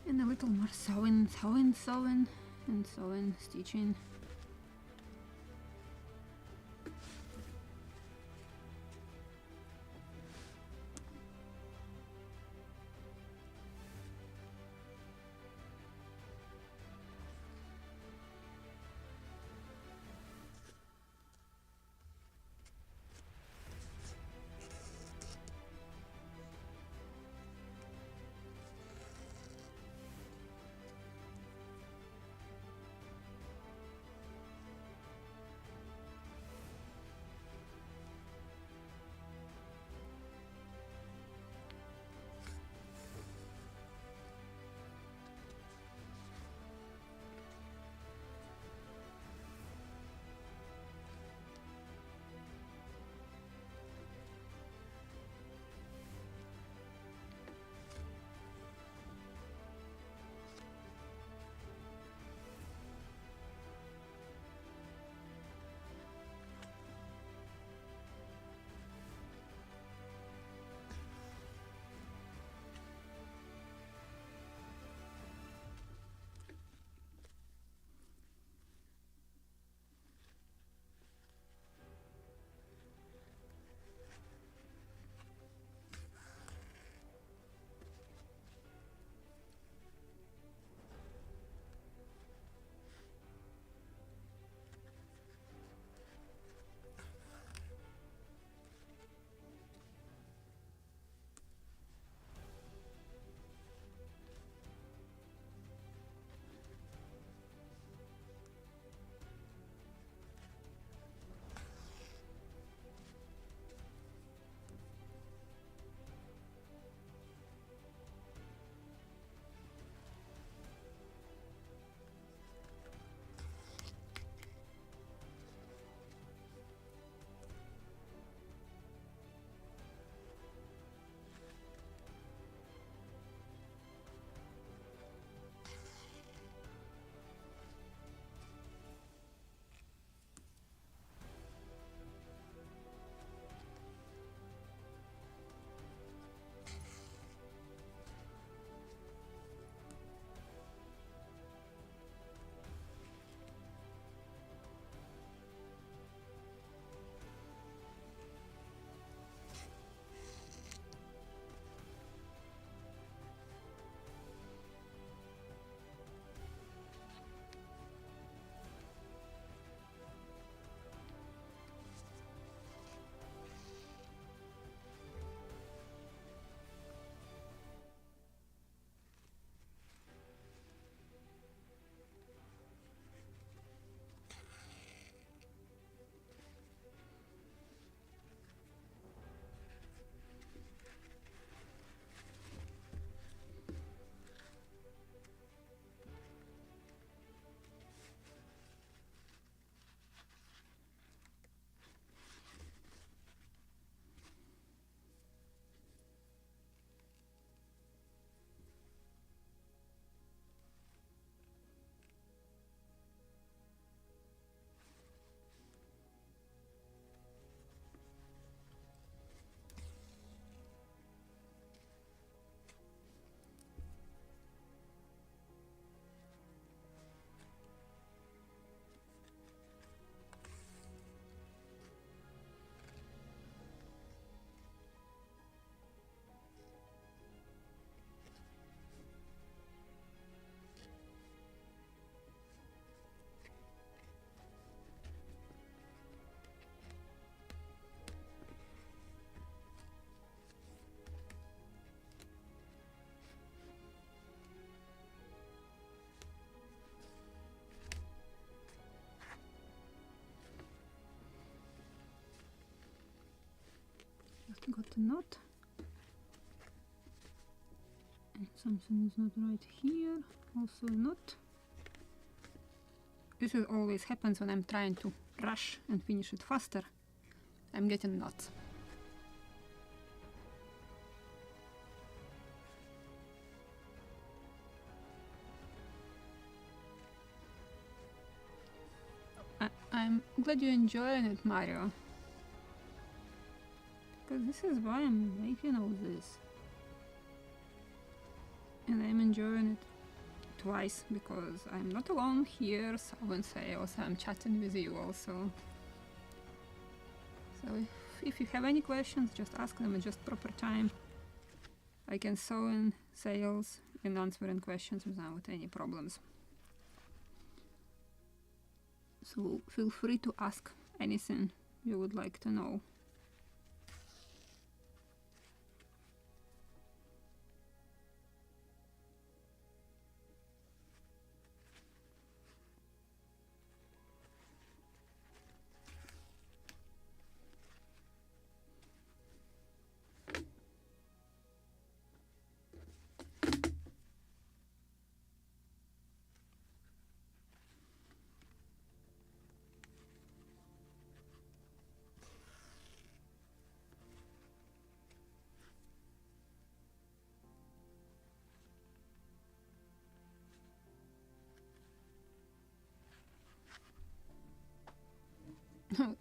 And a little more sewing, and sewing, stitching. got a knot. And something is not right here. Also a knot. This is always happens when I'm trying to rush and finish it faster. I'm getting knots. I'm glad you're enjoying it, Mario. Because this is why I'm making all this. And I'm enjoying it twice because I'm not alone here, so MAINSAIL, I'm chatting with you also. So if you have any questions, just ask them at just proper time. I can sew in sails and answering questions without any problems. So feel free to ask anything you would like to know.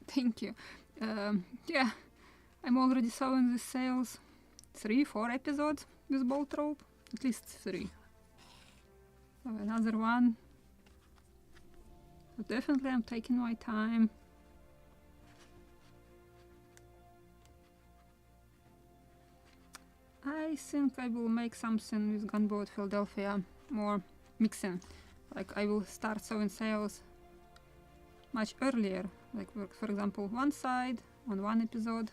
Thank you. Yeah, I'm already sewing the sails 3-4 episodes with bolt rope, at least 3. So another one. So definitely I'm taking my time. I think I will make something with Gunboat Philadelphia, more mixing. Like I will start sewing sails much earlier, like for example one side on one episode,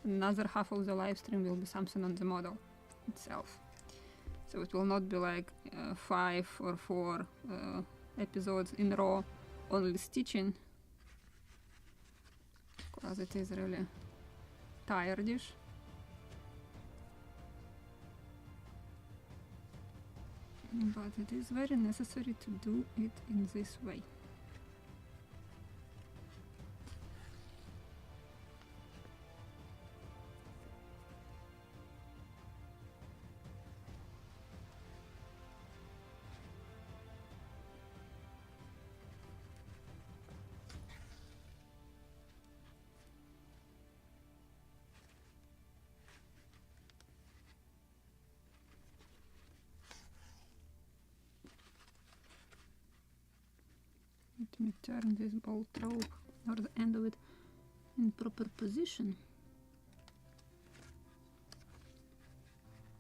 another half of the live stream will be something on the model itself. So it will not be like 5 or 4 episodes in a row only stitching, because it is really tired-ish. But it is very necessary to do it in this way. Let me turn this bolt rope or the end of it in proper position.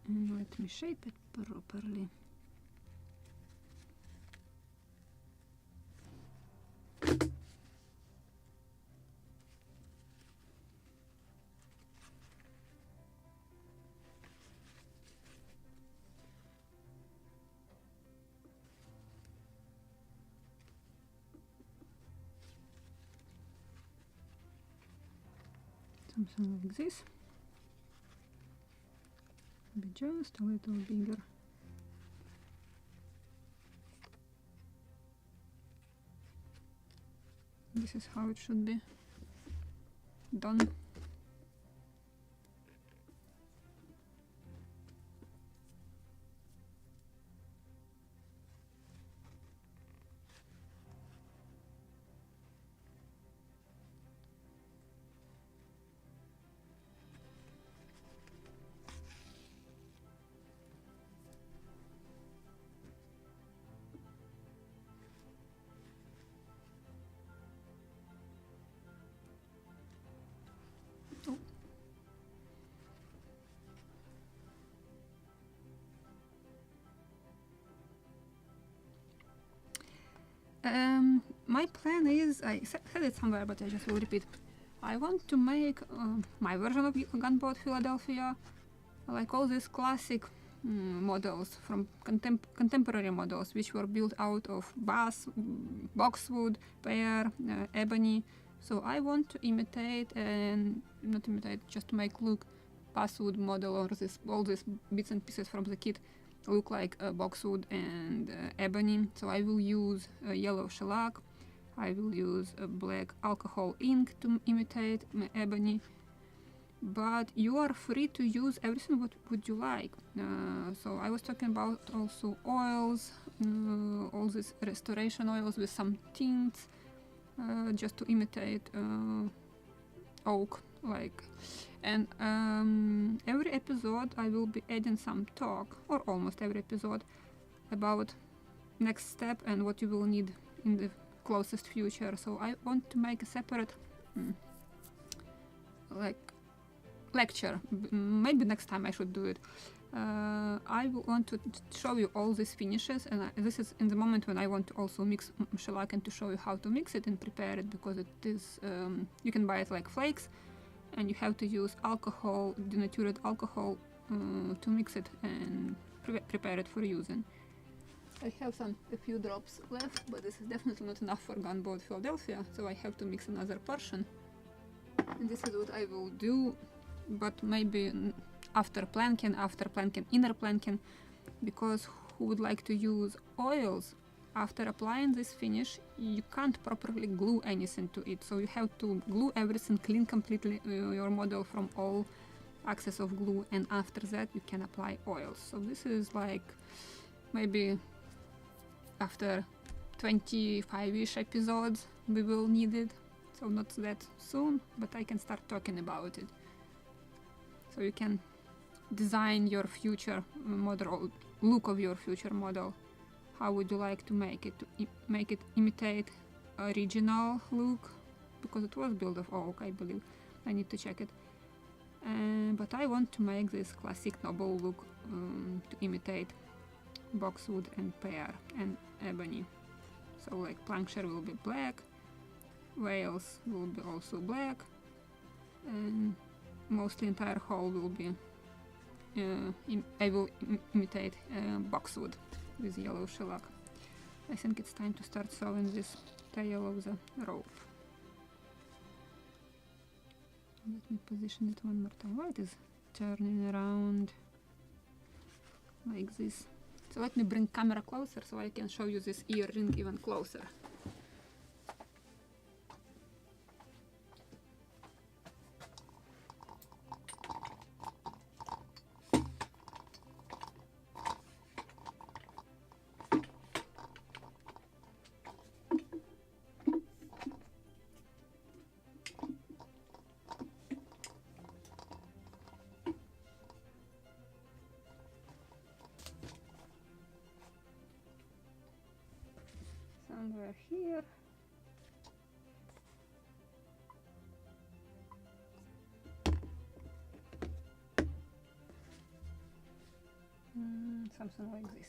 And let me shape it properly. Something like this. Maybe just a little bigger. This is how it should be done. My plan is, I said it somewhere, but I just will repeat. I want to make my version of Gunboat Philadelphia, like all these classic models from contemporary models, which were built out of boxwood, pear, ebony. So I want to imitate, and not imitate, just to make look basswood model or all these bits and pieces from the kit look like boxwood and ebony, so I will use yellow shellac. I will use a black alcohol ink to imitate ebony, but you are free to use everything what would you like. So I was talking about also oils, all these restoration oils with some tints, just to imitate oak like. And every episode I will be adding some talk, or almost every episode, about next step and what you will need in the closest future. So I want to make a separate like lecture. Maybe next time I should do it. I want to show you all these finishes, and this is in the moment when I want to also mix shellac and to show you how to mix it and prepare it, because it is you can buy it like flakes, and you have to use alcohol, denatured alcohol, to mix it and prepare it for using. I have a few drops left, but this is definitely not enough for Gunboat Philadelphia, so I have to mix another portion. And this is what I will do, but maybe after planking, inner planking, because who would like to use oils after applying this finish, you can't properly glue anything to it, so you have to glue everything, clean completely your model from all access of glue, and after that you can apply oils. So this is like maybe after 25-ish episodes we will need it, so not that soon, but I can start talking about it. So you can design your future model, or look of your future model. How would you like to make it? To make it imitate original look, because it was built of oak, I believe. I need to check it. But I want to make this classic noble look, to imitate boxwood and pear and ebony. So like plankshare will be black, whales will be also black, and mostly entire hull will be I will imitate boxwood with yellow shellac. I think it's time to start sewing this tail of the rope. Let me position it one more time. Why it is turning around like this? So let me bring camera closer so I can show you this earring even closer. Somewhere here. Something like this.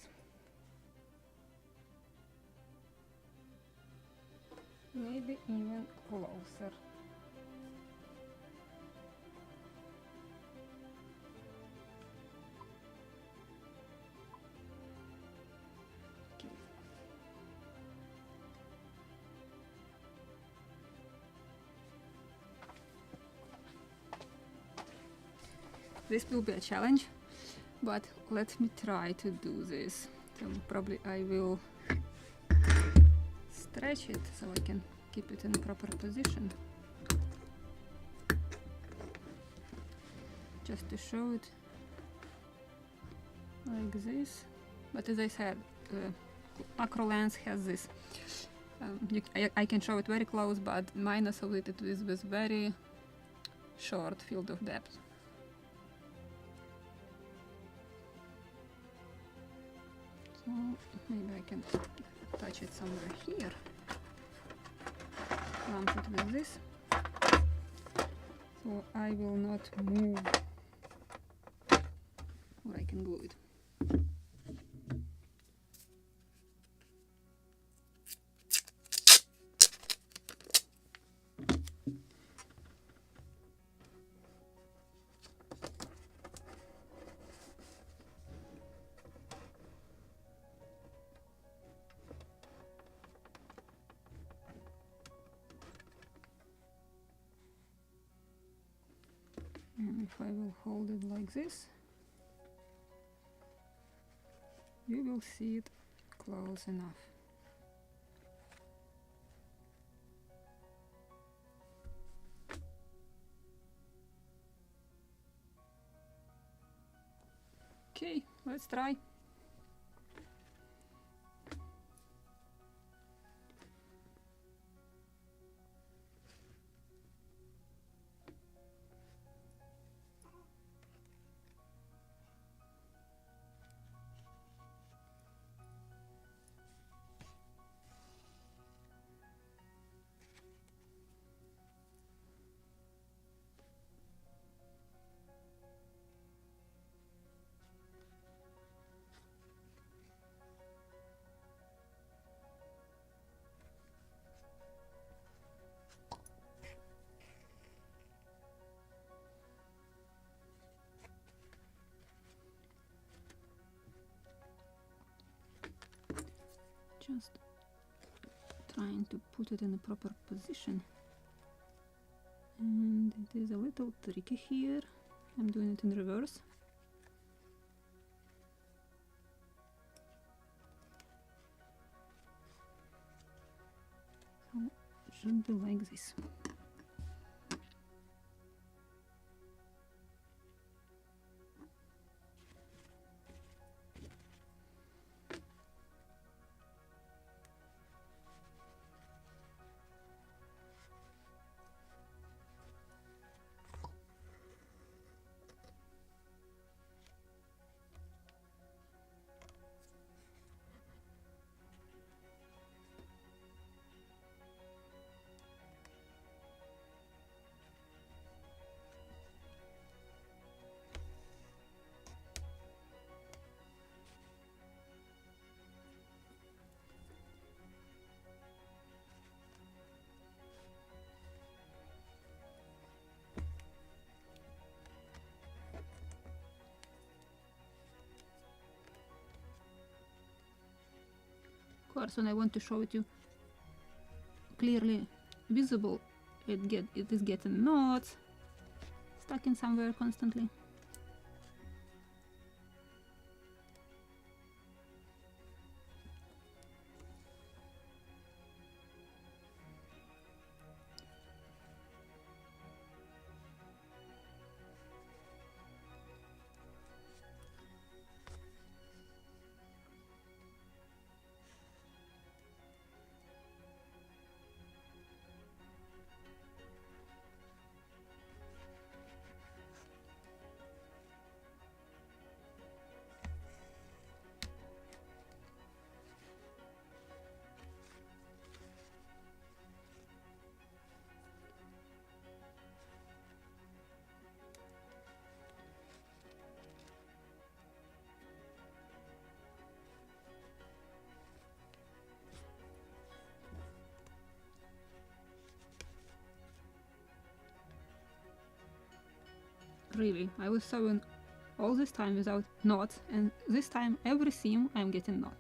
Maybe even closer. This will be a challenge, but let me try to do this. So probably I will stretch it so I can keep it in proper position. Just to show it like this. But as I said, macro lens has this. I can show it very close, but minus of it is with very short field of depth. So maybe I can touch it somewhere here. Clamp it with this. So I will not move, or I can glue it. And if I will hold it like this, you will see it close enough. Okay, let's try. Just trying to put it in the proper position, and it is a little tricky here. I'm doing it in reverse. So it should be like this. Of course, when I want to show it you clearly visible, it is getting knots stuck in somewhere constantly. Really, I was sewing all this time without knots, and this time every seam I'm getting knot.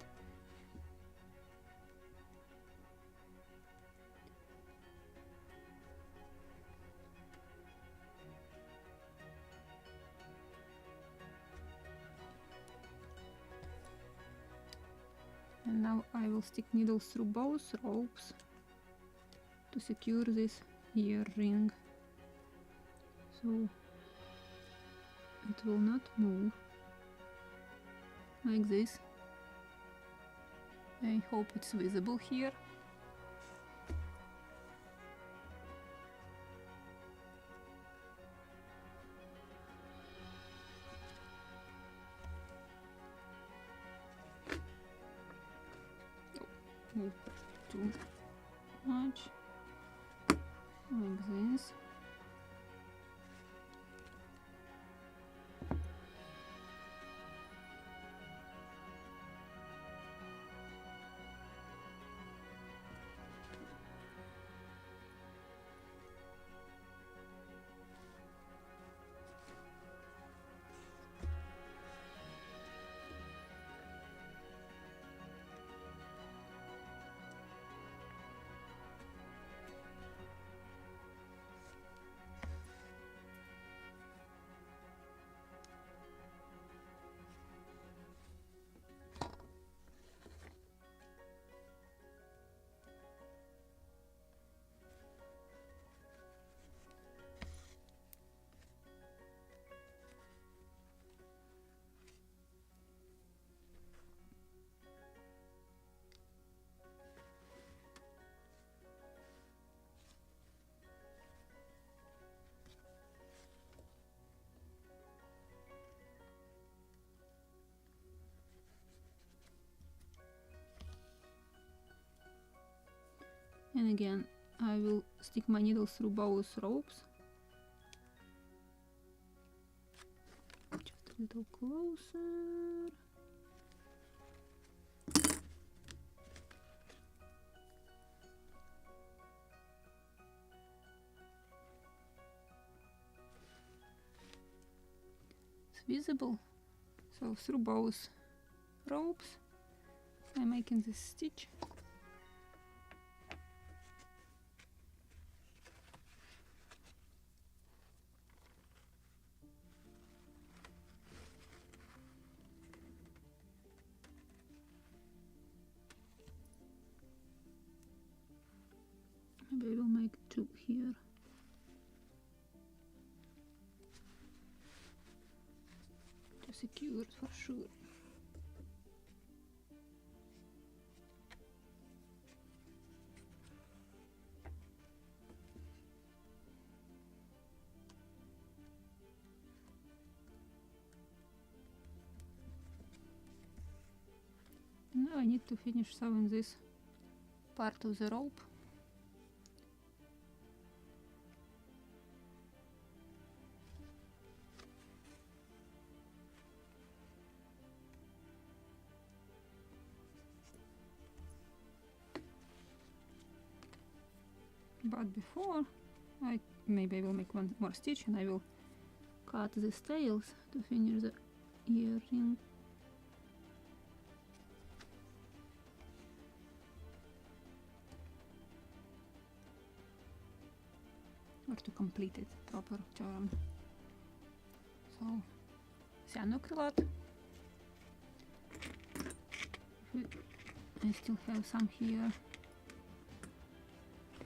And now I will stick needles through both ropes to secure this earring, so it will not move, like this. I hope it's visible here. Move too much, like this. And again, I will stick my needle through both ropes. Just a little closer. It's visible. So through both ropes I'm making this stitch. Maybe I will make two here. To secure it for sure. Now I need to finish sewing this part of the rope. But before, maybe I will make one more stitch and I will cut these tails to finish the earring. Or to complete it proper term. So, cyanoacrylate. I still have some here.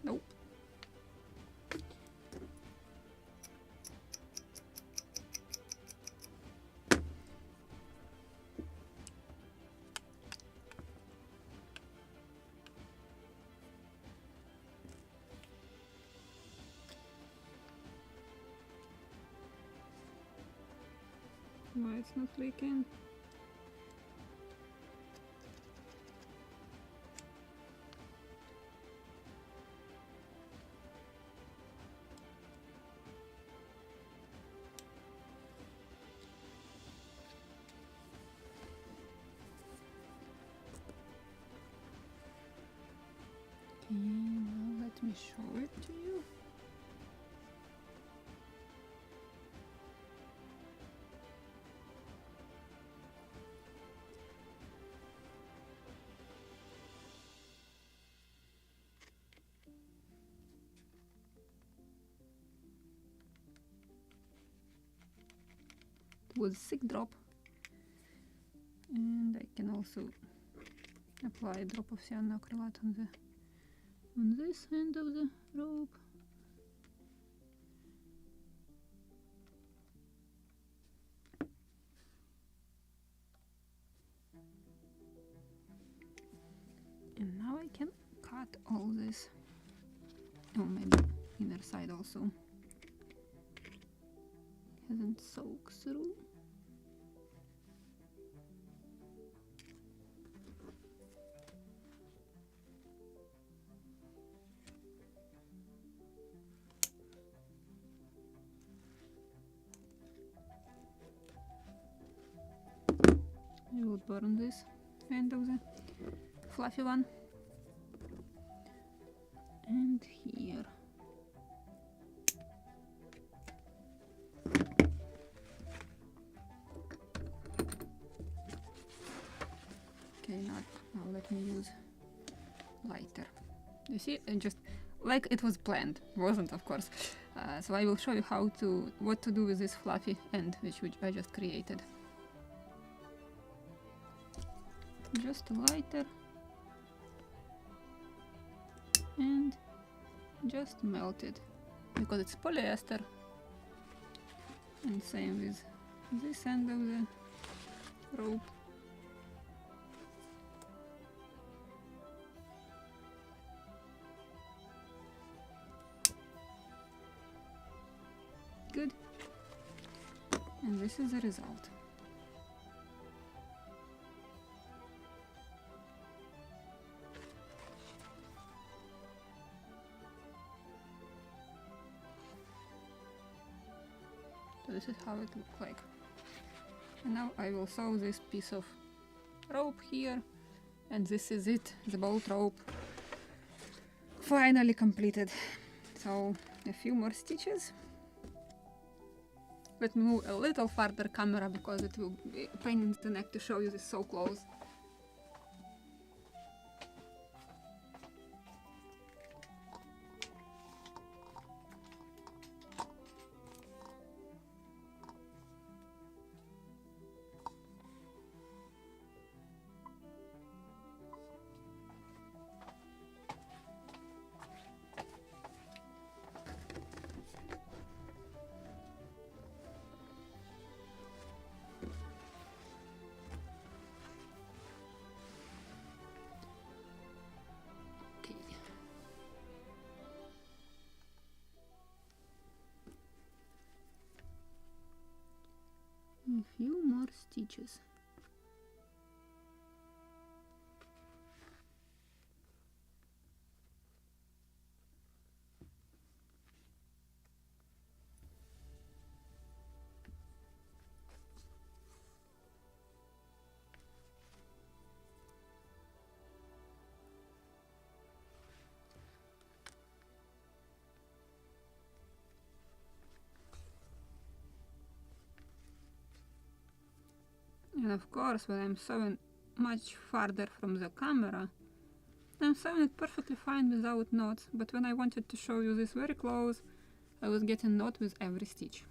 Nope. Why it's not leaking? Okay, now let me show it to you. It was a sick drop, and I can also apply a drop of cyanoacrylate on this end of the rope. And now I can cut all this. Oh, maybe inner side also hasn't soaked through. I will burn this end of the fluffy one. And here. Okay, now let me use lighter. You see, just like it was planned, wasn't of course. So I will show you what to do with this fluffy end which I just created. Just a lighter and just melt it because it's polyester, and same with this end of the rope. Good. And this is the result. this is how it looks like. And now I will sew this piece of rope here, and this is it, the bolt rope finally completed. So a few more stitches. Let me move a little farther camera because it will be a pain in the neck to show you this so close. A few more stitches. And of course, when I'm sewing much farther from the camera, I'm sewing it perfectly fine without knots, but when I wanted to show you this very close, I was getting knot with every stitch.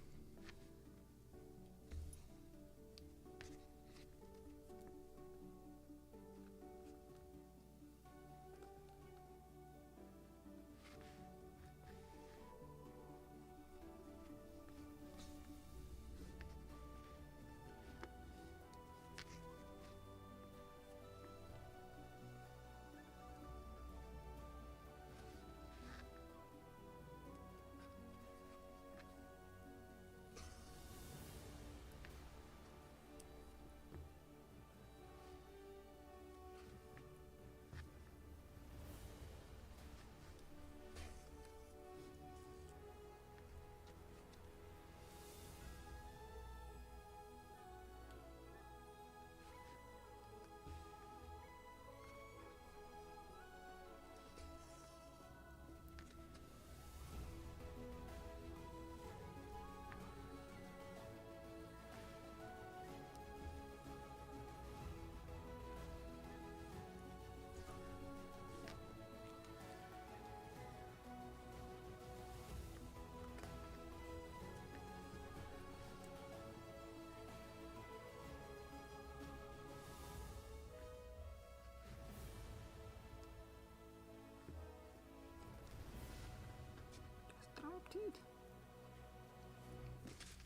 It.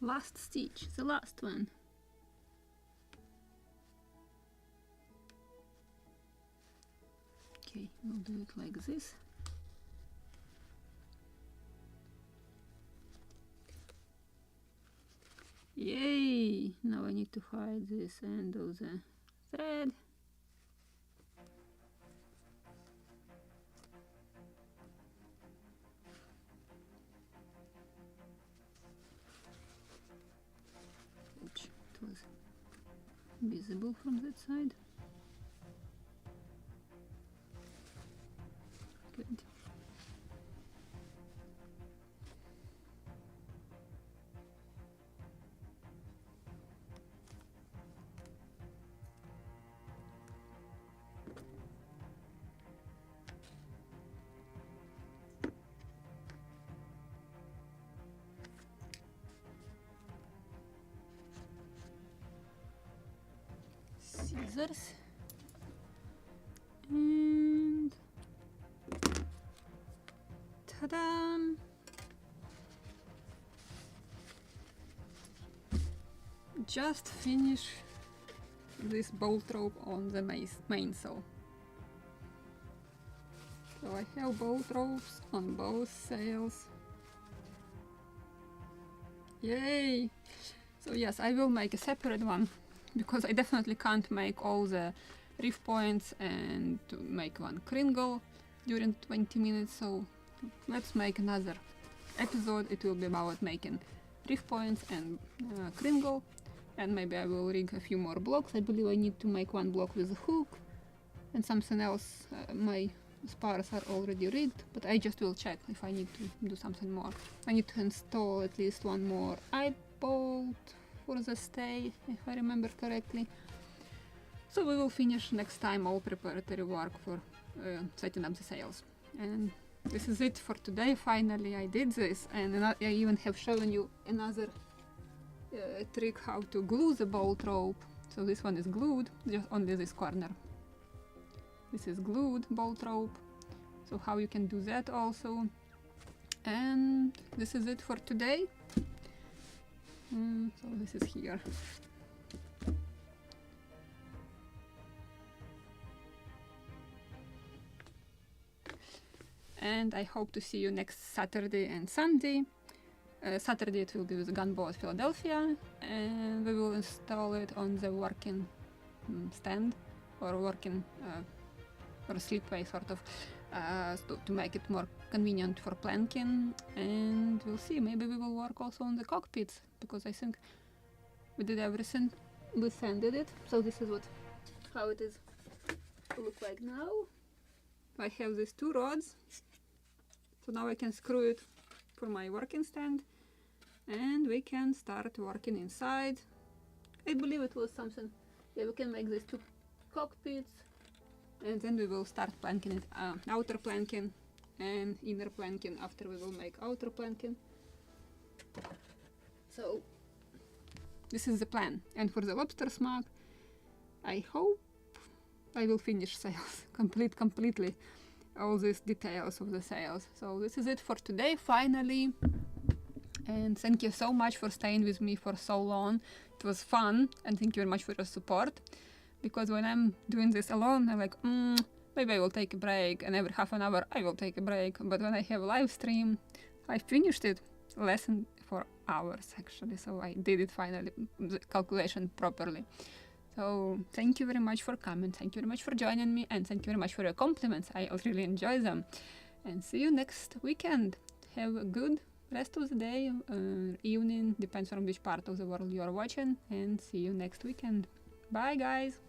Last stitch, the last one. Okay, we'll do it like this. Yay! Now I need to hide this end of the thread. It was visible from that side. Good. Scissors and ta-da! Just finish this bolt rope on the mainsail. So I have bolt ropes on both sails. Yay! So yes, I will make a separate one, because I definitely can't make all the reef points and to make one kringle during 20 minutes, so let's make another episode. It will be about making drift points and kringle, and maybe I will rig a few more blocks. I believe I need to make one block with a hook and something else. My spars are already rigged, but I just will check if I need to do something more. I need to install at least one more eye bolt for the stay, if I remember correctly. So we will finish next time all preparatory work for setting up the sails. And this is it for today. Finally I did this, and I even have shown you another trick how to glue the bolt rope. So this one is glued, just only this corner. This is glued bolt rope, so how you can do that also. And this is it for today. So this is here. And I hope to see you next Saturday and Sunday. Saturday it will be with Gunboat Philadelphia, and we will install it on the working stand, or working or slipway sort of, to make it more convenient for planking. And we'll see, maybe we will work also on the cockpits, because I think we did everything. We sanded it, so this is how it is look like now. I have these two rods, so now I can screw it for my working stand, and we can start working inside. I believe it was something, yeah, we can make these two cockpits, and then we will start planking it, outer planking and inner planking. After we will make outer planking. So this is the plan. And for the lobster smog, I hope I will finish sails completely all these details of the sails. So this is it for today, finally. And thank you so much for staying with me for so long. It was fun, and thank you very much for your support. Because when I'm doing this alone, I'm like, maybe I will take a break, and every half an hour I will take a break. But when I have a live stream, I finished it less than 4 hours actually. So I did it finally, the calculation properly. So thank you very much for coming, thank you very much for joining me, and thank you very much for your compliments. I really enjoy them. And see you next weekend. Have a good rest of the day, evening, depends on which part of the world you are watching, and see you next weekend. Bye guys!